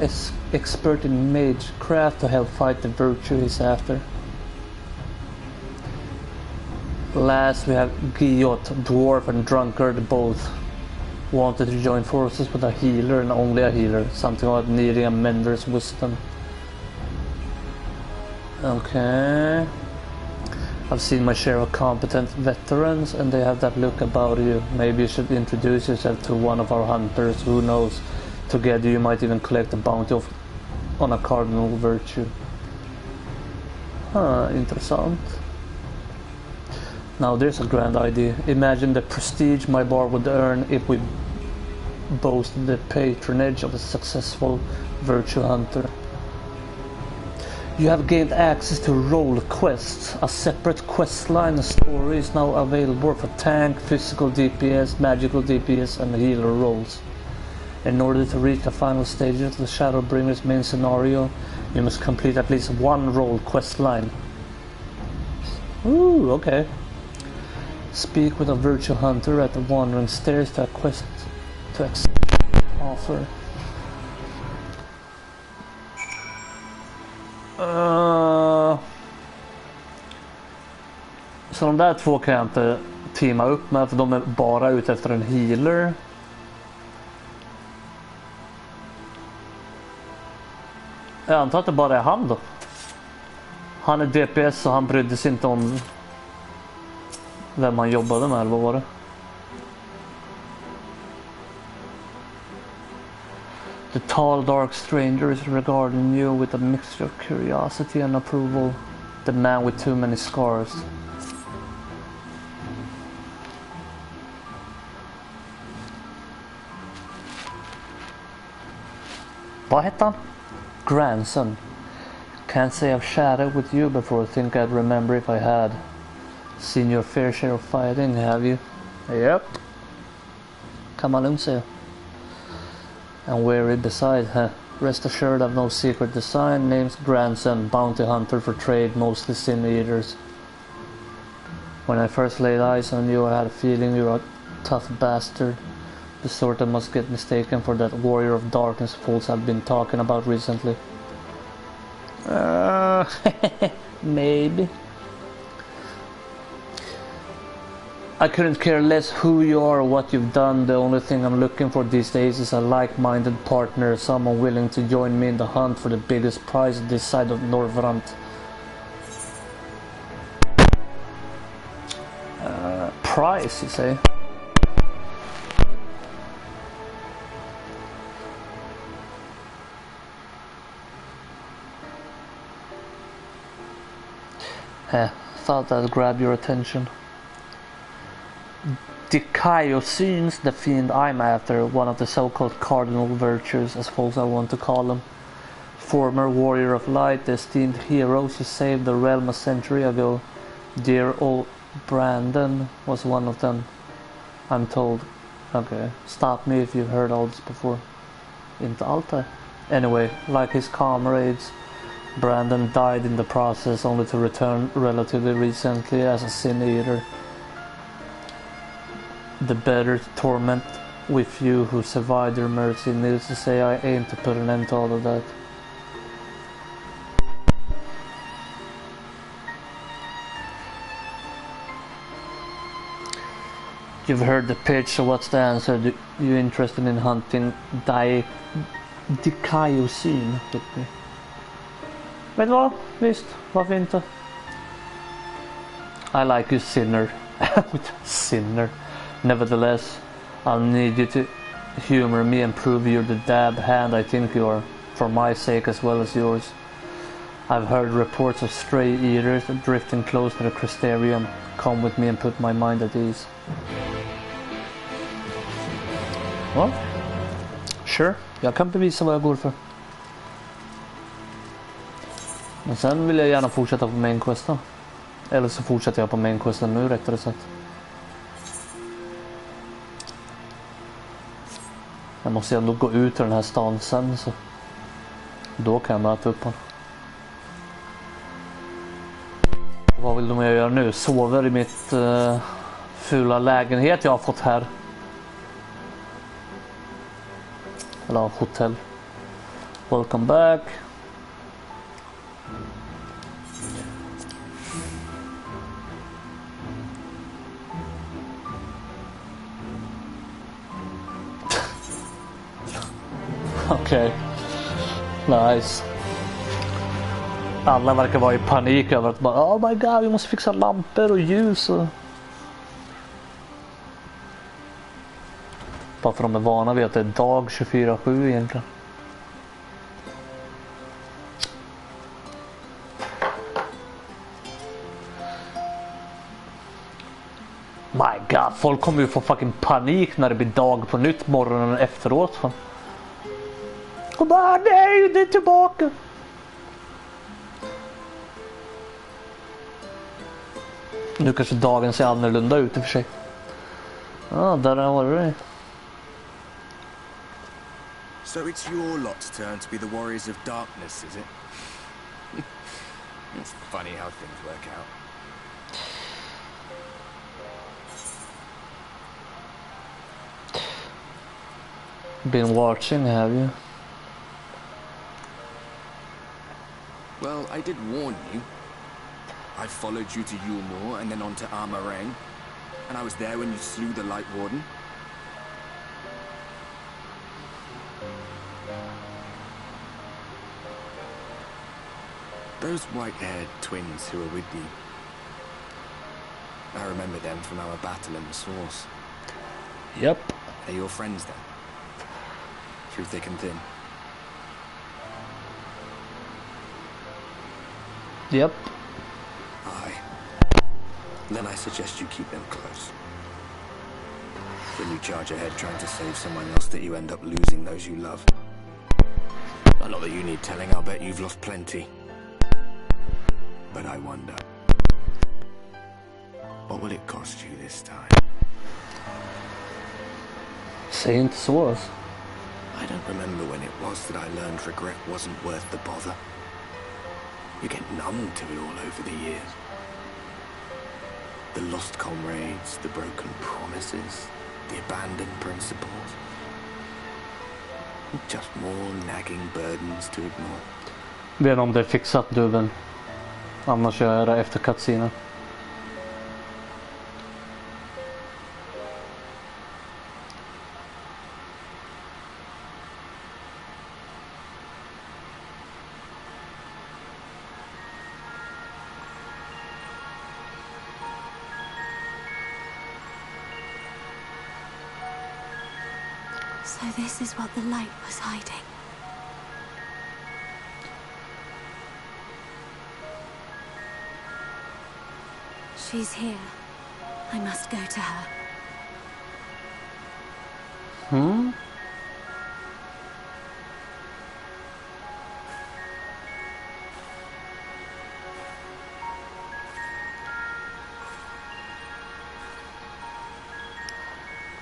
expert in magecraft to help fight the virtue he's after. Last we have Giot, dwarf and drunkard both. Wanted to join forces with a healer and only a healer. Something about needing a mentor's wisdom. Okay. I've seen my share of competent veterans and they have that look about you. Maybe you should introduce yourself to one of our hunters. Who knows? Together you might even collect a bounty on a cardinal virtue. Huh, interessant. Now there's a grand idea. Imagine the prestige my bar would earn if we boasted the patronage of a successful virtue hunter. You have gained access to role quests. A separate quest line and story is now available for tank, physical DPS, magical DPS and healer roles. In order to reach the final stages of the Shadowbringer's main scenario, you must complete at least one role quest line. Ooh, okay. Speak with a virtue hunter at the Wandering Stairs to a quest to accept offer. Så de där två kan jag inte teama upp med för de är bara ute efter en healer. Jag antar att det bara är han då. Han är DPS och han brydde sig inte om vem han jobbade med eller vad var det? The tall dark stranger is regarding you with a mixture of curiosity and approval. The man with too many scars. Vad hette han? Grandson. Can't say I've chatted with you before. Think I'd remember if I had. Seen your fair share of fighting, have you? Yep. Kan man lugnt säga. And wary beside, huh? Rest assured I've no secret design. Name's Grandson, bounty hunter for trade, mostly sin eaters. When I first laid eyes on you, I had a feeling you were a tough bastard. The sort that must get mistaken for that warrior of darkness fools I've been talking about recently. Maybe. I couldn't care less who you are or what you've done. The only thing I'm looking for these days is a like-minded partner, someone willing to join me in the hunt for the biggest prize this side of Norvrant. Prize, you say? Thought that'd grab your attention. Dikaiosines, the fiend I'm after, one of the so-called cardinal virtues, as folks I want to call them. Former warrior of light, the esteemed heroes who saved the realm a century ago. Dear old Brandon was one of them, I'm told. Okay, stop me if you've heard all this before. Inte allt. Anyway, like his comrades, Brandon died in the process, only to return relatively recently as a sin eater. The better to torment with you who survived your mercy. Needless to say, I aim to put an end to all of that. You've heard the pitch, so what's the answer? You interested in hunting Dikaiosin with me? Vet du vad? Visst, varför inte? I like you, sinner. Sinner. Nevertheless, I'll need you to humor me and prove you're the dab hand I think you are, for my sake as well as yours. I've heard reports of stray eaters drifting close to the crystarium. Come with me and put my mind at ease. Ja, sure. Jag kan bevisa vad jag går för. Men sen vill jag gärna fortsätta på main questen. Eller så fortsätter jag på main questen nu, rättare sagt. Jag måste ändå gå ut ur den här stan sen, så då kan jag möta upp honom. Vad vill de göra nu? Sover i mitt fula lägenhet jag har fått här. Eller hotell. Welcome back. Okej. Nice. Alla verkar vara i panik över att bara, oh my god, vi måste fixa lampor och ljus och... Bara för de är vana vid att det är dag 24/7 egentligen. My god, folk kommer ju få fucking panik när det blir dag på nytt morgonen efteråt. Och bara, nej, det är tillbaka. Nu kanske dagen ser annorlunda ut i och för sig. Ja, där var det. So it's your lot's turn to be the warriors of darkness, is it? It's funny how things work out. Been watching, have you? Well, I did warn you. I followed you to Yulmore and then on to Armarang. And I was there when you slew the Light Warden. Those white-haired twins who were with you. I remember them from our battle in the Source. Yep. Are your friends then? Through thick and thin? Yep. Aye. Then I suggest you keep them close. When you charge ahead trying to save someone else that you end up losing those you love. Not that you need telling, I'll bet you've lost plenty. But I wonder, what will it cost you this time? Säg inte så alltså. I don't remember when it was that I learned regret wasn't worth the bother. You get numb to it all over the years. The lost comrades, the broken promises, the abandoned principles. Just more nagging burdens to ignore. Vet om det är fixat, duven. Annars gör jag det efter cutscenen. So this is what the light was hiding. She's here. I must go to her.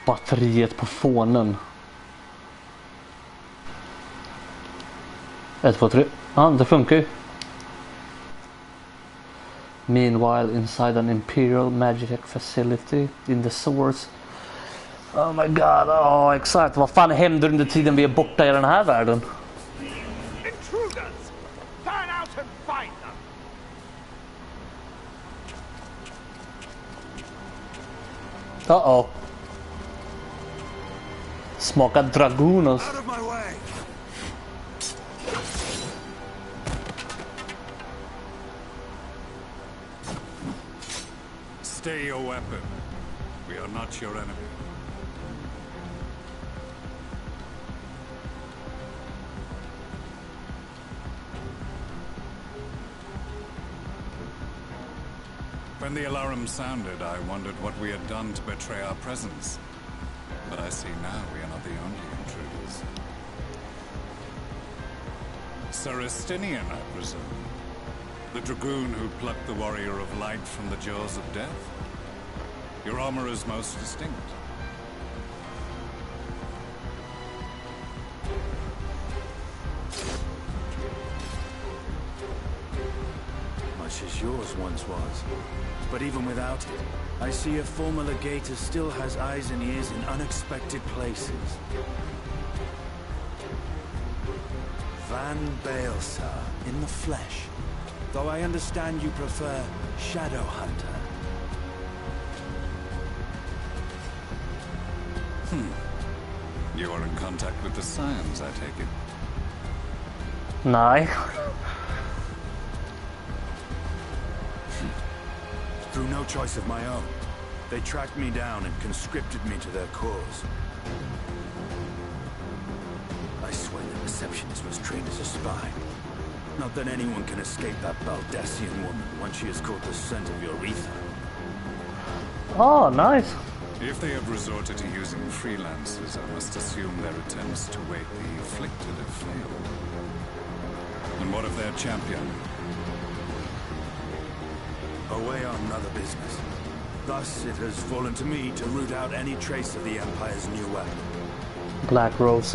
Batteriet på fånen. 1, 2, 3. Ja, det funkar ju. Meanwhile, inside an Imperial Magic facility in the Source. Oh my god, oh exakt. Vad fan händer under tiden vi är borta i den här världen? Intruders! Fan out and find them! Uh-oh. Smaka dragonos. Out of my way! Stay your weapon. We are not your enemy. When the alarm sounded, I wondered what we had done to betray our presence. But I see now we are not the only intruders. Sir Estinian, I presume. The dragoon who plucked the warrior of light from the jaws of death. Your armor is most distinct. Much as yours once was. But even without it, I see a former legator still has eyes and ears in unexpected places. Van Baelsar in the flesh. Though I understand you prefer Shadow Hunter. You are in contact with the Scions, I take it. Nej. Through no choice of my own, they tracked me down and conscripted me to their cause. I swear the receptionist was trained as a spy. Not that anyone can escape that Baldassian woman once she has caught the scent of your ether. Oh, nice. If they have resorted to using freelancers, I must assume their attempts to wake the afflicted have failed. And what of their champion? Away on other business. Thus, it has fallen to me to root out any trace of the Empire's new weapon. Black Rose.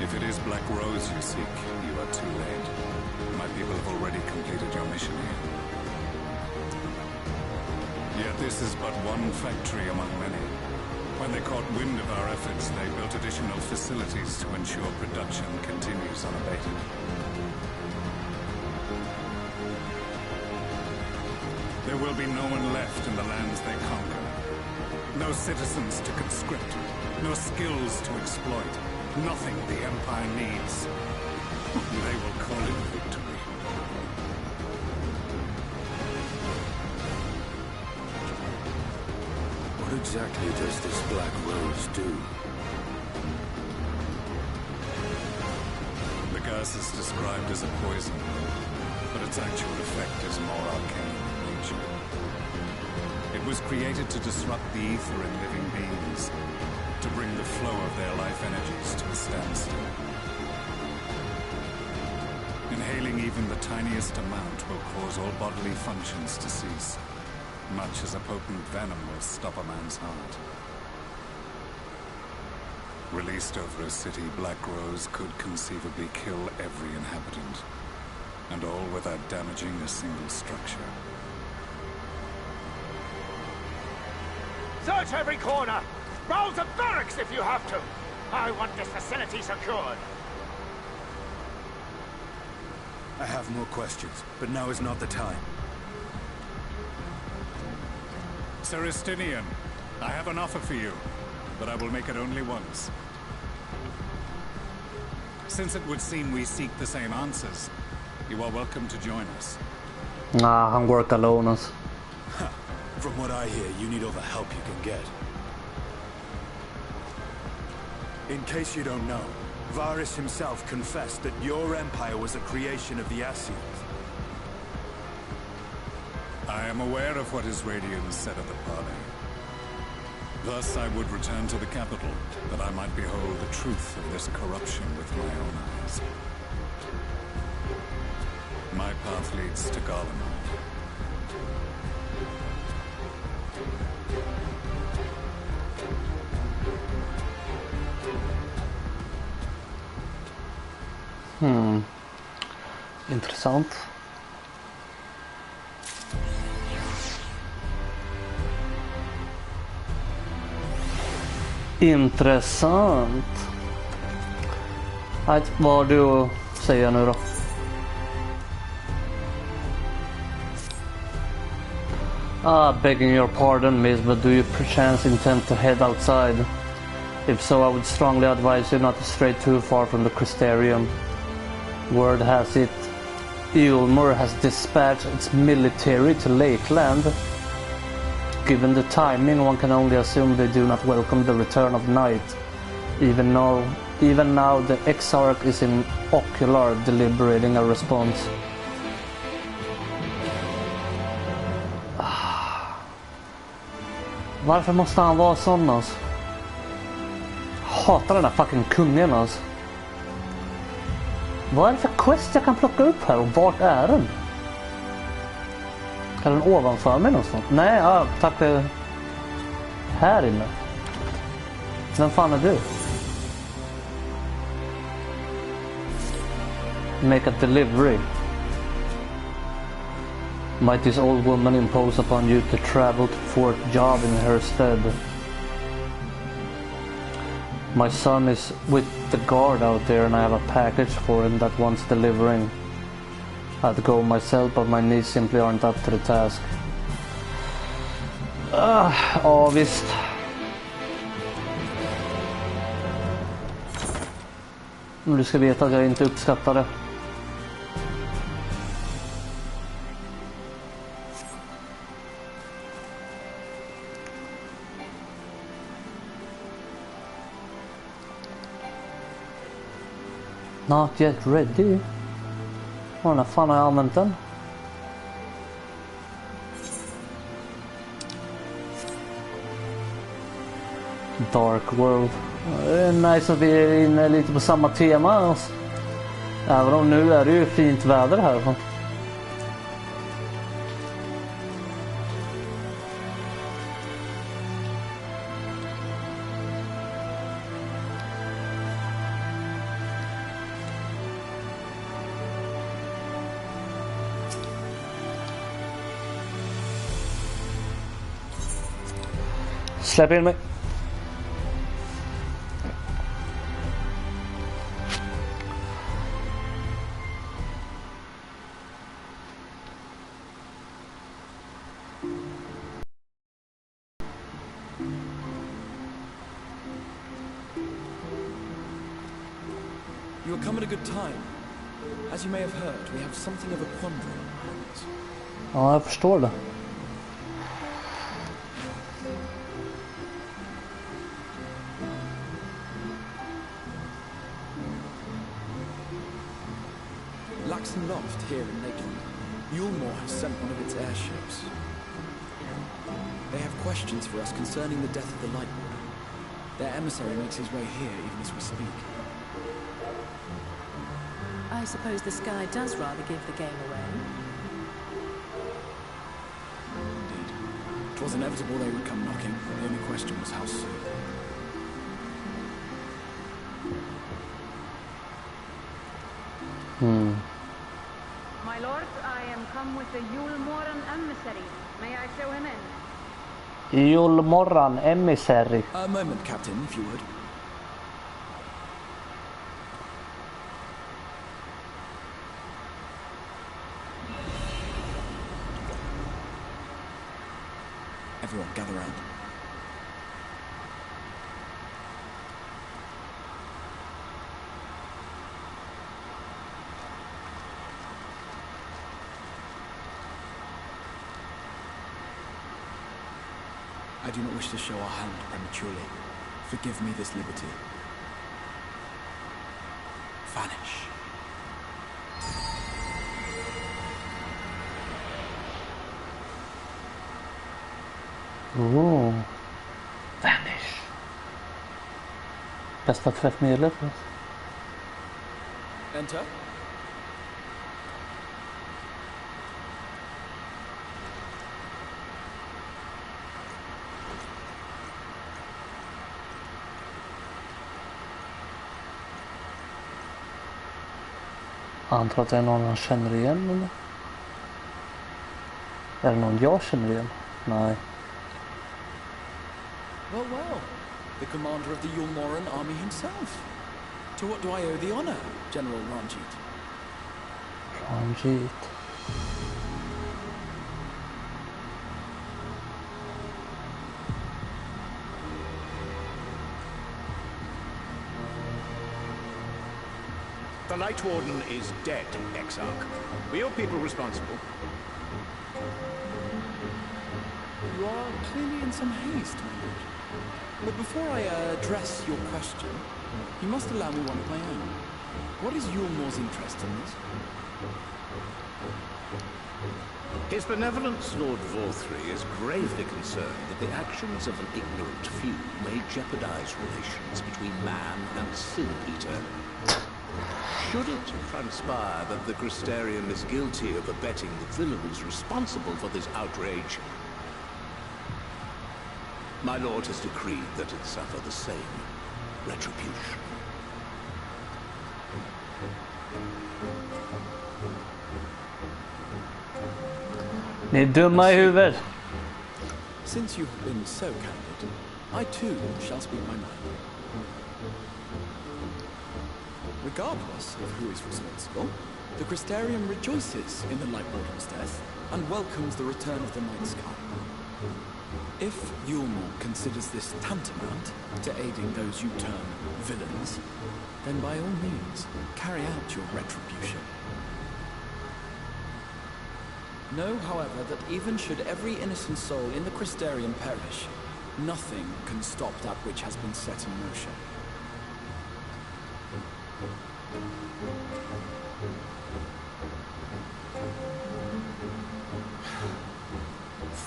If it is Black Rose you seek, you are too late. My people have already completed your mission here. Yet this is but one factory among many. When they caught wind of our efforts, they built additional facilities to ensure production continues unabated. There will be no one left in the lands they conquer. No citizens to conscript, no skills to exploit. Nothing the Empire needs. They will call it victory. What exactly does this Black Rose do? The gas is described as a poison, but its actual effect is more arcane in nature. It was created to disrupt the ether in living beings, to bring the flow of their life energies to a standstill. Inhaling even the tiniest amount will cause all bodily functions to cease, much as a potent venom will stop a man's heart. Released over a city, Black Rose could conceivably kill every inhabitant, and all without damaging a single structure. Search every corner! Rouse the barracks if you have to! I want this facility secured! I have more questions, but now is not the time. Sir Estinian, I have an offer for you, but I will make it only once. Since it would seem we seek the same answers, you are welcome to join us. Nah, han work alone. Alltså. From what I hear, you need all the help you can get. In case you don't know, Varys himself confessed that your empire was a creation of the Ascians. I am aware of what his radiance said at the party. Thus I would return to the capital, that I might behold the truth of this corruption with my own eyes. My path leads to Garlemald. Intressant. Intressant. Vad har du att säga nu då? Begging your pardon, miss, but do you perchance intend to head outside? If so, I would strongly advise you not to stray too far from the Crystarium. Word has it, Eulmur has dispatched its military to Lakeland. Given the timing, one can only assume they do not welcome the return of night. Even now, the Exarch is in Ocular deliberating a response. Varför måste han vara sån alltså? Hatar den där fucking kungen alltså. Vad är det för quest jag kan plocka upp här och vart är den? Är den ovanför mig någonstans? Nej, ja, tack. Här inne. Vem fan är du? Make a delivery. Might this old woman impose upon you to travel to Fort Job in her stead? My son is with the guard out there and I have a package for him that wants delivering. I'd go myself, but my knees simply aren't up to the task. Ja, visst. Men du ska veta att jag inte uppskattar det. Not yet ready. När fan har jag använt den? Dark World. Det är nice att vi är inne lite på samma tema alltså. Även om nu är det ju fint väder här. Släpp in mig. You are come at a good time. As you may have heard, we have something of a quandary on our hands. Ja, jag förstår det. Laxon Loft here in Lakeland. Eulmur has sent one of its airships. They have questions for us concerning the death of the Lightborn. Their emissary makes his way here even as we speak. I suppose the sky does rather give the game away. Indeed. It was inevitable they would come knocking. The only question was how soon. My lord, I am come with the Eulmoran emissary. May I show him in? Eulmoran emissary. A moment, Captain, if you would. Everyone, gather round. I do not wish to show our hand prematurely. Forgive me this liberty. Vanish. Oh. Vanish. Bästa träffmedlet. Enter. Antar att det är någon han känner igen eller? Är det någon jag känner igen? Nej. Well, well. The commander of the Eulmoran army himself. To what do I owe the honor, General Ranjit? Ranjit. The Light Warden is dead, Exarch. Were your people responsible? You are clearly in some haste, my lord. But before I address your question, you must allow me one of my own. What is Yulmore's interest in this? His benevolence, Lord Vorthry, is gravely concerned that the actions of an ignorant few may jeopardize relations between man and Sin Eater. Should it transpire that the Crystarium is guilty of abetting the villains responsible for this outrage, my lord has decreed that it suffer the same retribution. Ni är dumma I huvudet. Since you have been so candid, I too shall speak my mind. Regardless of who is responsible, the Crystarium rejoices in the Light Warden's death and welcomes the return of the Night Sky. If Yulmore considers this tantamount to aiding those you term villains, then by all means, carry out your retribution. Know, however, that even should every innocent soul in the Crystarium perish, nothing can stop that which has been set in motion.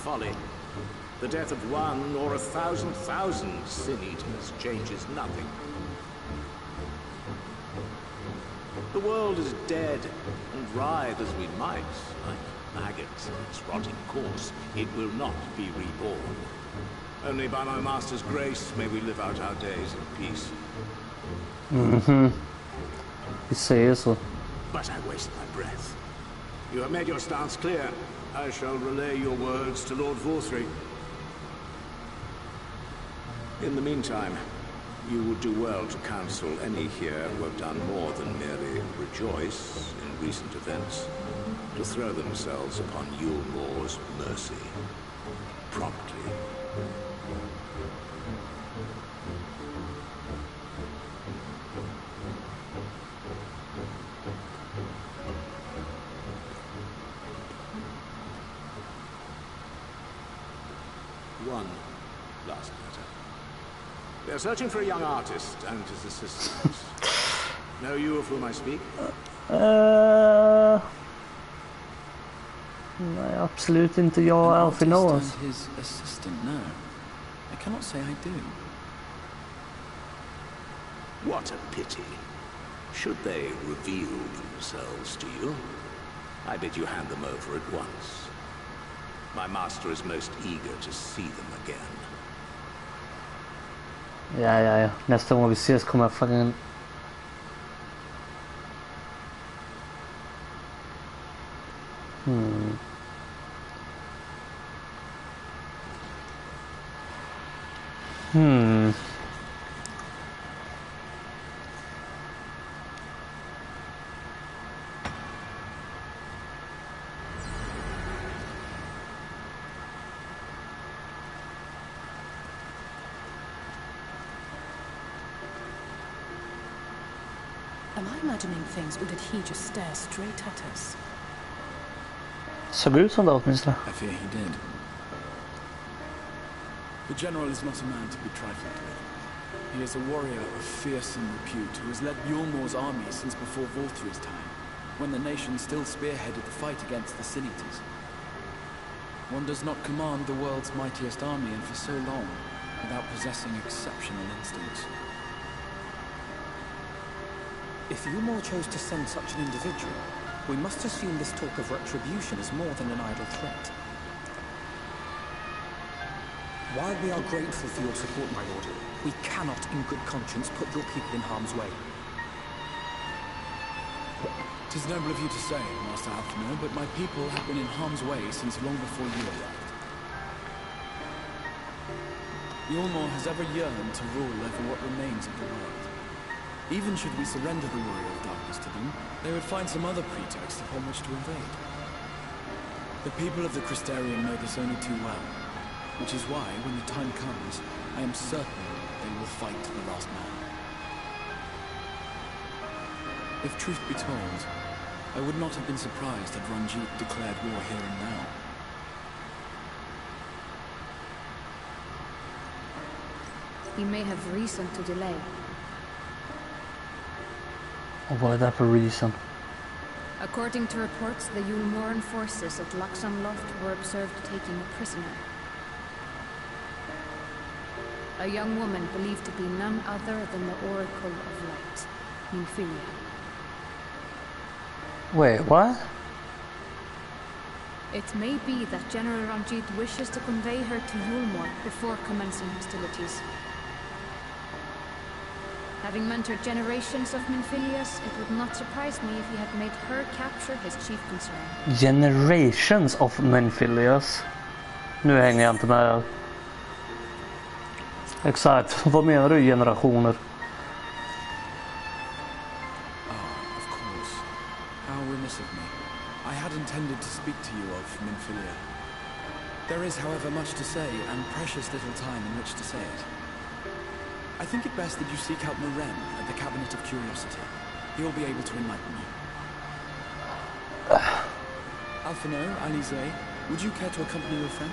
Folly. The death of one or 1,000,000 Sin Eaters changes nothing. The world is dead, and writhe as we might, like maggots in its rotting course, it will not be reborn. Only by my master's grace may we live out our days in peace. Vi säger så. But I waste my breath. You have made your stance clear. I shall relay your words to Lord Vorthry. In the meantime, you would do well to counsel any here who have done more than merely rejoice in recent events, to throw themselves upon Yulmore's mercy promptly. One last matter. We are searching for a young artist and his assistants. Know you of whom I speak? Nej, absolut inte. Jag och Alfie Noahs. His assistant, no. I cannot say I do. What a pity. Should they reveal themselves to you, I bid you hand them over at once. My master is most eager to see them again. Ja. Nästa gång vi ses kommer jag fucking... Am I imagining things, or did he just stare straight at us? Såg ut som det åtminstone. I fear he did. The general is not a man to be trifled with. He is a warrior of fearsome repute who has led Yulmore's army since before Vorthry's time, when the nation still spearheaded the fight against the Sin Eaters. One does not command the world's mightiest army, and for so long, without possessing exceptional instincts. If Yulmore chose to send such an individual, we must assume this talk of retribution is more than an idle threat. While we are grateful for your support, my lord, we cannot in good conscience put your people in harm's way. It is noble of you to say, Master Alfino, but my people have been in harm's way since long before you arrived. Yulmore has ever yearned to rule over what remains of the world. Even should we surrender the Warrior of Darkness to them, they would find some other pretext upon which to invade. The people of the Crystarium know this only too well, which is why, when the time comes, I am certain they will fight to the last man. If truth be told, I would not have been surprised had Ranjit declared war here and now. He may have reason to delay. What is that for reason? According to reports, the Yulmoran forces at Laxam Loft were observed taking a prisoner. A young woman believed to be none other than the Oracle of Light, Minfilia. Wait, what? It may be that General Ranjit wishes to convey her to Yulmor before commencing hostilities. Having mentored generations of Minfilias, it would not surprise me if he had made her capture his chief concern. Generations of Minfilias. Nu hänger jag inte med. Exakt, vad menar du generationer? Of course. How remiss of me. I had intended to speak to you of Minfilia. There is, however, much to say, and precious little time in which to say it. I think it best that you seek out Moren at the Cabinet of Curiosity. He'll be able to enlighten you. Alphino, Alize, would you care to accompany your friend?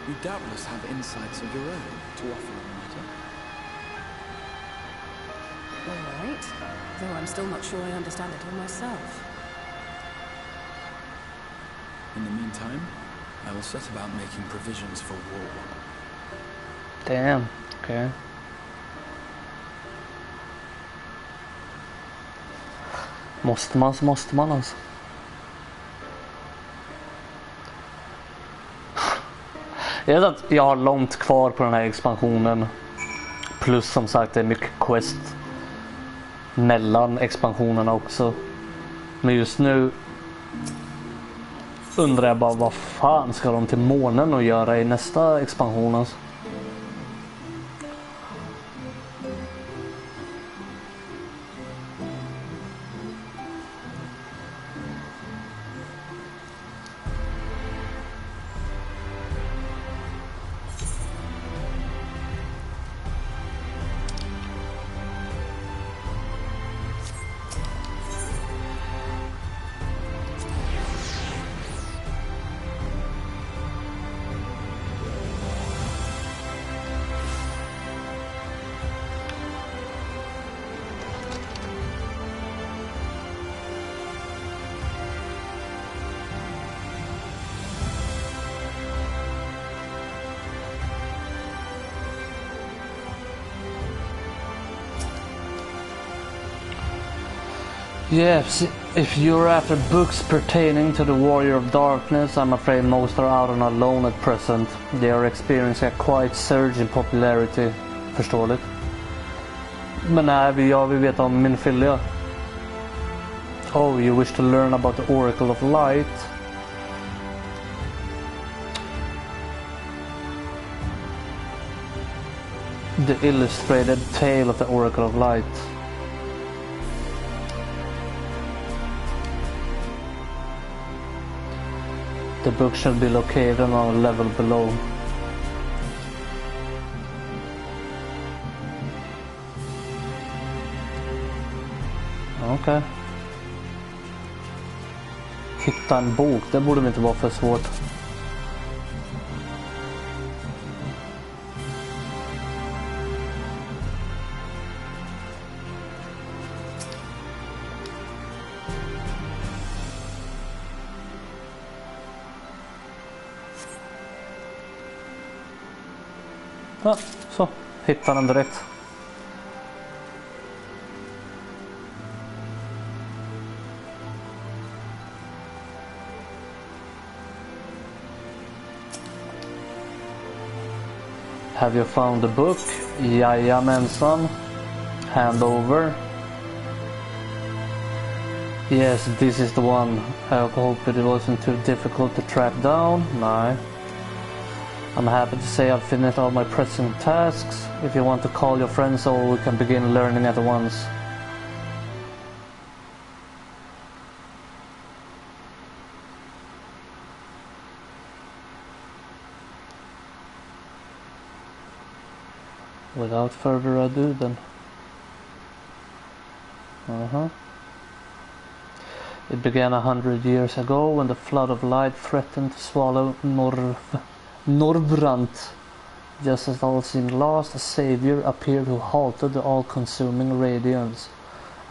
You doubtless have insights of your own to offer on the matter. All right, though I'm still not sure I understand it all myself. In the meantime, I will set about making provisions for war. Damn, okay. Måste man så måste man alltså. Jag vet att jag har långt kvar på den här expansionen. Plus som sagt det är mycket quest mellan expansionerna också. Men just nu undrar jag bara vad fan ska de till månen och göra i nästa expansion alltså. Yes, if you're after books pertaining to the Warrior of Darkness, I'm afraid most are out on a loan at present. They are experiencing a quite surge in popularity. Förståeligt. Men nej, jag vill veta om Minfilia. Oh, you wish to learn about the Oracle of Light? The illustrated tale of the Oracle of Light. The book shall be located on a level below. Okej. Hitta en bok, det borde inte vara för svårt. Ja, så. Hittar den direkt. Have you found the book? Jajamensan. Hand over. Yes, this is the one. I hope it wasn't too difficult to track down. No. I'm happy to say I've finished all my pressing tasks. If you want to call your friends over, we can begin learning at once. Without further ado then. It began 100 years ago when the flood of light threatened to swallow Norvrant. Just as all seemed lost, a savior appeared who halted the all-consuming radiance.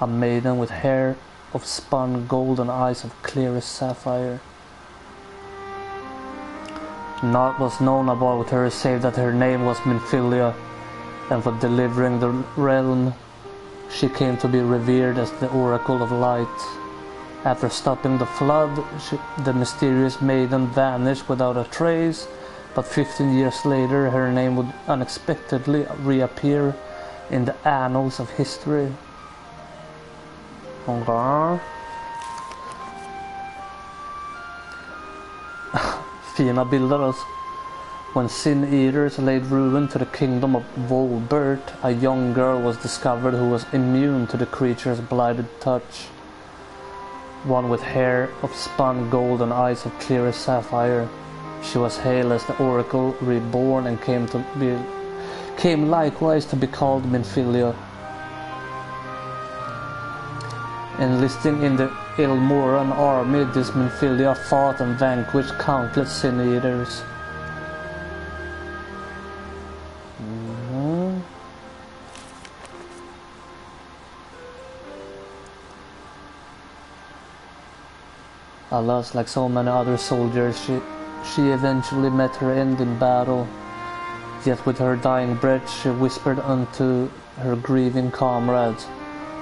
A maiden with hair of spun gold and eyes of clearest sapphire. Naught was known about her save that her name was Minfilia, and for delivering the realm, she came to be revered as the Oracle of Light. After stopping the flood, the mysterious maiden vanished without a trace, but 15 years later her name would unexpectedly reappear in the annals of history. Okay. Fina bilder alltså. When Sin Eaters laid ruin to the kingdom of Volbert, a young girl was discovered who was immune to the creature's blighted touch. One with hair of spun gold and eyes of clearest sapphire. She was hailed as the Oracle reborn and came likewise to be called Minfilia. Enlisting in the Ilmoran army, this Minfilia fought and vanquished countless Sin Eaters. Alas, like so many other soldiers, she eventually met her end in battle. Yet with her dying breath she whispered unto her grieving comrades,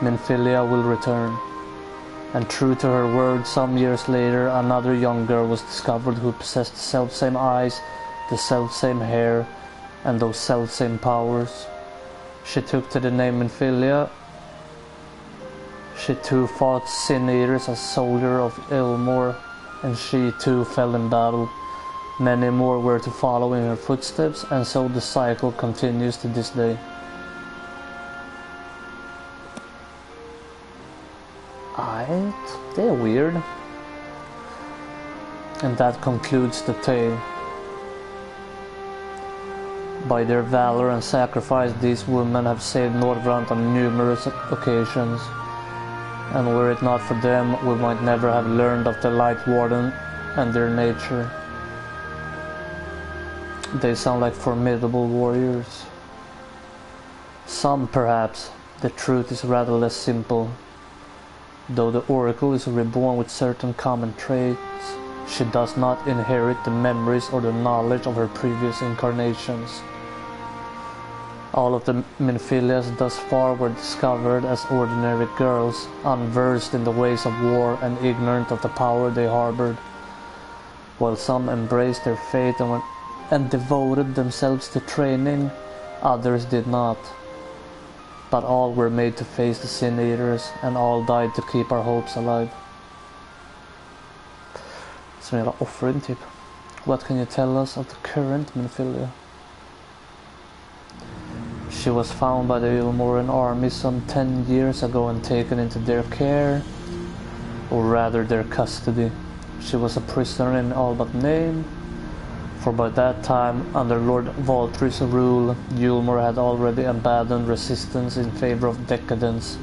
Minfilia will return. And true to her word, some years later another young girl was discovered who possessed the selfsame eyes, the selfsame hair, and those selfsame powers. She took to the name Minfilia. She too fought Sin Eaters as soldier of Ilmor, and she too fell in battle. Many more were to follow in her footsteps, and so the cycle continues to this day. They're weird. And that concludes the tale. By their valor and sacrifice, these women have saved Norvrant on numerous occasions. And were it not for them, we might never have learned of the Light Warden and their nature. They sound like formidable warriors. Some, perhaps. The truth is rather less simple. Though the Oracle is reborn with certain common traits, she does not inherit the memories or the knowledge of her previous incarnations. All of the Minfilias thus far were discovered as ordinary girls, unversed in the ways of war and ignorant of the power they harbored. While some embraced their fate and devoted themselves to training, others did not. But all were made to face the Sin Eaters, and all died to keep our hopes alive. Som en jävla offering typ. What can you tell us of the current Minfilia? She was found by the Ilmoran army some 10 years ago and taken into their care, or rather their custody. She was a prisoner in all but name, for by that time, under Lord Valtry's rule, Yulmor had already abandoned resistance in favor of decadence.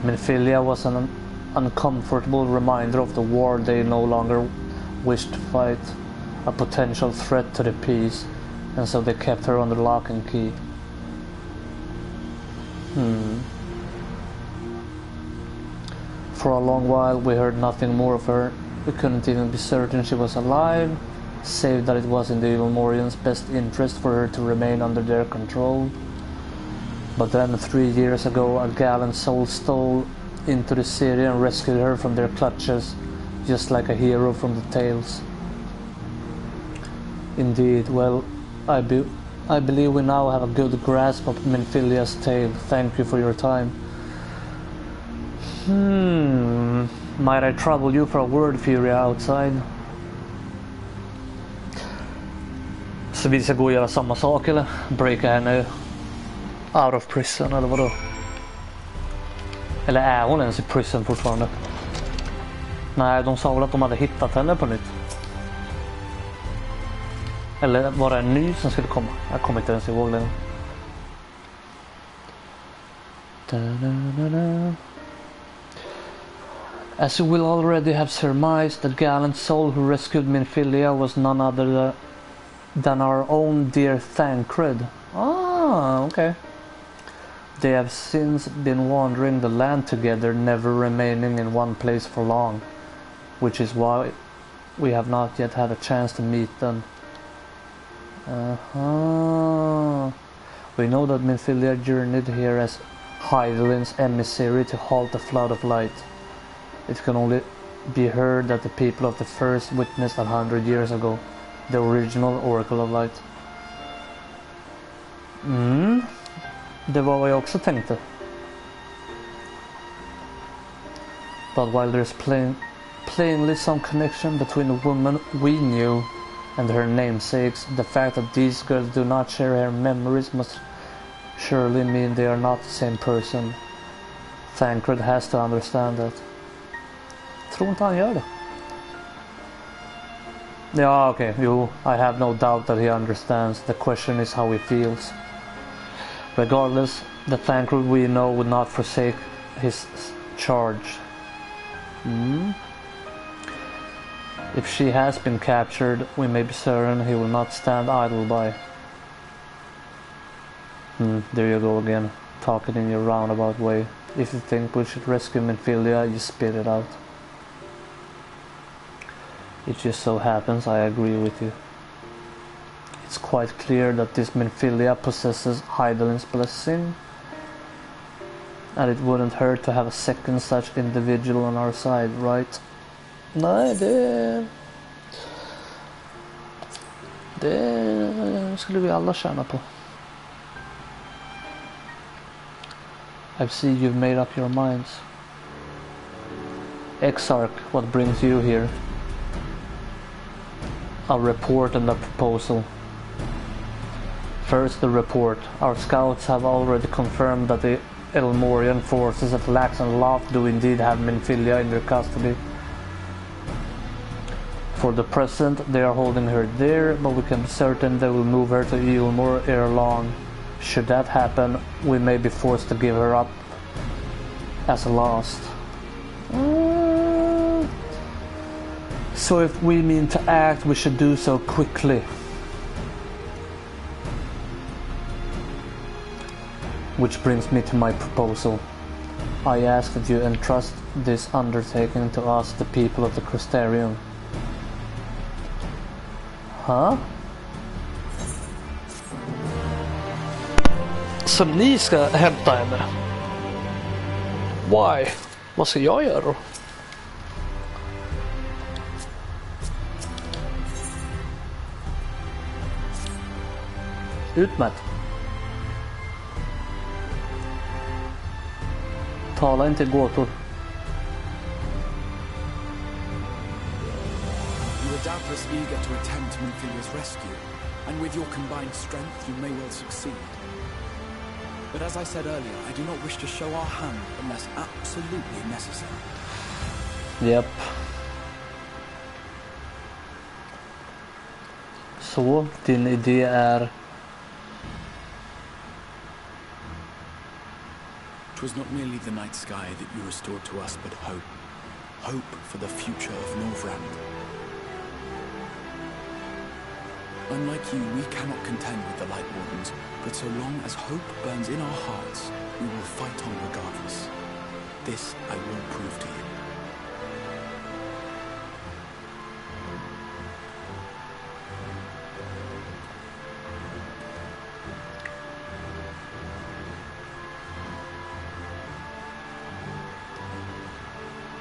Minfilia was an uncomfortable reminder of the war they no longer wished to fight, a potential threat to the peace, and so they kept her under lock and key. For a long while we heard nothing more of her. We couldn't even be certain she was alive, save that it was in the Ilmorians' best interest for her to remain under their control. But then 3 years ago a gallant soul stole into the city and rescued her from their clutches, just like a hero from the tales. Indeed, well, I believe we now have a good grasp of Minfilia's tale. Thank you for your time. Might I trouble you for a word, Furia outside? Så vi ska gå och göra samma sak eller? Breaka henne out of prison eller vadå? Eller är hon ens i prison fortfarande? Nej, de sa väl att de hade hittat henne på nytt. Eller var det en ny som skulle komma? Jag kommer inte ens ihåg det. As you will already have surmised, the gallant soul who rescued Minfilia was none other than our own dear Thancred. Ah, okay. They have since been wandering the land together, never remaining in one place for long, which is why we have not yet had a chance to meet them. We know that Minfilia journeyed here as Hydaelyn's emissary to halt the flood of light. It can only be heard that the people of the first witnessed 100 years ago, the original Oracle of Light. Det var vad jag också tänkte. But while there's plainly some connection between the woman we knew and her namesakes, the fact that these girls do not share her memories must surely mean they are not the same person. Thancred has to understand that. Tror inte han gör det. Ja, okej. Jo, I have no doubt that he understands. The question is how he feels. Regardless, the Thancred we know would not forsake his charge. If she has been captured, we may be certain he will not stand idle by. There you go again, talking in your roundabout way. If you think we should rescue Minfilia, you spit it out. It just so happens I agree with you. It's quite clear that this Minfilia possesses Hydaelyn's blessing, and it wouldn't hurt to have a second such individual on our side, right? Nej, det skulle vi alla tjäna på. I see you've made up your minds. Exarch, what brings you here? A report and a proposal. First, the report. Our scouts have already confirmed that the Elmorian forces at Lax and Loft do indeed have Minfilia in their custody. For the present, they are holding her there, but we can be certain they will move her to Eulmore ere long. Should that happen, we may be forced to give her up as lost. So if we mean to act, we should do so quickly. Which brings me to my proposal. I ask that you entrust this undertaking to us, the people of the Crystarium. Huh? Så ni ska hämta henne? Why? Vad ska jag göra då? Utmärkt. Tala inte gåtor. You are doubtless eager to attempt Minfilia's rescue, and with your combined strength you may well succeed. But as I said earlier, I do not wish to show our hand unless absolutely necessary. Yep. Så, din idé är... It was not merely the night sky that you restored to us, but hope. Hope for the future of Norvrand. Unlike you, we cannot contend with the Light Wardens, but so long as hope burns in our hearts, we will fight on regardless. This I will prove to you.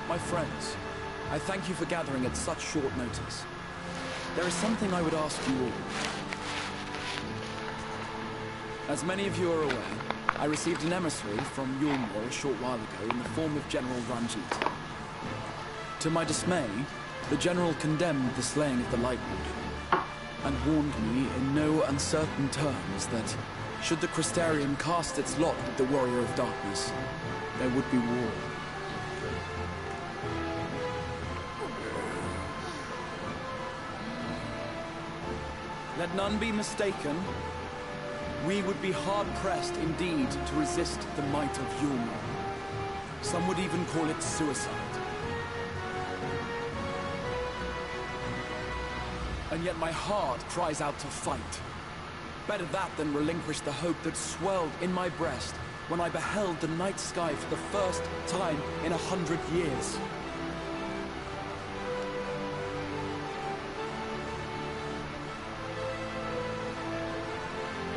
My friends, I thank you for gathering at such short notice. There is something I would ask you all. As many of you are aware, I received an emissary from Eulmore a short while ago in the form of General Ranjit. To my dismay, the General condemned the slaying of the Light Warden, and warned me in no uncertain terms that, should the Crystarium cast its lot with the Warrior of Darkness, there would be war. Let none be mistaken. We would be hard-pressed indeed to resist the might of Eulmore. Some would even call it suicide. and yet my heart cries out to fight. Better that than relinquish the hope that swelled in my breast when I beheld the night sky for the first time in 100 years.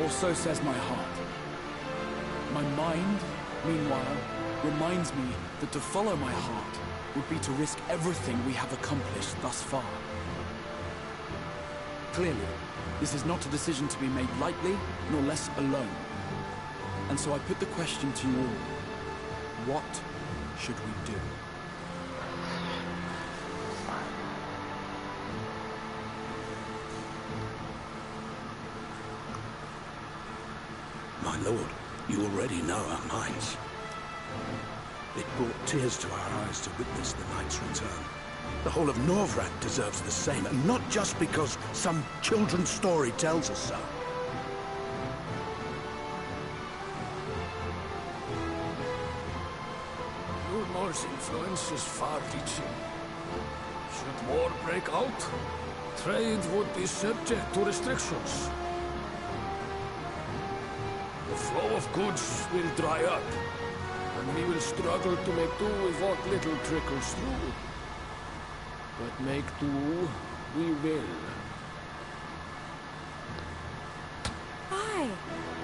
Or so says my heart. My mind, meanwhile, reminds me that to follow my heart would be to risk everything we have accomplished thus far. Clearly, this is not a decision to be made lightly, nor less alone. And so I put the question to you all. What should we do? My lord, you already know our minds. It brought tears to our eyes to witness the knight's return. The whole of Norvrad deserves the same, and not just because some children's story tells us so. Yulmar's influence is far-reaching. Should war break out, trade would be subject to restrictions. The flow of goods will dry up, and we will struggle to make do with what little trickles through. But make do, we will. Aye,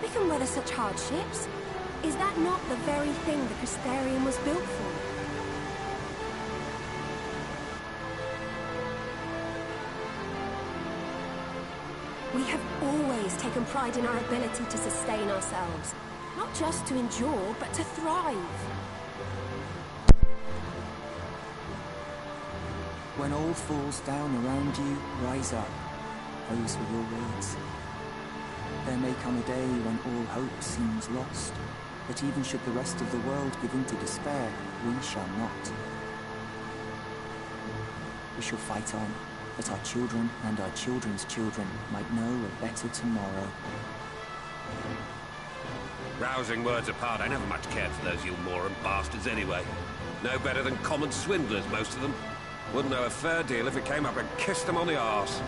we can weather such hardships. Is that not the very thing the Crystarium was built for? We have always taken pride in our ability to sustain ourselves. Not just to endure, but to thrive. When all falls down around you, rise up. Those were your words. There may come a day when all hope seems lost, but even should the rest of the world give in to despair, we shall not. We shall fight on, that our children and our children's children might know a better tomorrow. Rousing words apart, I never much cared for those Yulmoran bastards anyway. No better than common swindlers, most of them. Wouldn't know a fair deal if it came up and kissed them on the arse.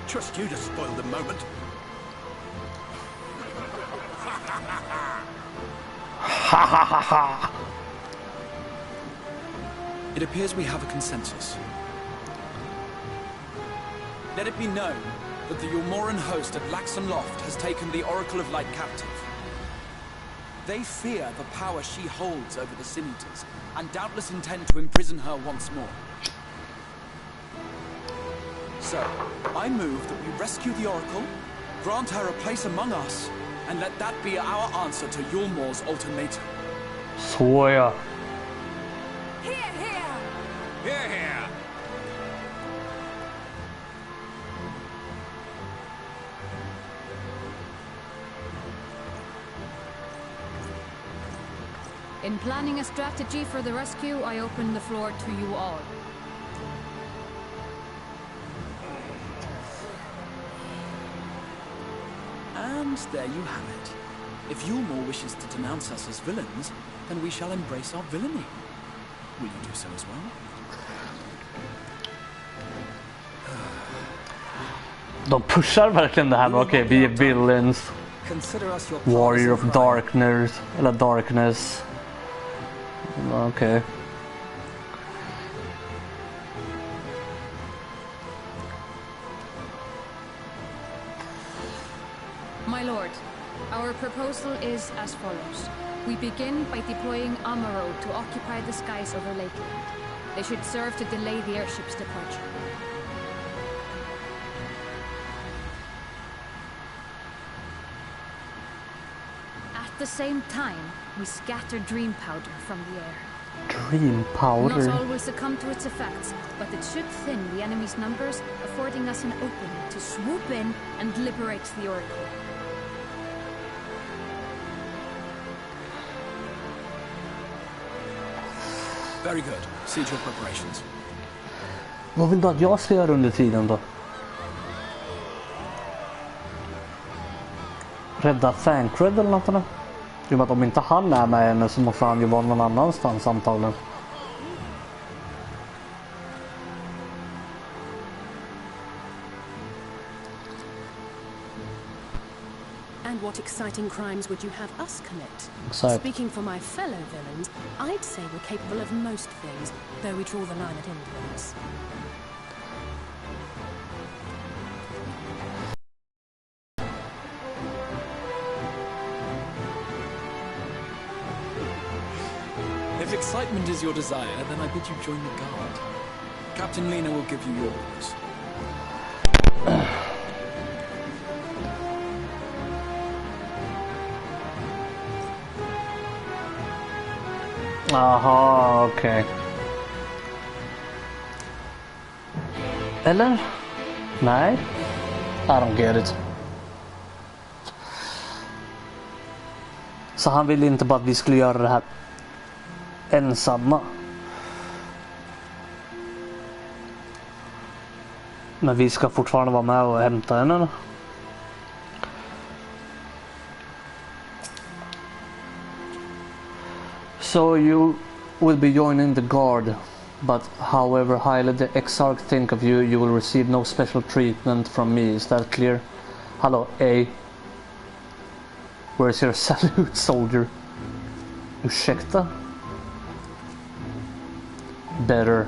Trust you to spoil the moment. Ha ha ha ha! It appears we have a consensus. Let it be known that the Yulmoran host at Laxon Loft has taken the Oracle of Light captive. They fear the power she holds over the Sin-Eaters, and doubtless intend to imprison her once more. So, I move that we rescue the Oracle, grant her a place among us, and let that be our answer to Yulmor's ultimatum. Så ja. Here, here! Here, here! In planning a strategy for the rescue, I open the floor to you all. And there you have it. If Yulmor wishes to denounce us as villains, then we shall embrace our villainy. Will you do so as well? De pushar verkligen det här med okej, vi är villains. Warrior of Darkness. Eller Darkness. Okej. My lord, our proposal is as follows. We begin by deploying Amaro to occupy the skies over Lakeland. They should serve to delay the airship's departure. At the same time, we scatter dream powder from the air. Dream powder? Not all will succumb to its effects, but it should thin the enemy's numbers, affording us an opening to swoop in and liberate the Oracle. Very good. Siege your preparations. Vad vill du att jag ska göra under tiden då? Rädda Thancred eller något eller? I och med att om inte han är med henne så måste han ju vara någon annanstans antagligen. And what exciting crimes would you have us commit? Exciting. Speaking for my fellow villains, I'd say we're capable of most things, though we draw the line at influence. If excitement is your desire, then I bid you join the guard. Captain Lena will give you your orders. Aha, okej. Eller? Nej. I don't get it. Så han ville inte bara att vi skulle göra det här ensamma. Men vi ska fortfarande vara med och hämta henne, eller? So you will be joining the guard, but however highly the Exarch think of you, you will receive no special treatment from me. Is that clear? Hello, A. Where's your salute, soldier? Ursäkta? Better.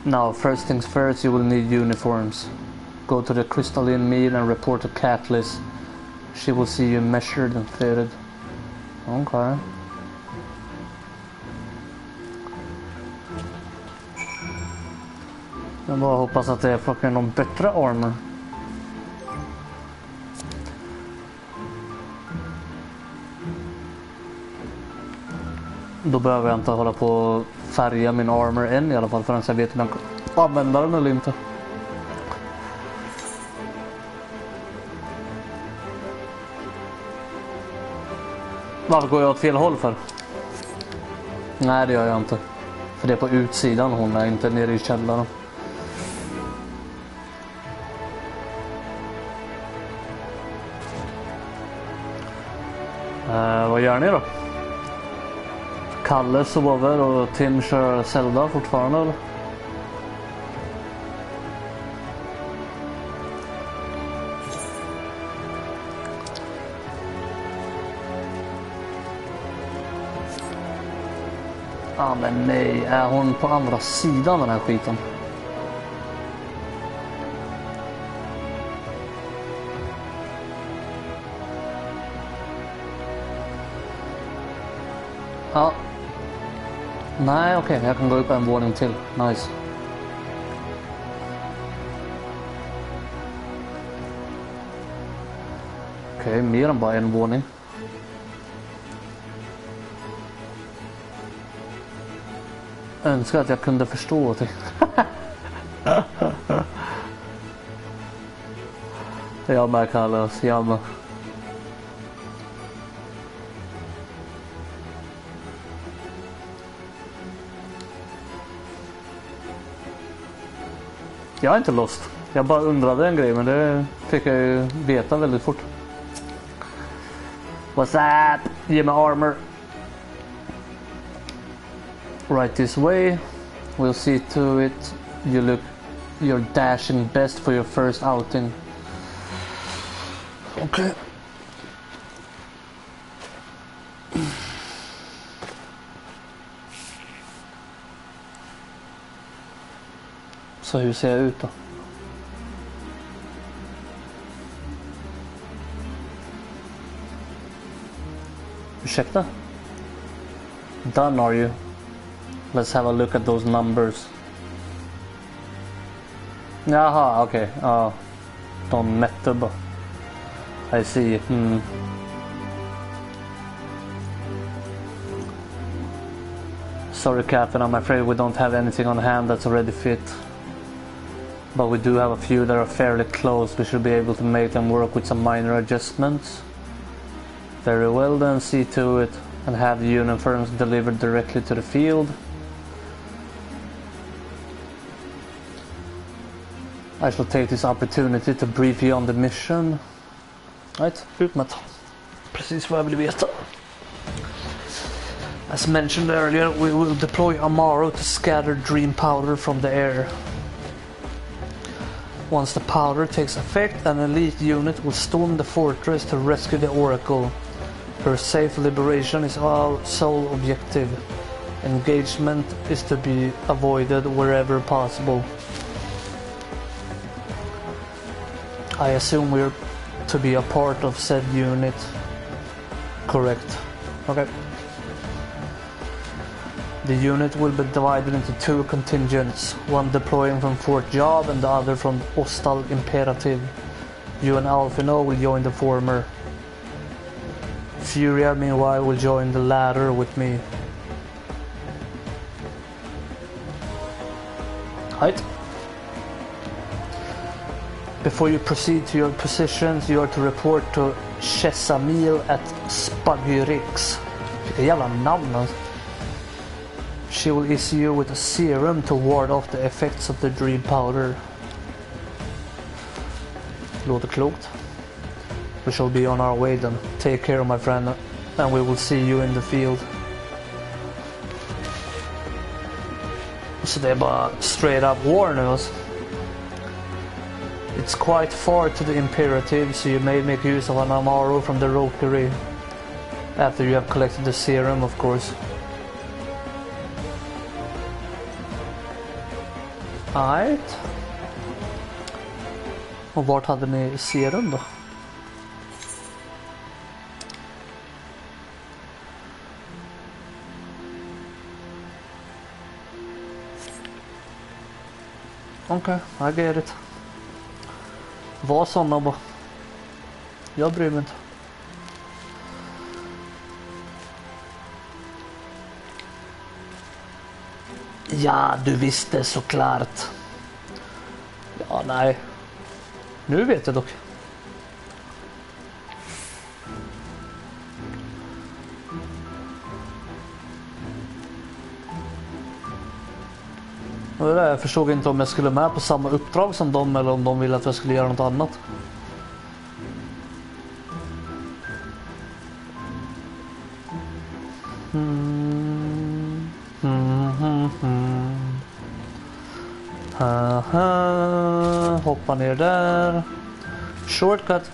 Now, first things first, you will need uniforms. Go to the Crystalline Mead and report to Catlis. She will see you measured and fitted. Okay. Jag bara hoppas att det är fucking någon bättre armor. Då behöver jag inte hålla på och färga min armor än i alla fall, förrän jag vet om jag kan använda den eller inte. Varför går jag åt fel håll för? Nej, det gör jag inte. För det är på utsidan, hon är inte nere i källaren. Vad gör ni då? Kalle sover och Tim kör Zelda fortfarande, eller? Ah, men nej, är hon på andra sidan den här skiten? Ja. Nej, okej, jag kan gå upp en våning till. Nice. Okej, mer än bara en våning. Önskar att jag kunde förstå det. Jag med, Kallas, jag med. Jag är inte lost. Jag bara undrade en grej, men det fick jag ju veta väldigt fort. What's up? Ge mig armor. Right this way. We'll see to it you look your dashing best for your first outing. Okay. Så hur ser jag ut då? Ursäkta? Done are you? Let's have a look at those numbers. Jaha, okej. Ja. De mätte bara. I see. Sorry, Captain. I'm afraid we don't have anything on hand that's already fit. But we do have a few that are fairly close. We should be able to make them work with some minor adjustments. Very well then, see to it. And have the uniforms delivered directly to the field. I shall take this opportunity to brief you on the mission. Right, utmätt. Precis vad jag vill veta. As mentioned earlier, we will deploy Amaro to scatter dream powder from the air. Once the powder takes effect, an elite unit will storm the fortress to rescue the Oracle. Her safe liberation is our sole objective. Engagement is to be avoided wherever possible. I assume we're to be a part of said unit. Correct. Okay. The unit will be divided into two contingents, one deploying from Fort Job and the other from Ostal Imperative. You and Alfino will join the former. Furia, meanwhile, will join the latter with me. Right. Before you proceed to your positions, you are to report to Chesamil at Spagyrix. Vilka jävla namn alltså. She will issue you with a serum to ward off the effects of the dream powder. Låter klokt. We shall be on our way then. Take care, my friend, and we will see you in the field. Så det är bara straight up war nu alltså. It's quite far to the Imperative, so you may make use of an Amaro from the Rokiri. After you have collected the serum, of course. Alright. Och vart hade ni serum då? Okay, I get it. Var såna bara. Jag bryr mig inte. Ja, du visste såklart. Ja, nej. Nu vet jag dock. Jag förstod inte om jag skulle med på samma uppdrag som dem eller om de ville att jag skulle göra något annat. Hoppa ner där. Shortcut.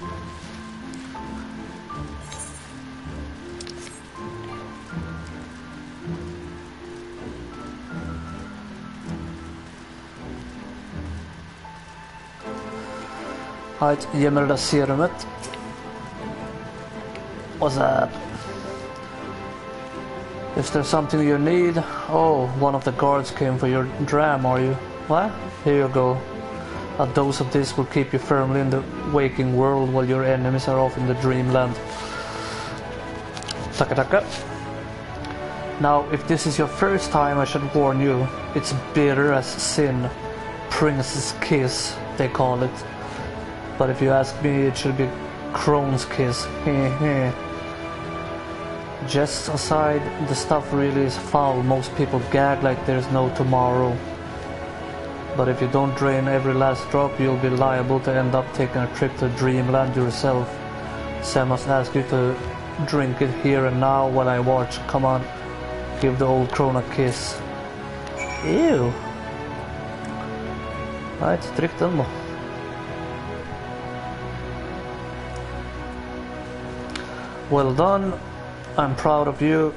Right, ge mig det där serumet. What's that? If there's something you need... Oh, one of the guards came for your dram, are you? What? Here you go. A dose of this will keep you firmly in the waking world while your enemies are off in the dreamland. Taka taka. Now, if this is your first time, I should warn you. It's bitter as sin. Prince's kiss, they call it. But if you ask me, it should be Crone's kiss. Just aside, the stuff really is foul. Most people gag like there's no tomorrow. But if you don't drain every last drop, you'll be liable to end up taking a trip to Dreamland yourself. So I must ask you to drink it here and now while I watch. Come on, give the old crone a kiss. Ew. Right, drick den då. Well done. I'm proud of you.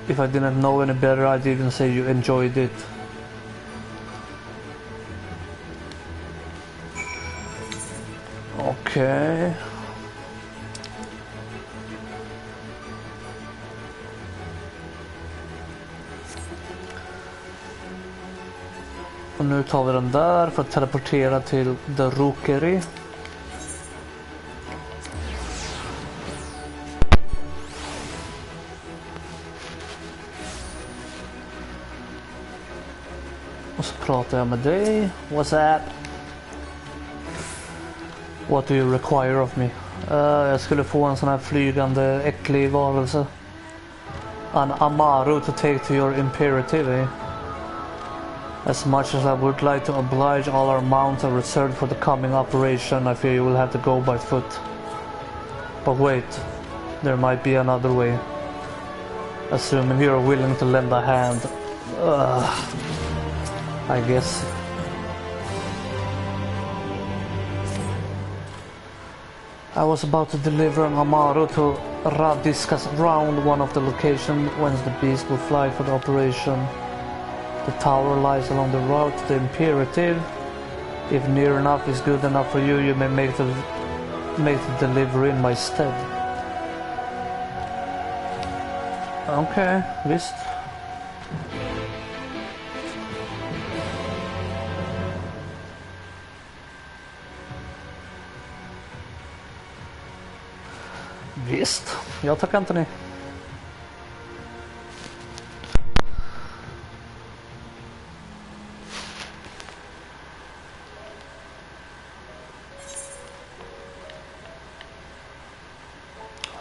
If I didn't know any better, I'd even say you enjoyed it. Okay. Och nu tar vi den där för att teleportera till The Rokiri. Och så pratar jag med dig. What's that? What do you require of me? Jag skulle få en sån här flygande äcklig varelse. An Amaru to take to your Imperative, eh? As much as I would like to oblige, all our mounts are reserved for the coming operation. I fear you will have to go by foot. But wait, there might be another way. Assuming you're willing to lend a hand. I guess. I was about to deliver an Amaro to Radiskas round one of the locations whence the beast will fly for the operation. The tower lies along the route to the Imperative. If near enough is good enough for you, you may make the delivery in my stead. Okej, visst. Visst, jag tackar inte ni.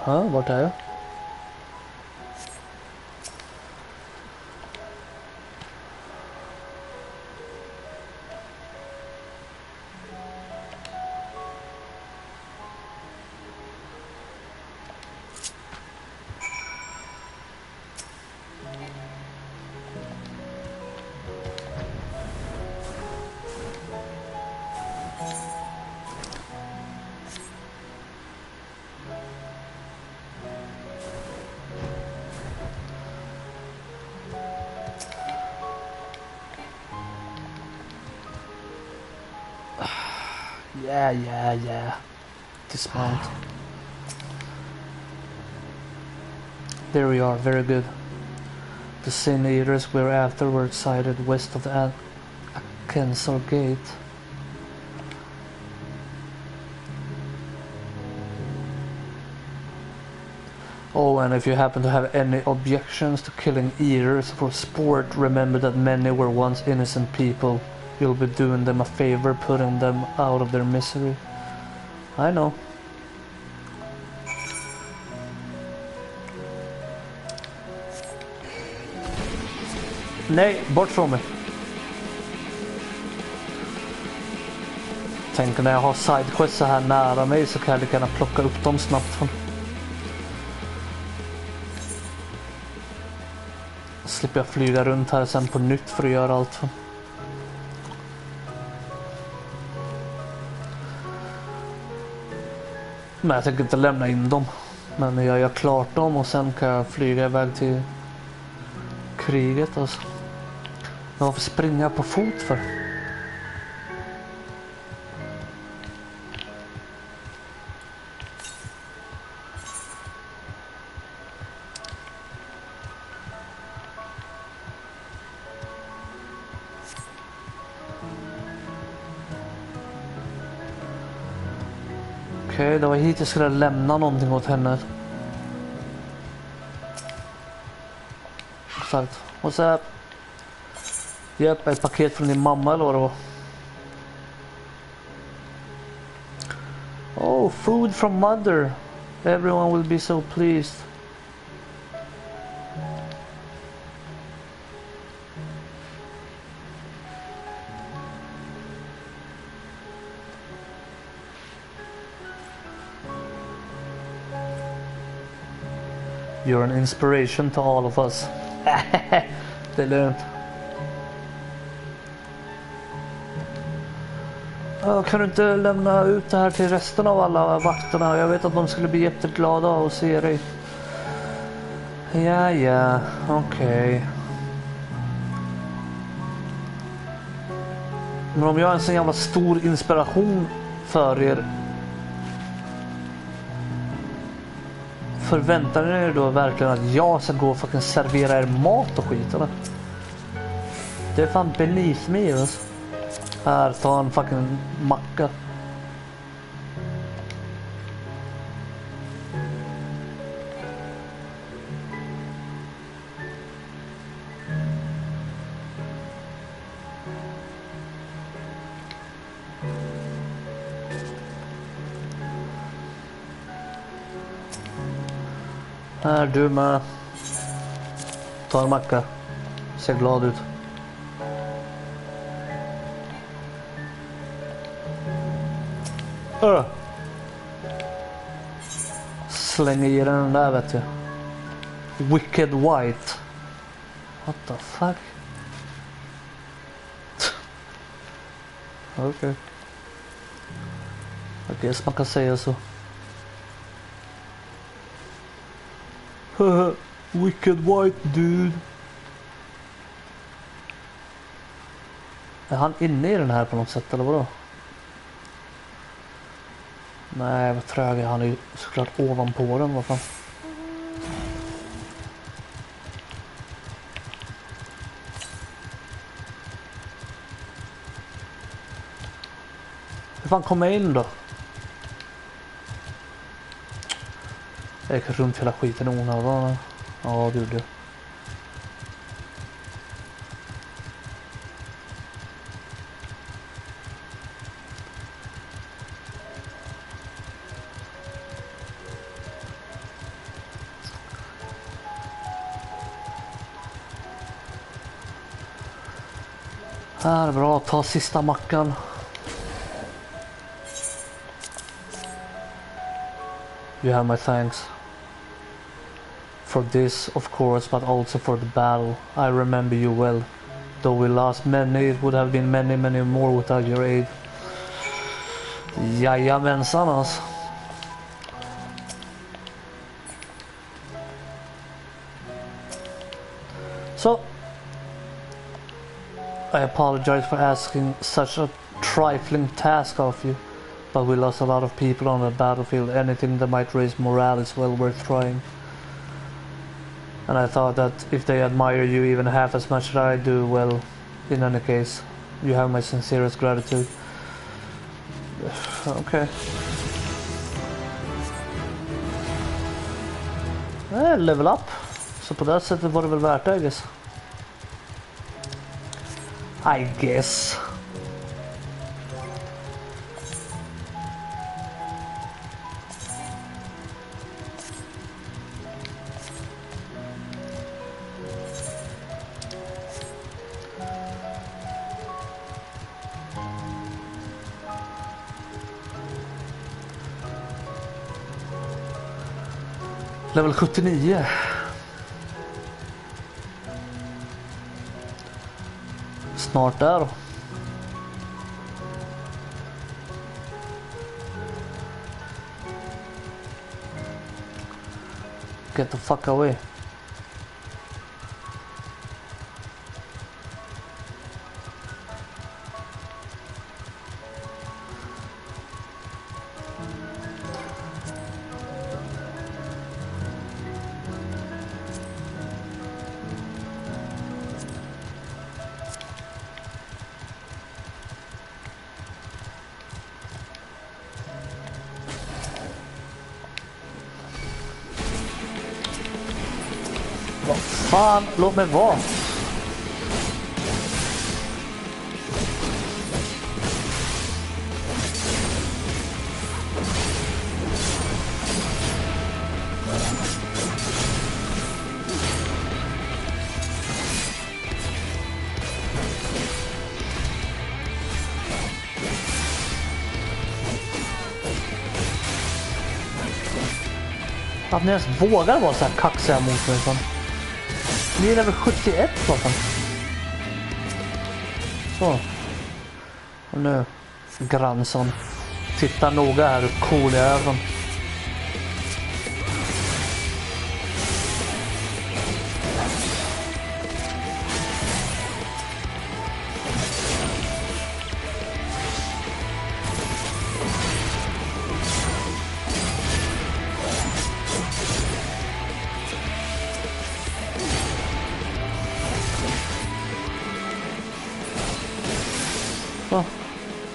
Ja, vart är jag? Yeah. Dismount. There we are, very good. The Sin Eaters we're after were sighted west of the Akensor Gate. Oh, and if you happen to have any objections to killing eaters for sport, remember that many were once innocent people. You'll be doing them a favor, putting them out of their misery. I know. Nej, bort från mig. Tänk när jag har sidequests så här nära mig så kan jag lika gärna plocka upp dem snabbt. Slipper jag flyga runt här sen på nytt för att göra allt. Men jag tänker inte lämna in dem. Men jag gör klart dem och sen kan jag flyga iväg till kriget. Alltså. Varför springa på fot för? Okej, det var hit jag skulle lämna någonting åt henne. Exakt. Och så hjälp, ett paket från din mamma eller vad det var. Oh, food from mother. Everyone will be so pleased. You're an inspiration to all of us. Det är lugnt. Kan du inte lämna ut det här till resten av alla vakterna? Jag vet att de skulle bli jätteglada av att se dig. Ja, okej. Men om jag är en sån jävla stor inspiration för er, förväntar ni er då verkligen att jag ska gå och fucking servera er mat och skit eller? Det är fan beneath me alltså. Här, ta en fucking macka. Här, du med. Ta en macka. Ser glad ut. Slänger i den där, vet du. Wicked white. What the fuck? Okej. I guess man kan säga så. Wicked white dude. Är han inne i den här på något sätt eller vadå? Nej, vad trög är han är ju såklart ovanpå den, vad fan. Hur fan kommer jag in då? Jag gick runt hela skiten onödan. Ja, det gjorde jag. Här är bra, ta sista mackan. You have my thanks. For this, of course, but also for the battle. I remember you well. Though we lost many, it would have been many, many more without your aid. Jajamensan alltså. So, I apologize for asking such a trifling task of you, but we lost a lot of people on the battlefield. Anything that might raise morale is well worth trying. And I thought that if they admire you even half as much as I do, well, in any case, you have my sincerest gratitude. Okay. Level up. Så på det sättet var det väl värt det, I guess. I guess. Level 79. Snart där då. Get the fuck away. Fan, låt mig vara. Att ni ens vågar vara så här kaxiga mot mig. Fan. Ni är level 71 klockan. Så. Och nu grannson. Titta noga här hur cool jag är. Från.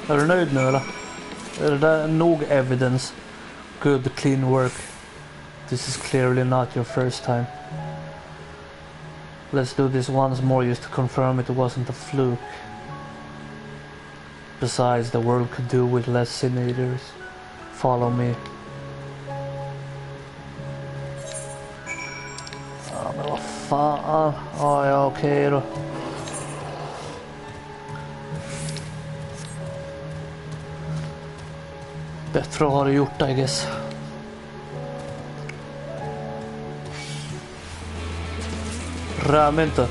Är du nöjd nu eller? Är det där nog evidence? Good clean work. This is clearly not your first time. Let's do this once more just to confirm it wasn't a fluke. Besides, the world could do with less sin eaters. Follow me. Ja men vad fan. Ja okej då. Bättre har du gjort, I guess. Räm inte.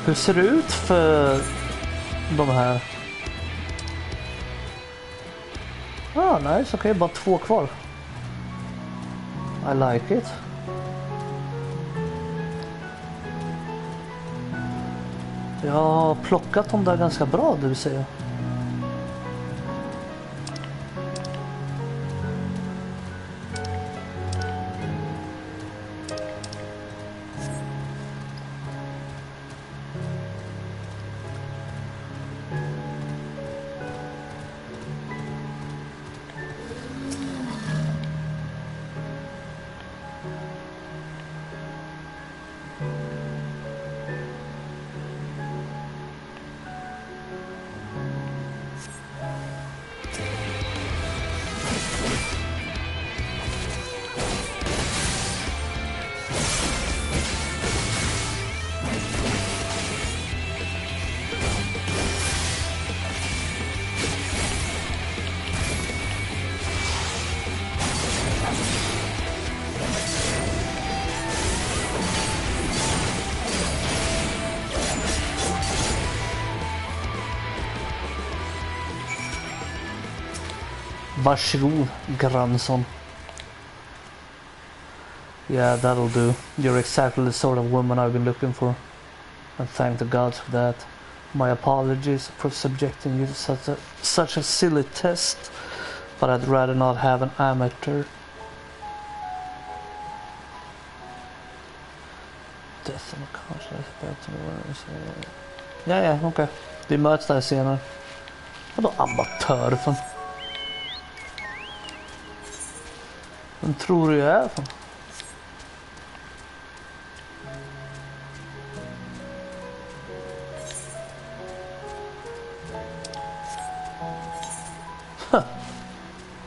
Hur ser det ut för de här? Ah, nice. Okej, bara 2 kvar. I like it. Jag har plockat dem där ganska bra, det vill säga. Varsågod, grannson. Yeah, that'll do. You're exactly the sort of woman I've been looking for. And thank the gods for that. My apologies for subjecting you to such a silly test, but I'd rather not have an amateur. Death on a conscience. Ja, okej. Vi möts där senare. Vadå amatör för? Vem tror du jag är för?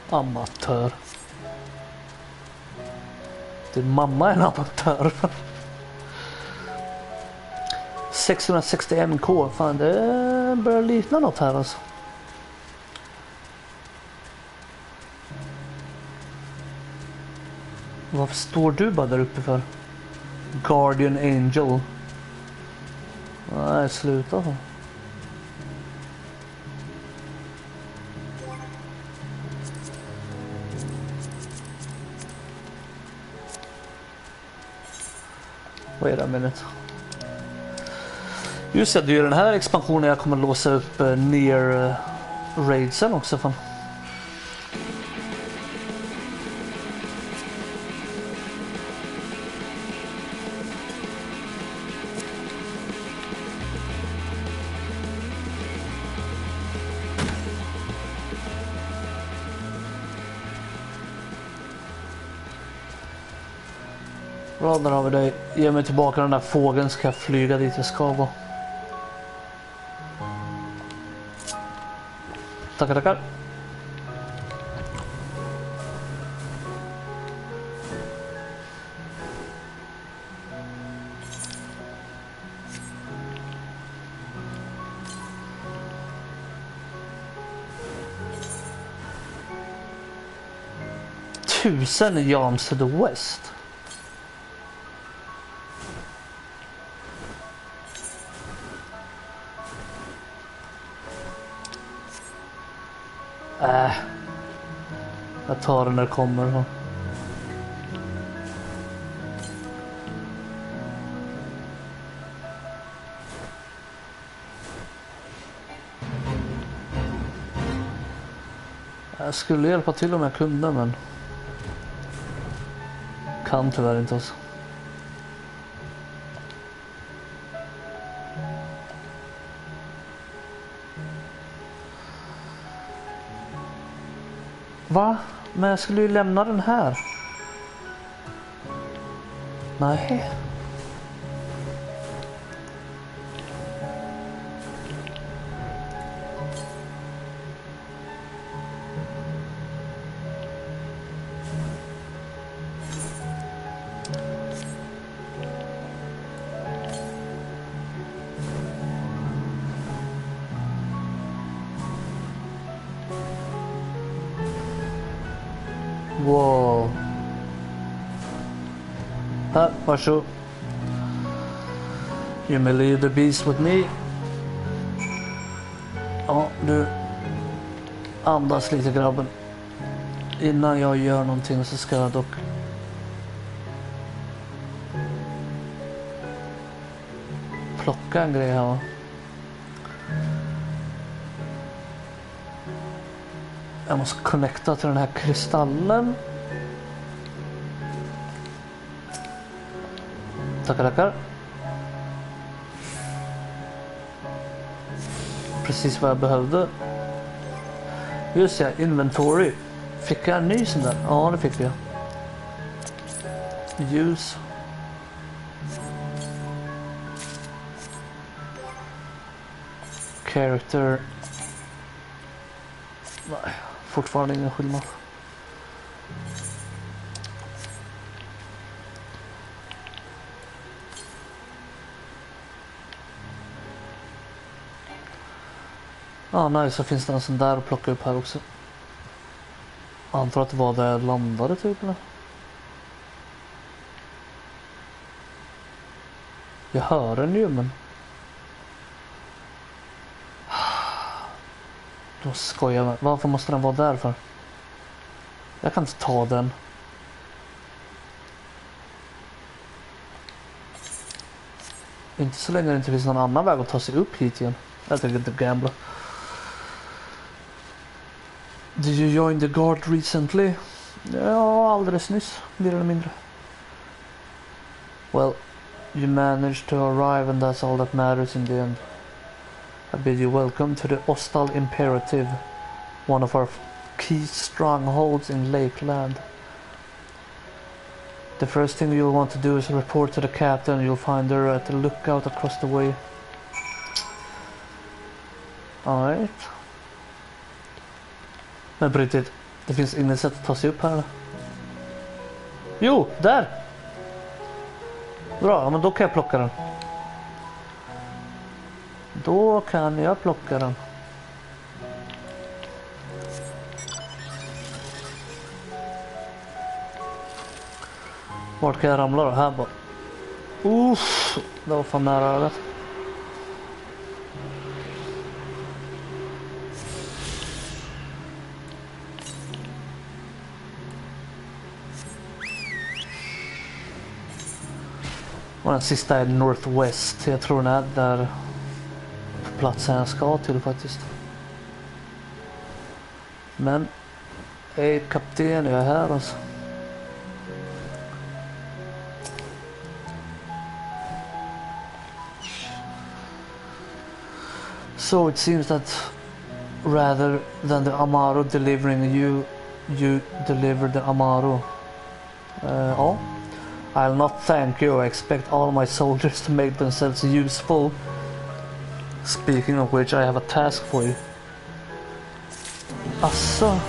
Amatör. Din mamma är en amatör. 661k, fan det börjar likna något här alltså. Varför står du bara där uppe för? Guardian Angel. Nej, sluta. Wait a minute. Just det, det är ju den här expansionen jag kommer låsa upp near raidsen också fan. Bra, där har vi dig. Ge mig tillbaka den där fågeln, ska jag flyga dit jag ska gå. Tackar, tackar. Tusen yams to the west. Jag tar den när det kommer. Jag skulle hjälpa till om jag kunde, men kan tyvärr inte oss. Va? Men jag skulle ju lämna den här. Nej. Wow. Här, varsågod. You may leave the beast with me. Ja, du andas lite grabben. Innan jag gör någonting så ska jag dock plocka en grej här, va? Jag måste connecta till den här kristallen. Tackar. Precis vad jag behövde. Just ja, inventory. Fick jag en ny sån där? Ja, det fick jag. Ljus. Character. Nej, fortfarande ingen skillnad. Ja, nej, så finns det en sån där att plocka upp här också. Jag antar att det var där jag landade typ, eller? Jag hör den ju, men... Då skojar jag. Varför måste den vara där för? Jag kan inte ta den. Inte så länge det inte finns någon annan väg att ta sig upp hit igen. Jag tänker inte gambla. Did you join the guard recently? Ja, alldeles nyss, mer eller mindre. Well, you managed to arrive and that's all that matters in the end. I bid you welcome to the Ostal Imperative, one of our key strongholds in Lakeland. The first thing you'll want to do is report to the captain. You'll find her at the lookout across the way. Alright. Men på riktigt, det finns inget sätt att ta sig upp här. Jo, där! Bra, men då kan jag plocka den. Då kan jag plocka den. Vart kan jag ramla då? Här bara. Uff, det var fan nära ögat. Och den sista är Northwest. Jag tror den är där på platsen jag ska till faktiskt. Men hej kapten, jag är här alltså. So it seems that rather than the Amaro delivering you, you deliver the Amaro. Oh, I'll not thank you. I expect all my soldiers to make themselves useful. Speaking of which, I have a task for you. Asså.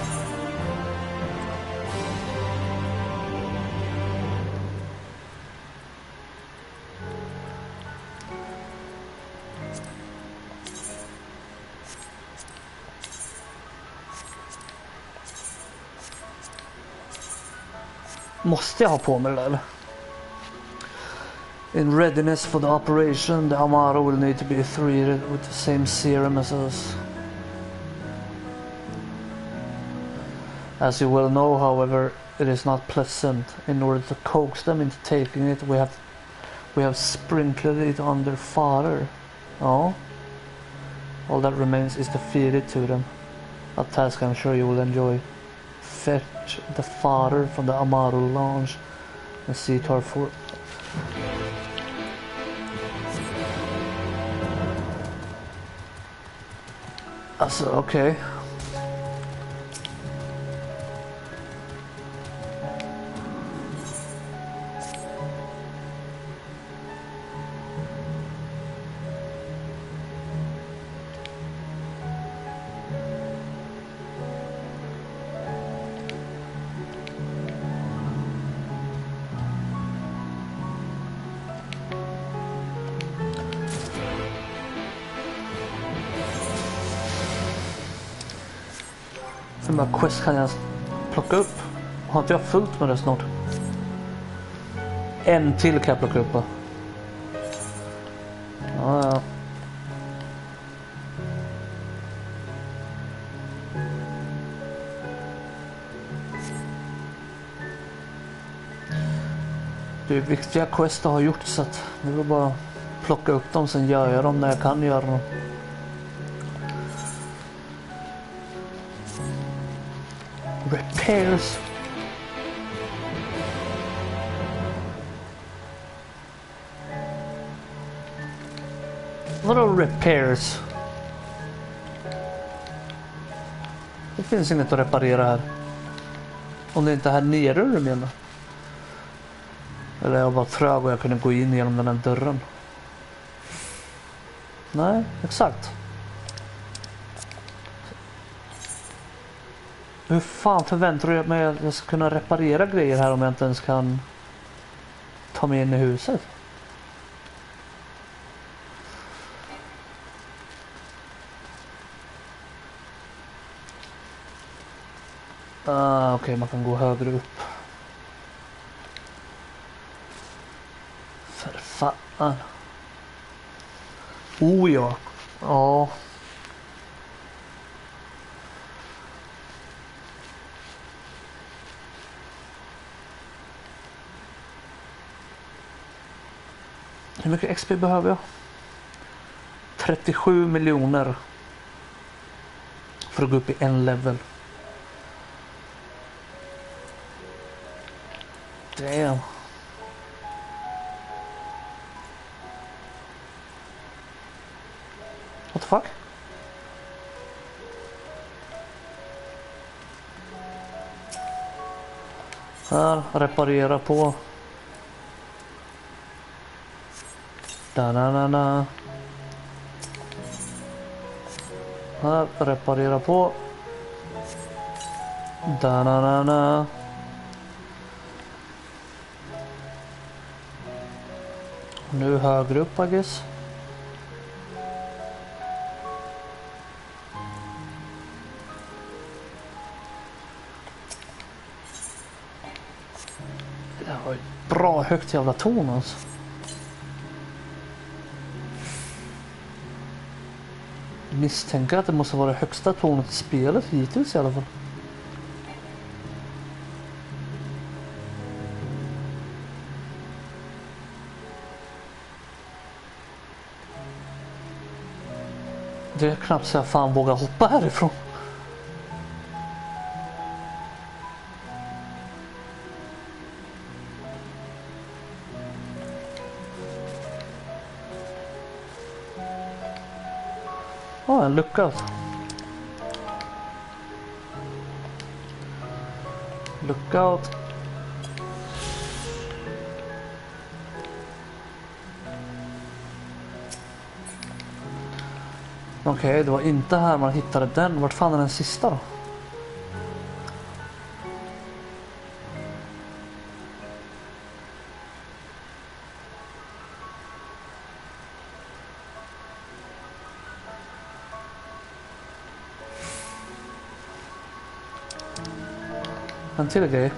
Måste jag ha på mig det där, eller? In readiness for the operation, the Amaro will need to be treated with the same serum as us. As you well know, however, it is not pleasant. In order to coax them into taking it, we have sprinkled it on their fodder. Oh. All that remains is to feed it to them. A task I'm sure you will enjoy. Fetch the fodder from the Amaro lounge and see to our fort. Alltså, okej. Hur många quest kan jag plocka upp? Har inte jag fullt med det snart? En till kan jag plocka upp, va? Ja. Det är viktiga quest att ha gjort så att det vill bara plocka upp dem, sen gör jag dem när jag kan göra dem. Repairs. Vadå repairs? Det finns inget att reparera här. Om det inte är här nere du menar. Eller jag var trög och jag kunde gå in genom den här dörren. Nej, exakt. Hur fan förväntar du mig att jag ska kunna reparera grejer här om jag inte ens kan ta mig in i huset? Okej, man kan gå högre upp. För fan. Oh ja. Ja. Hur mycket XP behöver jag? 37 miljoner. För att gå upp i en level. Damn. What the fuck? Här, reparera på. Da-na-na-na. Här, reparera på. Da-na-na-na. Nu högre upp, I guess. Det här var ett bra högt jävla torn alltså. Jag misstänker att det måste vara det högsta tornet i spelet hittills i alla fall. Det är knappt så jag fan vågar hoppa härifrån. En lookout. Lookout. Okej, det var inte här man hittade den. Vart fan är den sista då? En till grej.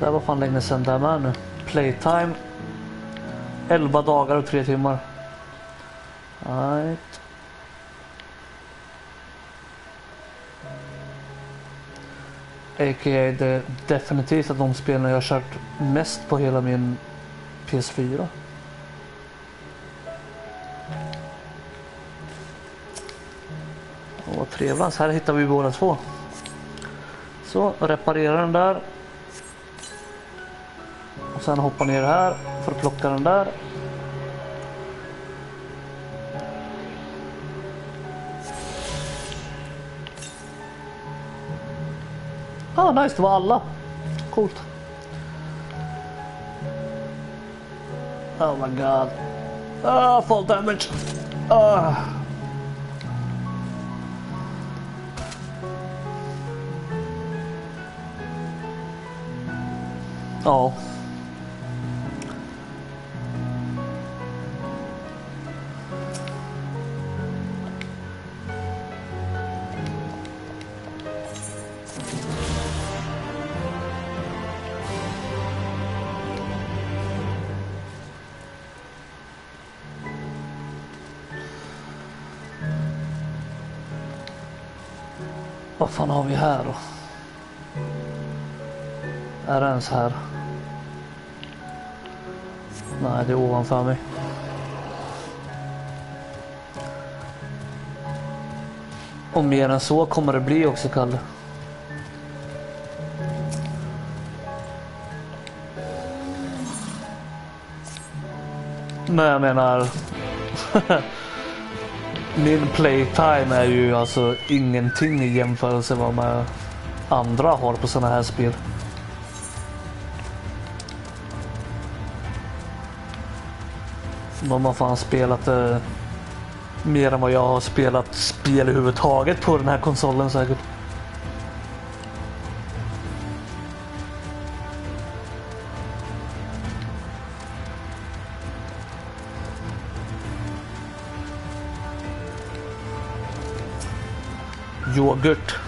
Det var fan länge sedan där med nu. Playtime. 11 dagar och 3 timmar. Right. A.k.a. det är definitivt att de spelen jag har kört mest på hela min PS4. Vad trevligt. Här hittar vi båda två. Så, reparera den där. Och sen hoppa ner här för att plocka den där. Nice, det var alla. Coolt. Oh my god. Fall damage. Ja. Vad fan har vi här då? Är det ens här? Nej, det är ovanför mig. Och mer än så kommer det bli också, Kalle. Men jag menar... min playtime är ju alltså ingenting i jämförelse med vad andra har på såna här spel. De har fan spelat mer än vad jag har spelat spel överhuvudtaget på den här konsolen säkert. Yoghurt.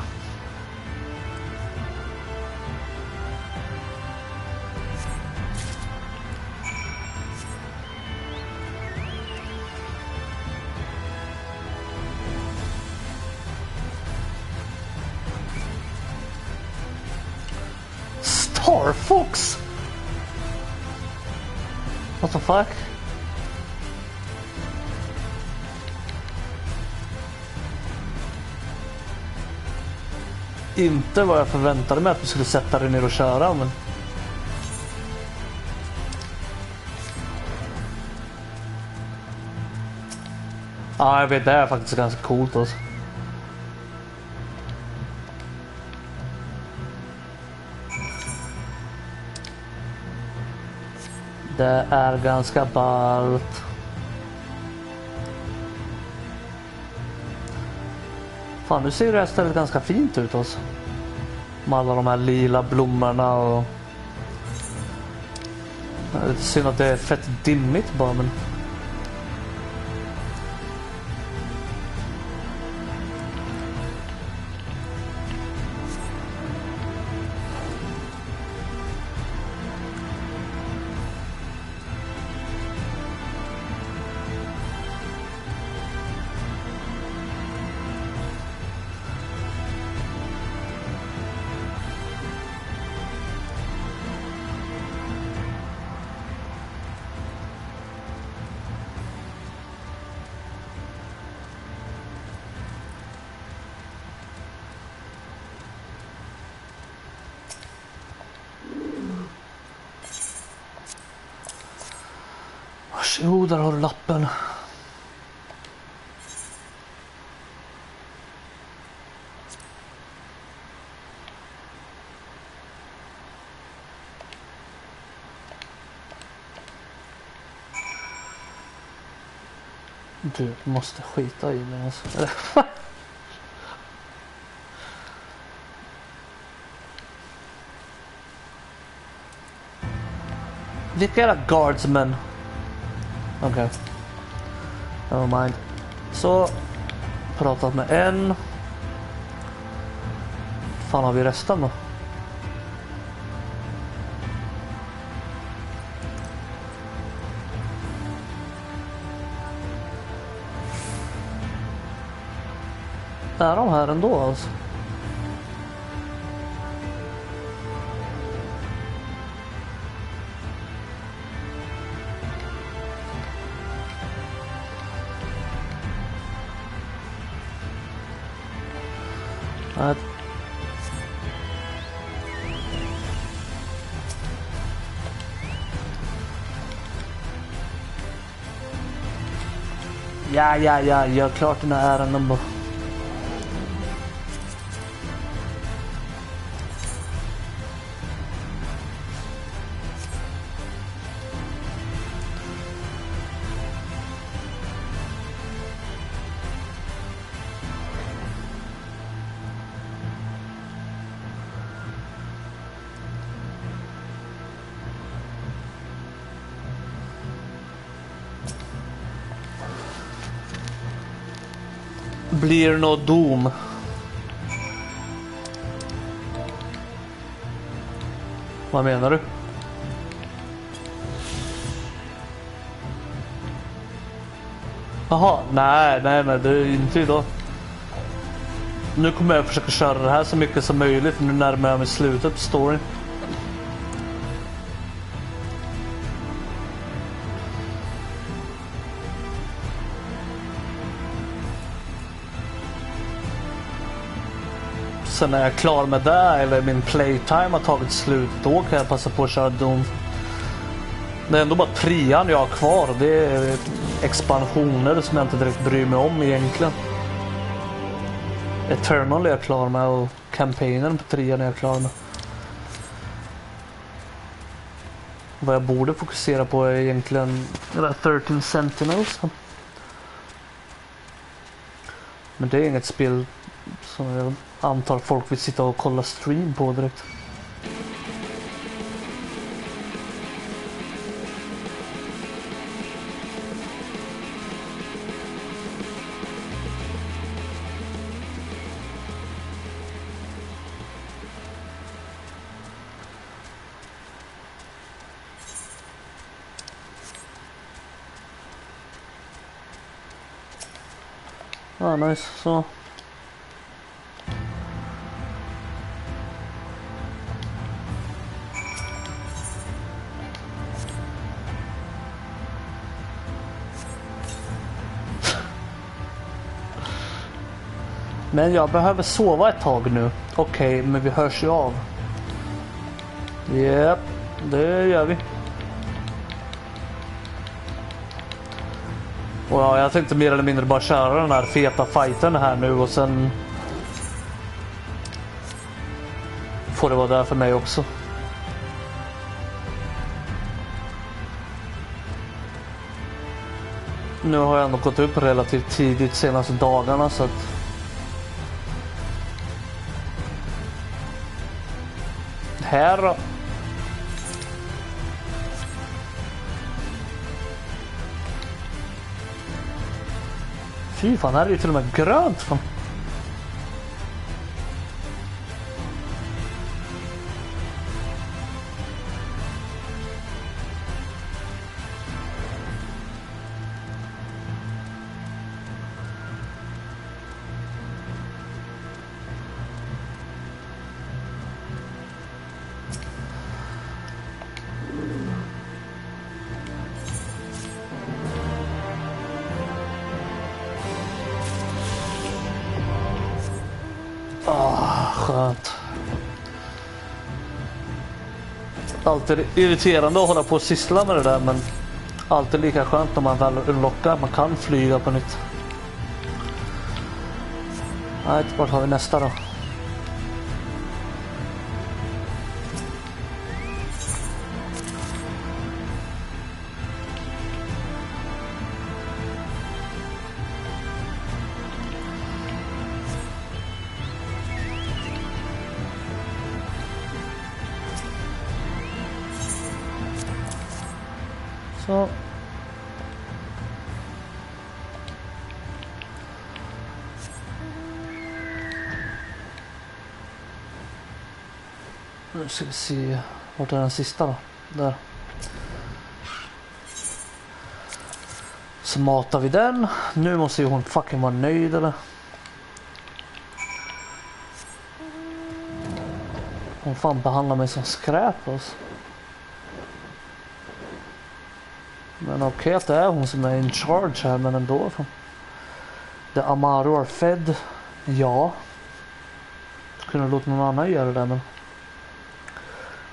Star Fox. What the fuck? Inte vad jag förväntade mig att vi skulle sätta det ner och köra, men... Ja, jag vet, det är faktiskt ganska coolt alltså. Det är ganska ballt. Fan, nu ser det här stället ganska fint ut alltså. Med alla de här lila blommorna och... Det är lite synd att det är fett dimmigt bara, men... Jo, där har du lappen. Du måste skita i mig alltså. Vilka är det guardsmen? Okej. Never mind. Så. Pratat med en. Fan, har vi resten då? Är de här ändå alltså? Ja, gör klart den här ärenden bara. Blir något dom. Vad menar du? Jaha, nej, men det är inte idag. Nu kommer jag försöka köra det här så mycket som möjligt. Nu närmar jag mig slutet på storyn. Sen när jag är klar med det eller min playtime har tagit slut, då kan jag passa på att köra Doom. Det är ändå bara 3:an jag har kvar. Det är expansioner som jag inte direkt bryr mig om egentligen. Eternal är jag klar med och kampanjen på 3:an är jag klar med. Vad jag borde fokusera på är egentligen 13 Sentinels. Men det är inget spel som jag antar folk vill sitta och kolla stream på direkt. Ah, nice. Så. Men jag behöver sova ett tag nu. Okej, men vi hörs ju av. Japp, det gör vi. Och ja, jag tänkte mer eller mindre bara köra den här feta fighten här nu och sen får det vara där för mig också. Nu har jag ändå gått upp relativt tidigt senaste dagarna så att här då. Fy fan, här är ju till och med grönt fan. Skönt. Alltid irriterande att hålla på och syssla med det där, men alltid lika skönt när man väl unlockar. Man kan flyga på nytt. Nej, vart har vi nästa då? Så. Nu ska vi se. Vart är den sista då? Där. Så matar vi den. Nu måste ju hon fucking vara nöjd eller? Hon fan behandlar mig som skräp alltså. Men okej att det är hon som är in charge här, men ändå. The Amaru are fed. Ja. Kunde låta någon annan göra det, men...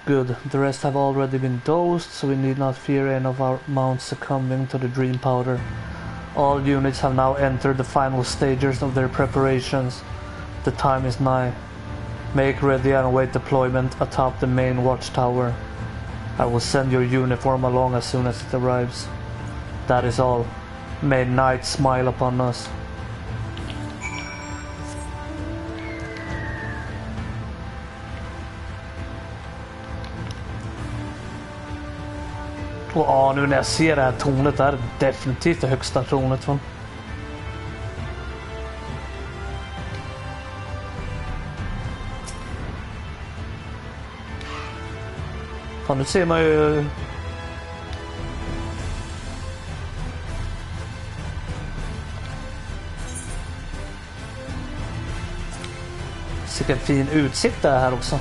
Good. The rest have already been dosed, so we need not fear any of our mounts succumbing to the dream powder. All units have now entered the final stages of their preparations. The time is nigh. Make ready and await deployment atop the main watchtower. I will send your uniform along as soon as it arrives. That is all. May night smile upon us. Och nu när jag ser det här tornet är det definitivt det högsta tornet från. Fan, nu ser man ju vilken fin utsikt det är här också.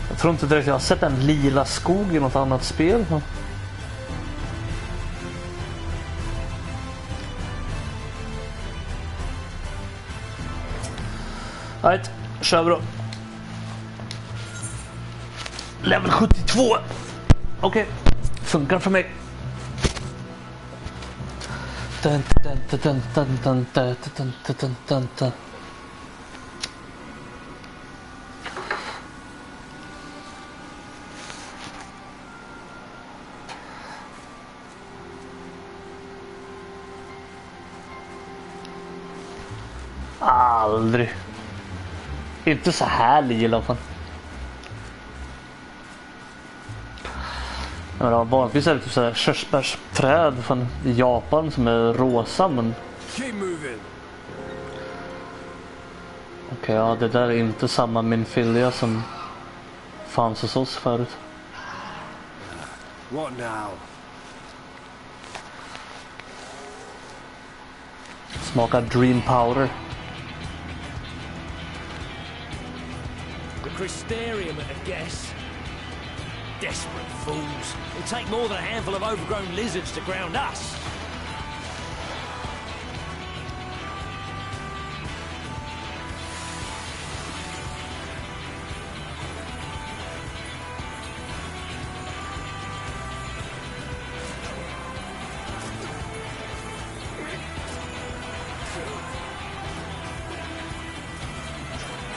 Jag tror inte direkt jag har sett en lila skog i något annat spel. Right, kör bra. Level 72. Okej, funkar för mig. Dun, dun, dun, dun, dun, dun, dun, dun, dun, dun, dun. Aldrig. Inte så här i alla fall. Ja, vanligtvis är det typ så här körsbärsträd från Japan som är rosa, men okej, ja, det där är inte samma Minfilia som fanns hos oss förut. What now? Smakar dream powder. The Crystarium at a guess. Desperate fools. It'll take more than a handful of overgrown lizards to ground us.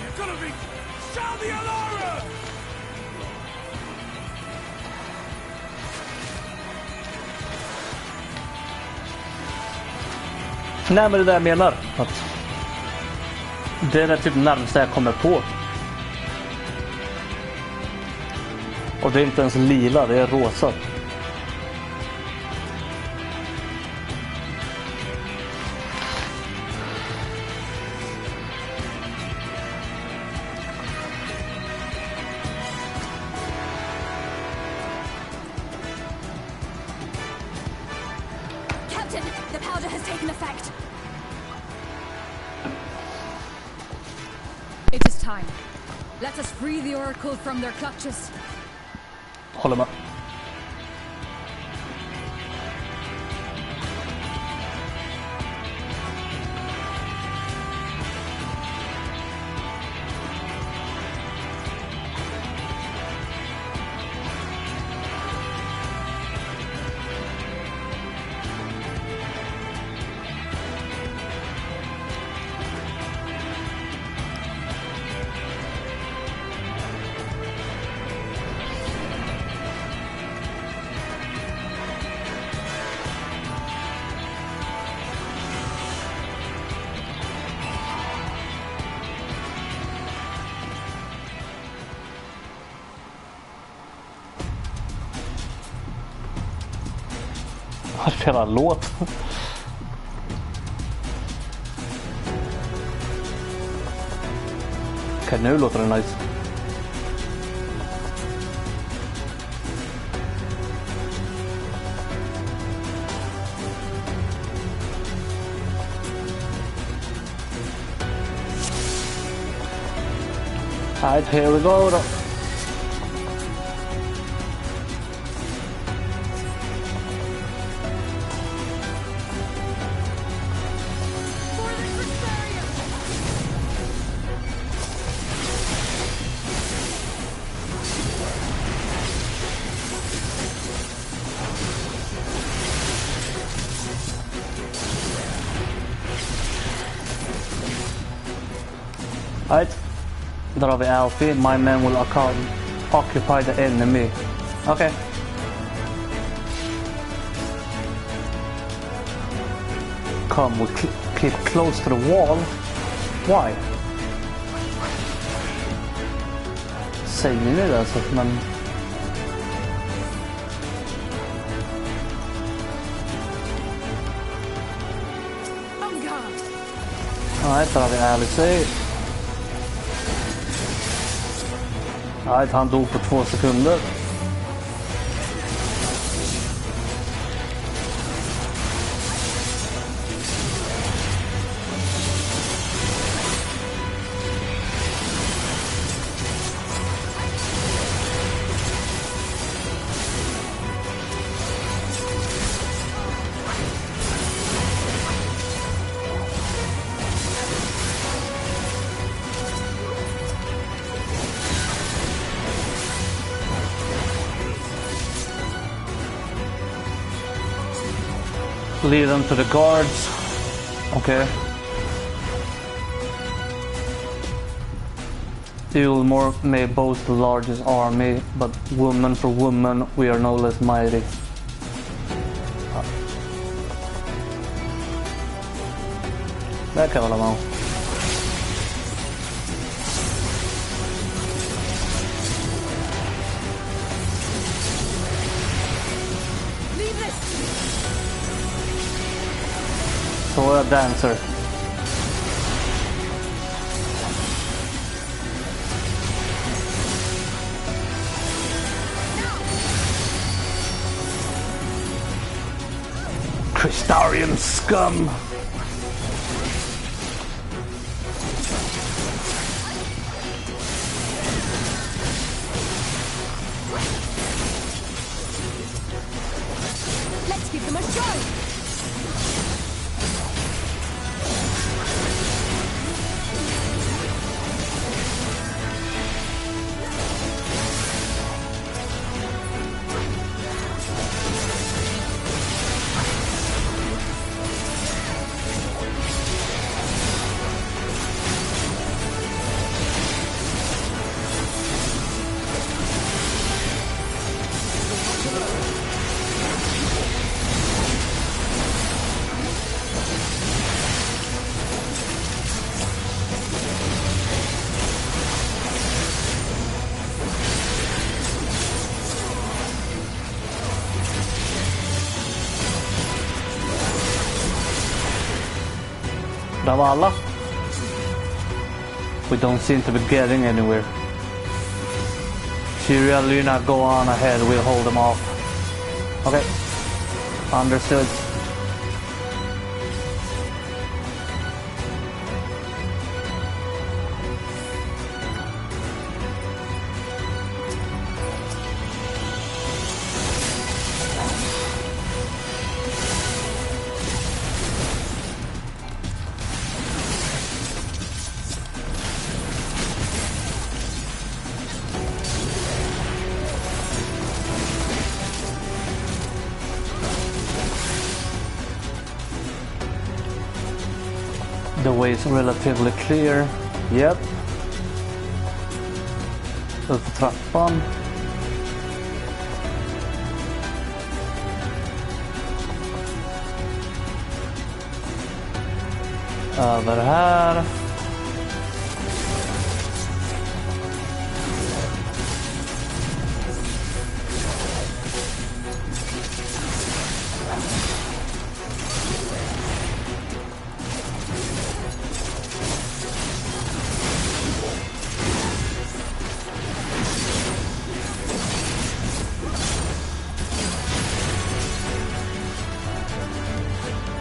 You're gonna be... Sound the alarm! Nej, men det där jag menar. Att det är det typ närmsta jag kommer på. Och det är inte ens lila, det är rosa. Captain, the powder has taken effect. It is time. Let us free the Oracle from their clutches. Håller med. Har spelat låt. Okej, nu låter det nice. Alright, here we go då. Alright, där har vi Alfie. My man will occupy the enemy. Okay. Come, we keep close to the wall. Why? Säger ni det alltså, men... Alright, där har vi Alice. Nej, han dog på 2 sekunder. Lead them to the guards. Okay. Ulmore may boast the largest army, but woman for woman, we are no less mighty. Det kan jag hålla med om. Så är jag dancer. Crystarium scum! Let's give them a show! Där var alla. We don't seem to be getting anywhere. Tyria, Luna, go on ahead. We'll hold them off. Okay. Understood. The way is relatively clear. Yep. Upp för trappan. Över här.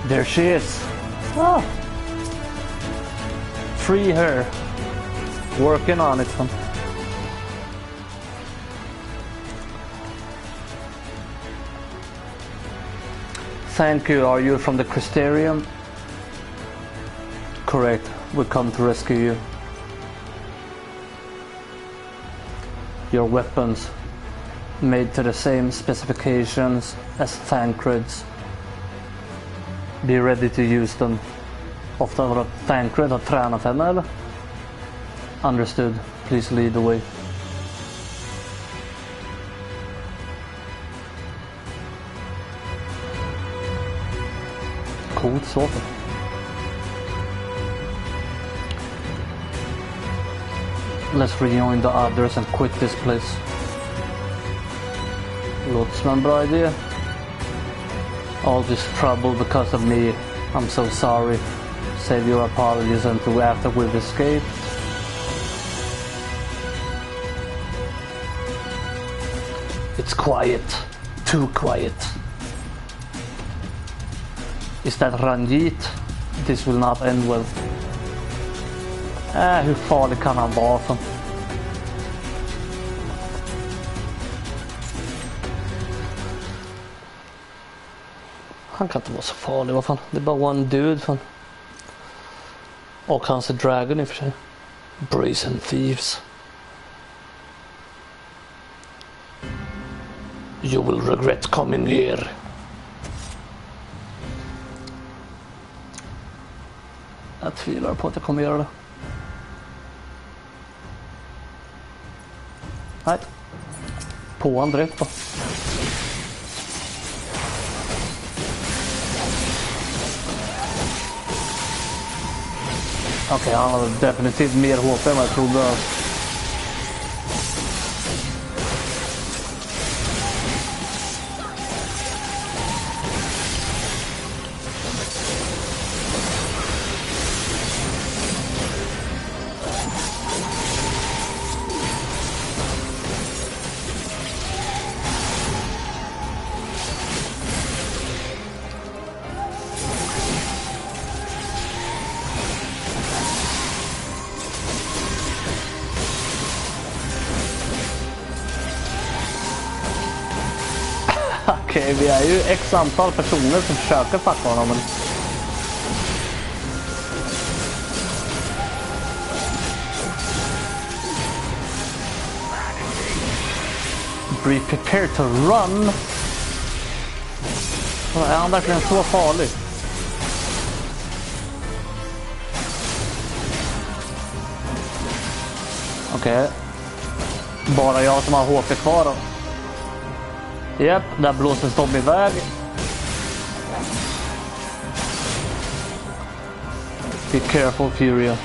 There she is. Oh. Free her. Working on it. Thank you. Are you from the Crystarium? Correct. We come to rescue you. Your weapons made to the same specifications as Thancred's. Be ready to use them. Ofta för att Thancred har tränat henne, eller? Understood. Please lead the way. Coolt så. Let's rejoin the others and quit this place. Låter som en bra idé. All this trouble because of me. I'm so sorry. Save your apologies until after we've escaped. It's quiet. Too quiet. Is that Ranjit? This will not end well. Hur farlig kan han vara? Han kan inte vara så farlig, vad fan. Det är bara one dude, fan. Och hans dragon i och för sig. Brazen thieves. You will regret coming here. Jag tvivlar på att jag kommer göra det. Nej. På han direkt då. Okej, han har definitivt mer HP än vad jag trodde. Okej, vi är ju x antal personer som försöker packa honom, men... Be prepared to run. Är han verkligen så farlig? Okej. Bara jag som har HP kvar då. Japp, där blåser Storm iväg. Be careful, Furia.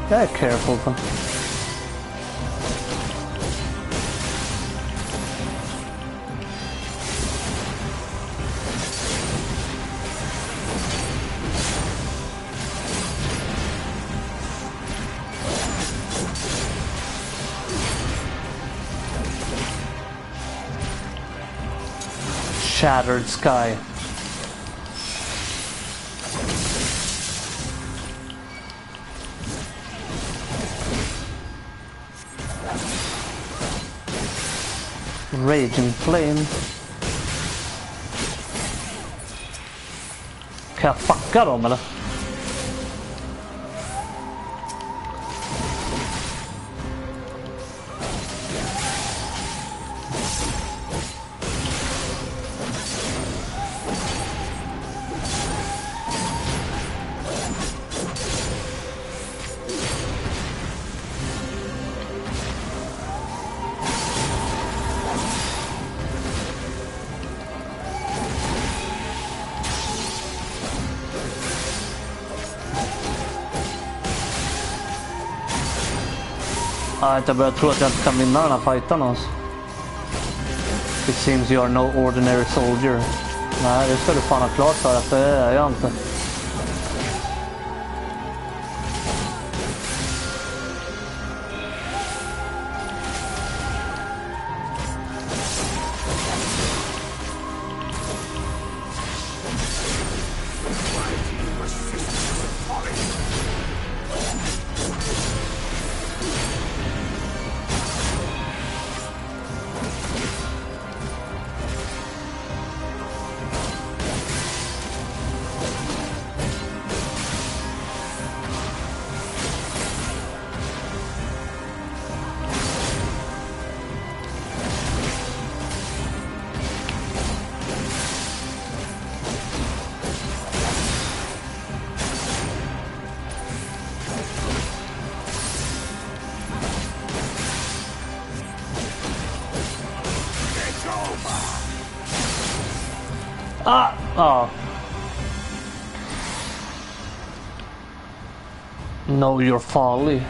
Jag är careful. Shattered sky. Raging flame. Kan jag fucka dem eller? Jag börjar tro att jag inte kan vinna den här fighten alltså. It seems you are no ordinary soldier. Nej, det ska du fan ha klart för att det är jag inte. Know your folly.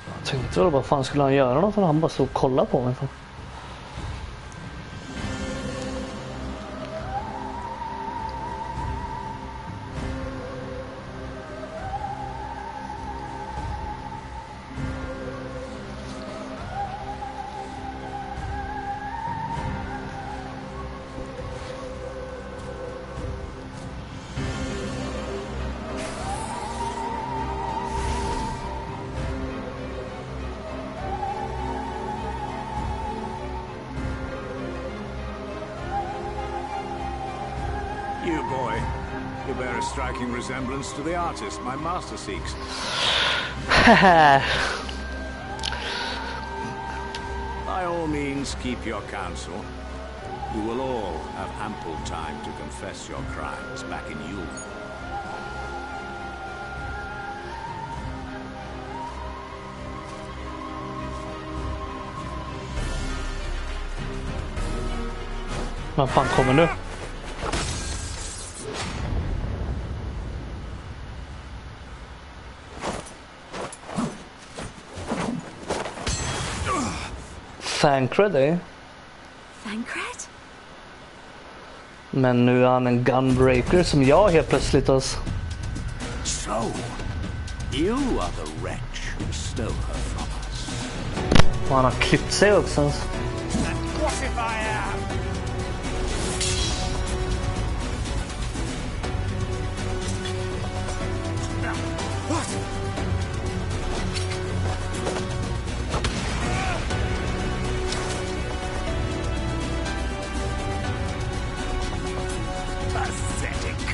Jag tänkte då, vad fan skulle han göra något? Han bara stod och kollade på mig. You, boy. You bear a striking resemblance to the artist my master seeks. Haha. By all all means, keep your counsel. You will all have ample time to confess your crimes back in Yule. Vad fan kommer nu? Thancred, eh? Thancred? Men nu är han en gunbreaker som jag helt plötsligt alltså. So, you are the wretch who stole her from us. Och han har klippt sig också. And what if I am? What? Pathetic.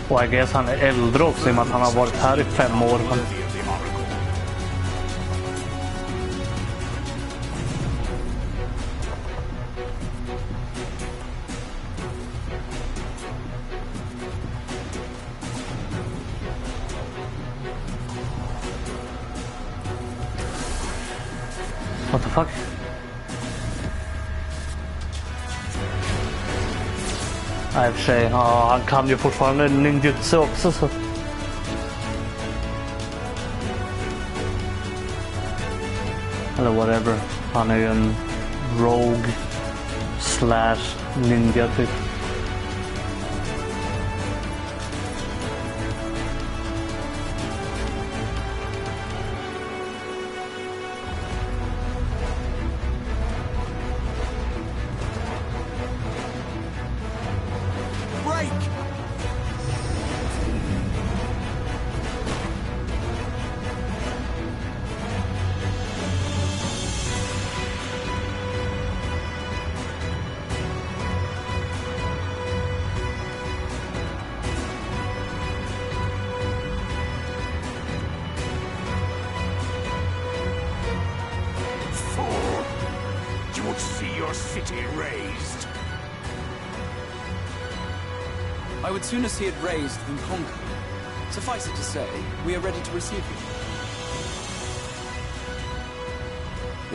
Och jag guess han är äldre också i och med att han har varit här i 5 år. Men... What the fuck? Nej, i och för sig. Ja, han kan ju fortfarande ninjutsu också så. Eller whatever. Han är ju en rogue / ninja typ. I would sooner see it razed than conquered. Suffice it to say, we are ready to receive you.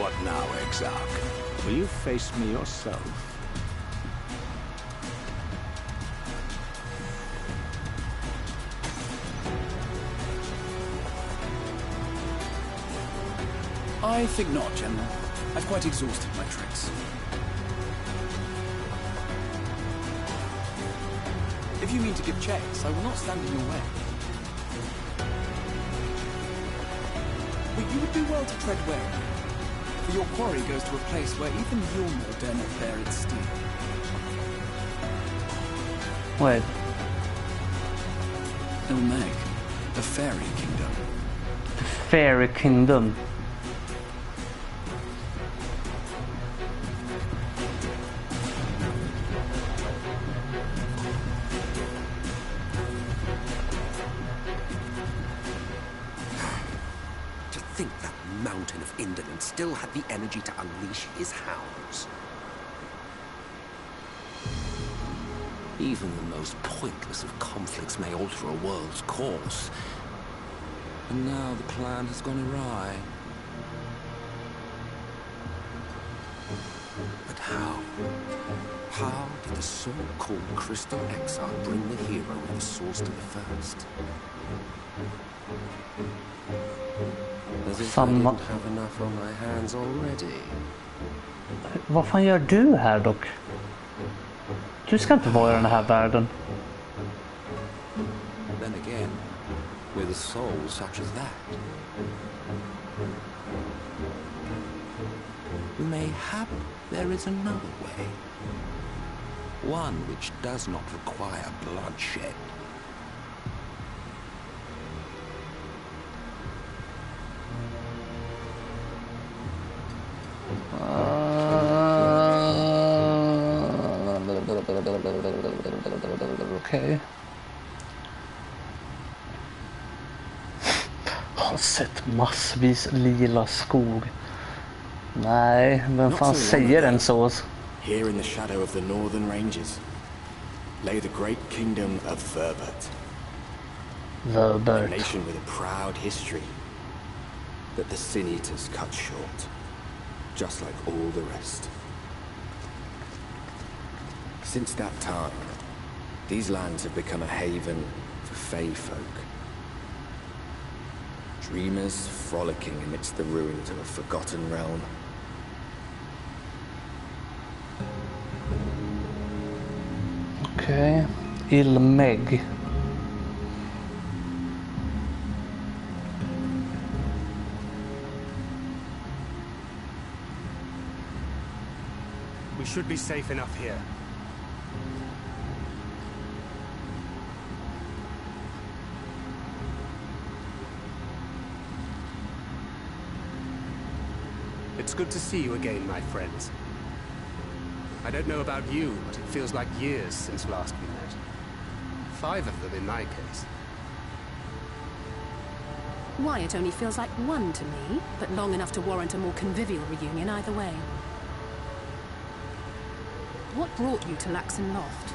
What now, Exarch? Will you face me yourself? I think not, General. I've quite exhausted my tricks. If you mean to give chase, I will not stand in your way. But you would do well to tread warily, for your quarry goes to a place where even Yulmore dare not bear its steel. Wait. Ilmeg, the fairy kingdom. The fairy kingdom. Still had the energy to unleash his hounds. Even the most pointless of conflicts may alter a world's course. And now the plan has gone awry. But how? How did the so-called Crystal Exarch bring the hero with the source to the first? As if I didn't have enough on my hands already. Vad fan gör du här dock? Du ska inte vara i den här världen. Then again, with a soul such as that, mayhap there is another way. One which does not require bloodshed. Okej. Har sett massvis lila skog. Nej, vem Not fan so long säger ago, en så? Here in the shadow of the northern ranges lay the great kingdom of Verbert. A Verbert. nation with a proud history that the Sin Eaters cut short, just like all the rest. Since that time, these lands have become a haven for Fey folk. Dreamers frolicking amidst the ruins of a forgotten realm. Okej. Ilmeg. We should be safe enough here. It's good to see you again, my friends. I don't know about you, but it feels like years since last we met. 5 of them in my case. Why, it only feels like one to me, but long enough to warrant a more convivial reunion either way. What brought you to Laxon Loft?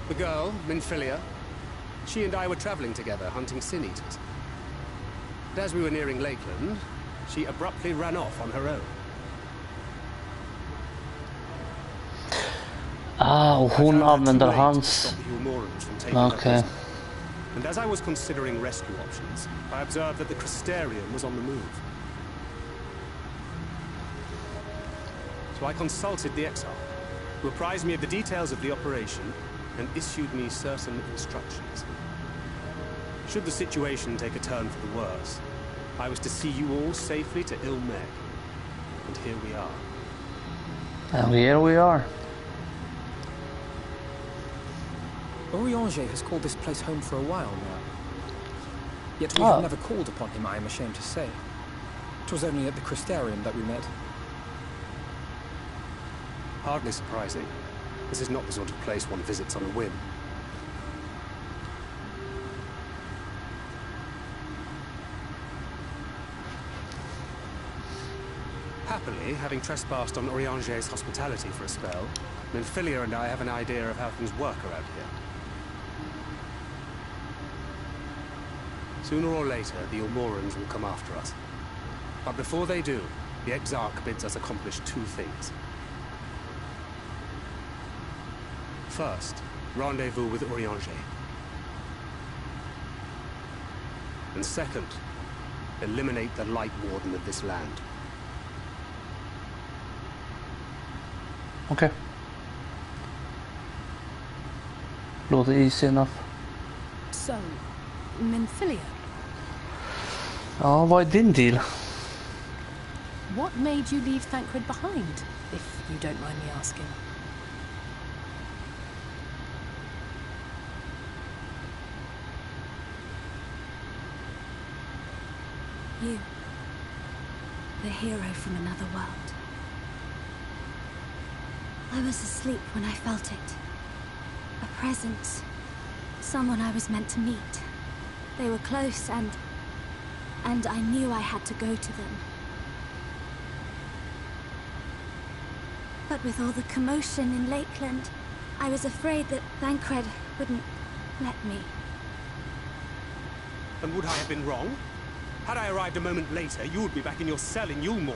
The girl, Minfilia, she and I were traveling together, hunting Sin Eaters. But as we were nearing Lakeland, she abruptly ran off on her own. Och hon använder Too late to hans... stop the Ulmorans from taking her Okej. prisoner. And as I was considering rescue options, I observed that the Crystarium was on the move. So I consulted the Exarch, who apprised me of the details of the operation and issued me certain instructions. Should the situation take a turn for the worse, I was to see you all safely to Ilmeg. And here we are. And here we are. Orianger has called this place home for a while now. Yet we have never called upon him, I am ashamed to say. It was only at the Crystarium that we met. Hardly surprising. This is not the sort of place one visits on a whim. Happily, having trespassed on Orianger's hospitality for a spell, Minfilia and I have an idea of how things work around here. Sooner or later, the Ulmorans will come after us. But before they do, the Exarch bids us accomplish 2 things. First, rendezvous with Orianger. And second, eliminate the Light Warden of this land. Okej. Låter easy enough. So, Minfilia, Ja, vad är din deal? what made you leave Thancred behind, if you don't mind me asking? You. The hero from another world. I was asleep when I felt it. A presence. Someone I was meant to meet. They were close and I knew I had to go to them. But with all the commotion in Lakeland, I was afraid that Thancred wouldn't let me. And would I have been wrong? Had I arrived a moment later, you would be back in your cell in Yulmore.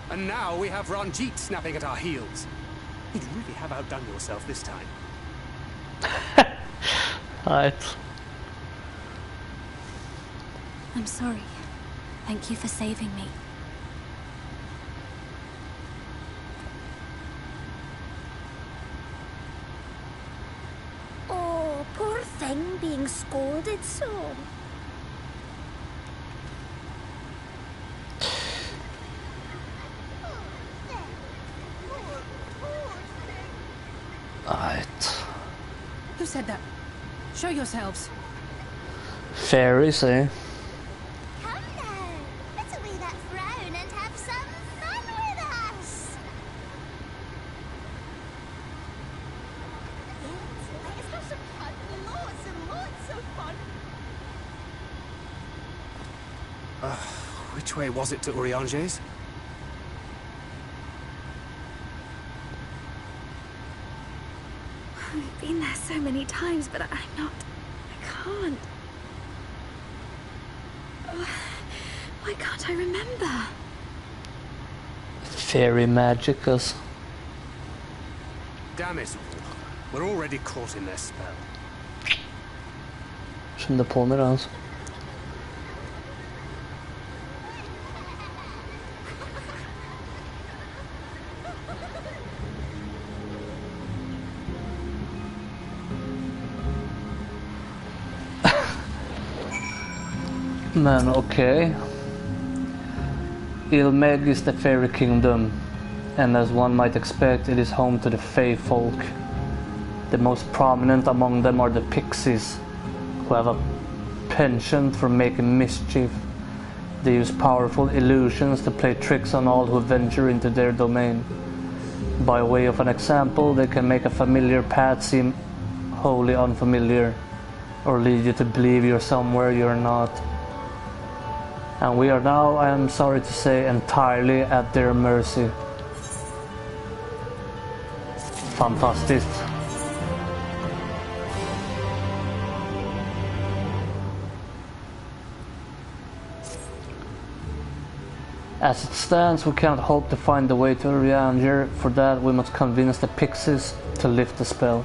And now we have Ranjit snapping at our heels. You'd really have outdone yourself this time. Right. I'm sorry. Thank you for saving me. Oh, poor thing being scolded so. Right. Who said that? Show yourselves. Fairies, eh? Come now, let's away that frown and have some fun with us. Let's have some fun. Which way was it to Urianger's? I've been there so many times, but I can't. Why can't I remember? Fairy magicus. Damn it all. We're already caught in their spell. Skynda på med det alltså. Men okej. Ilmeg is the fairy kingdom, and as one might expect, it is home to the Fae folk. The most prominent among them are the pixies, who have a penchant for making mischief. They use powerful illusions to play tricks on all who venture into their domain. By way of an example, they can make a familiar path seem wholly unfamiliar, or lead you to believe you're somewhere you're not. And we are now, I am sorry to say, entirely at their mercy. Fantastiskt. As it stands, we cannot hope to find the way to Urianger. For that, we must convince the pixies to lift the spell.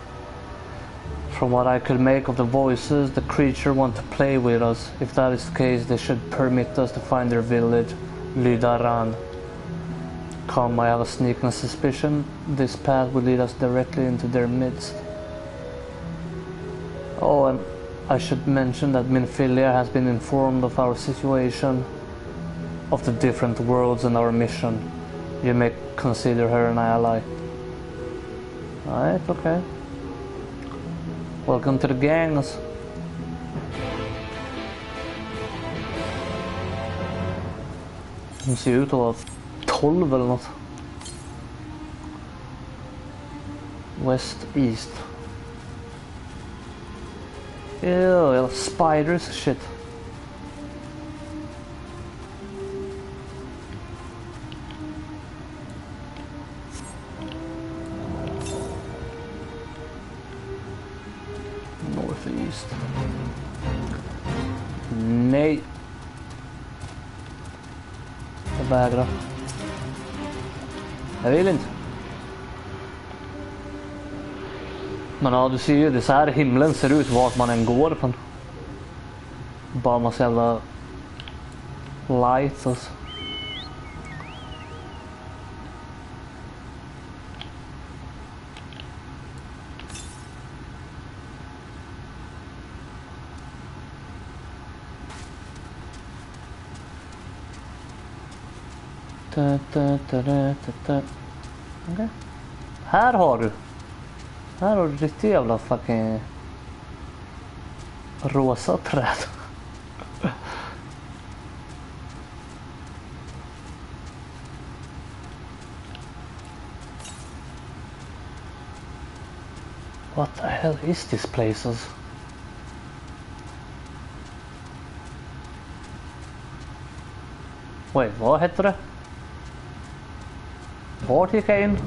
From what I could make of the voices, the creature want to play with us. If that is the case, they should permit us to find their village, Lydaran. Come, I have a sneaking suspicion this path will lead us directly into their midst. Oh, and I should mention that Minfilia has been informed of our situation, of the different worlds and our mission. You may consider her an ally. Alright, okay. Welcome to the gangs. De ser ut att vara 12 eller något. West, east. Ew, spiders, shit. Northeast. Nej. Jag vägrar. Jag vill inte. Men ja, du ser ju, det är så här himlen ser ut vart man än går på. Bara massa jävla lights alltså. Okay. Här har du riktigt jävla fucking rosa träd. What the hell is this place? Wait, vad heter det? Vart gick jag in?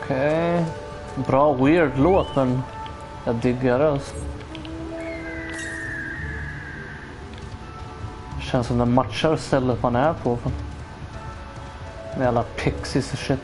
Okej. Bra weird låt, men jag diggar det alltså. Känns som den matchar stället man är på. Med alla pixies och shit.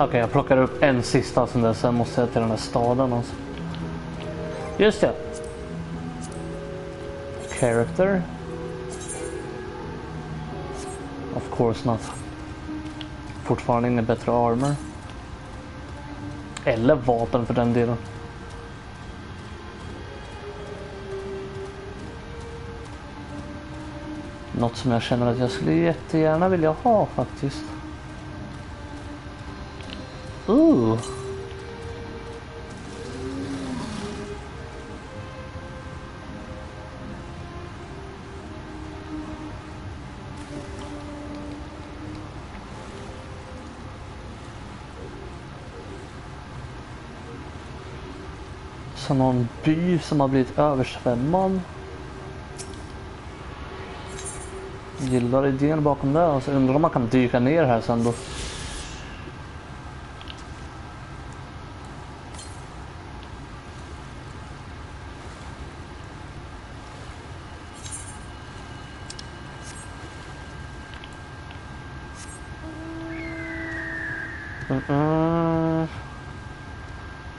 Okej, jag plockar upp en sista sån där, sen måste jag till den här staden alltså. Just det. Character. Of course not. Fortfarande ingen bättre armor. Eller vapen för den delen. Något som jag känner att jag skulle jättegärna vilja ha faktiskt. Så någon by som har blivit översvämmad. Gillar idén bakom det. Alltså, undrar om man kan dyka ner här sen då.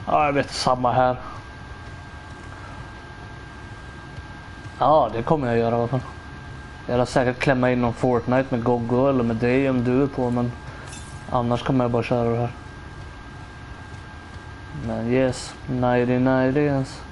Ja, jag vet, samma här. Ja, det kommer jag göra i alla fall. Jag vill säkert klämma in någon Fortnite med Goggo eller med dig om du är på, men annars kommer jag bara köra det här. Men yes, 90 yes.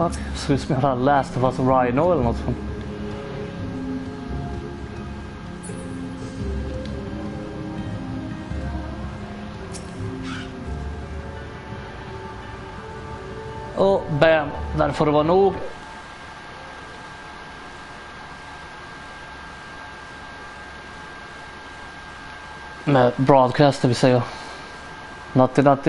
Fuck, ser ut som jag har läst det var som Rhino eller något sånt. Och bam, där får det vara nog. Med broadcast, det vill säga. Natti.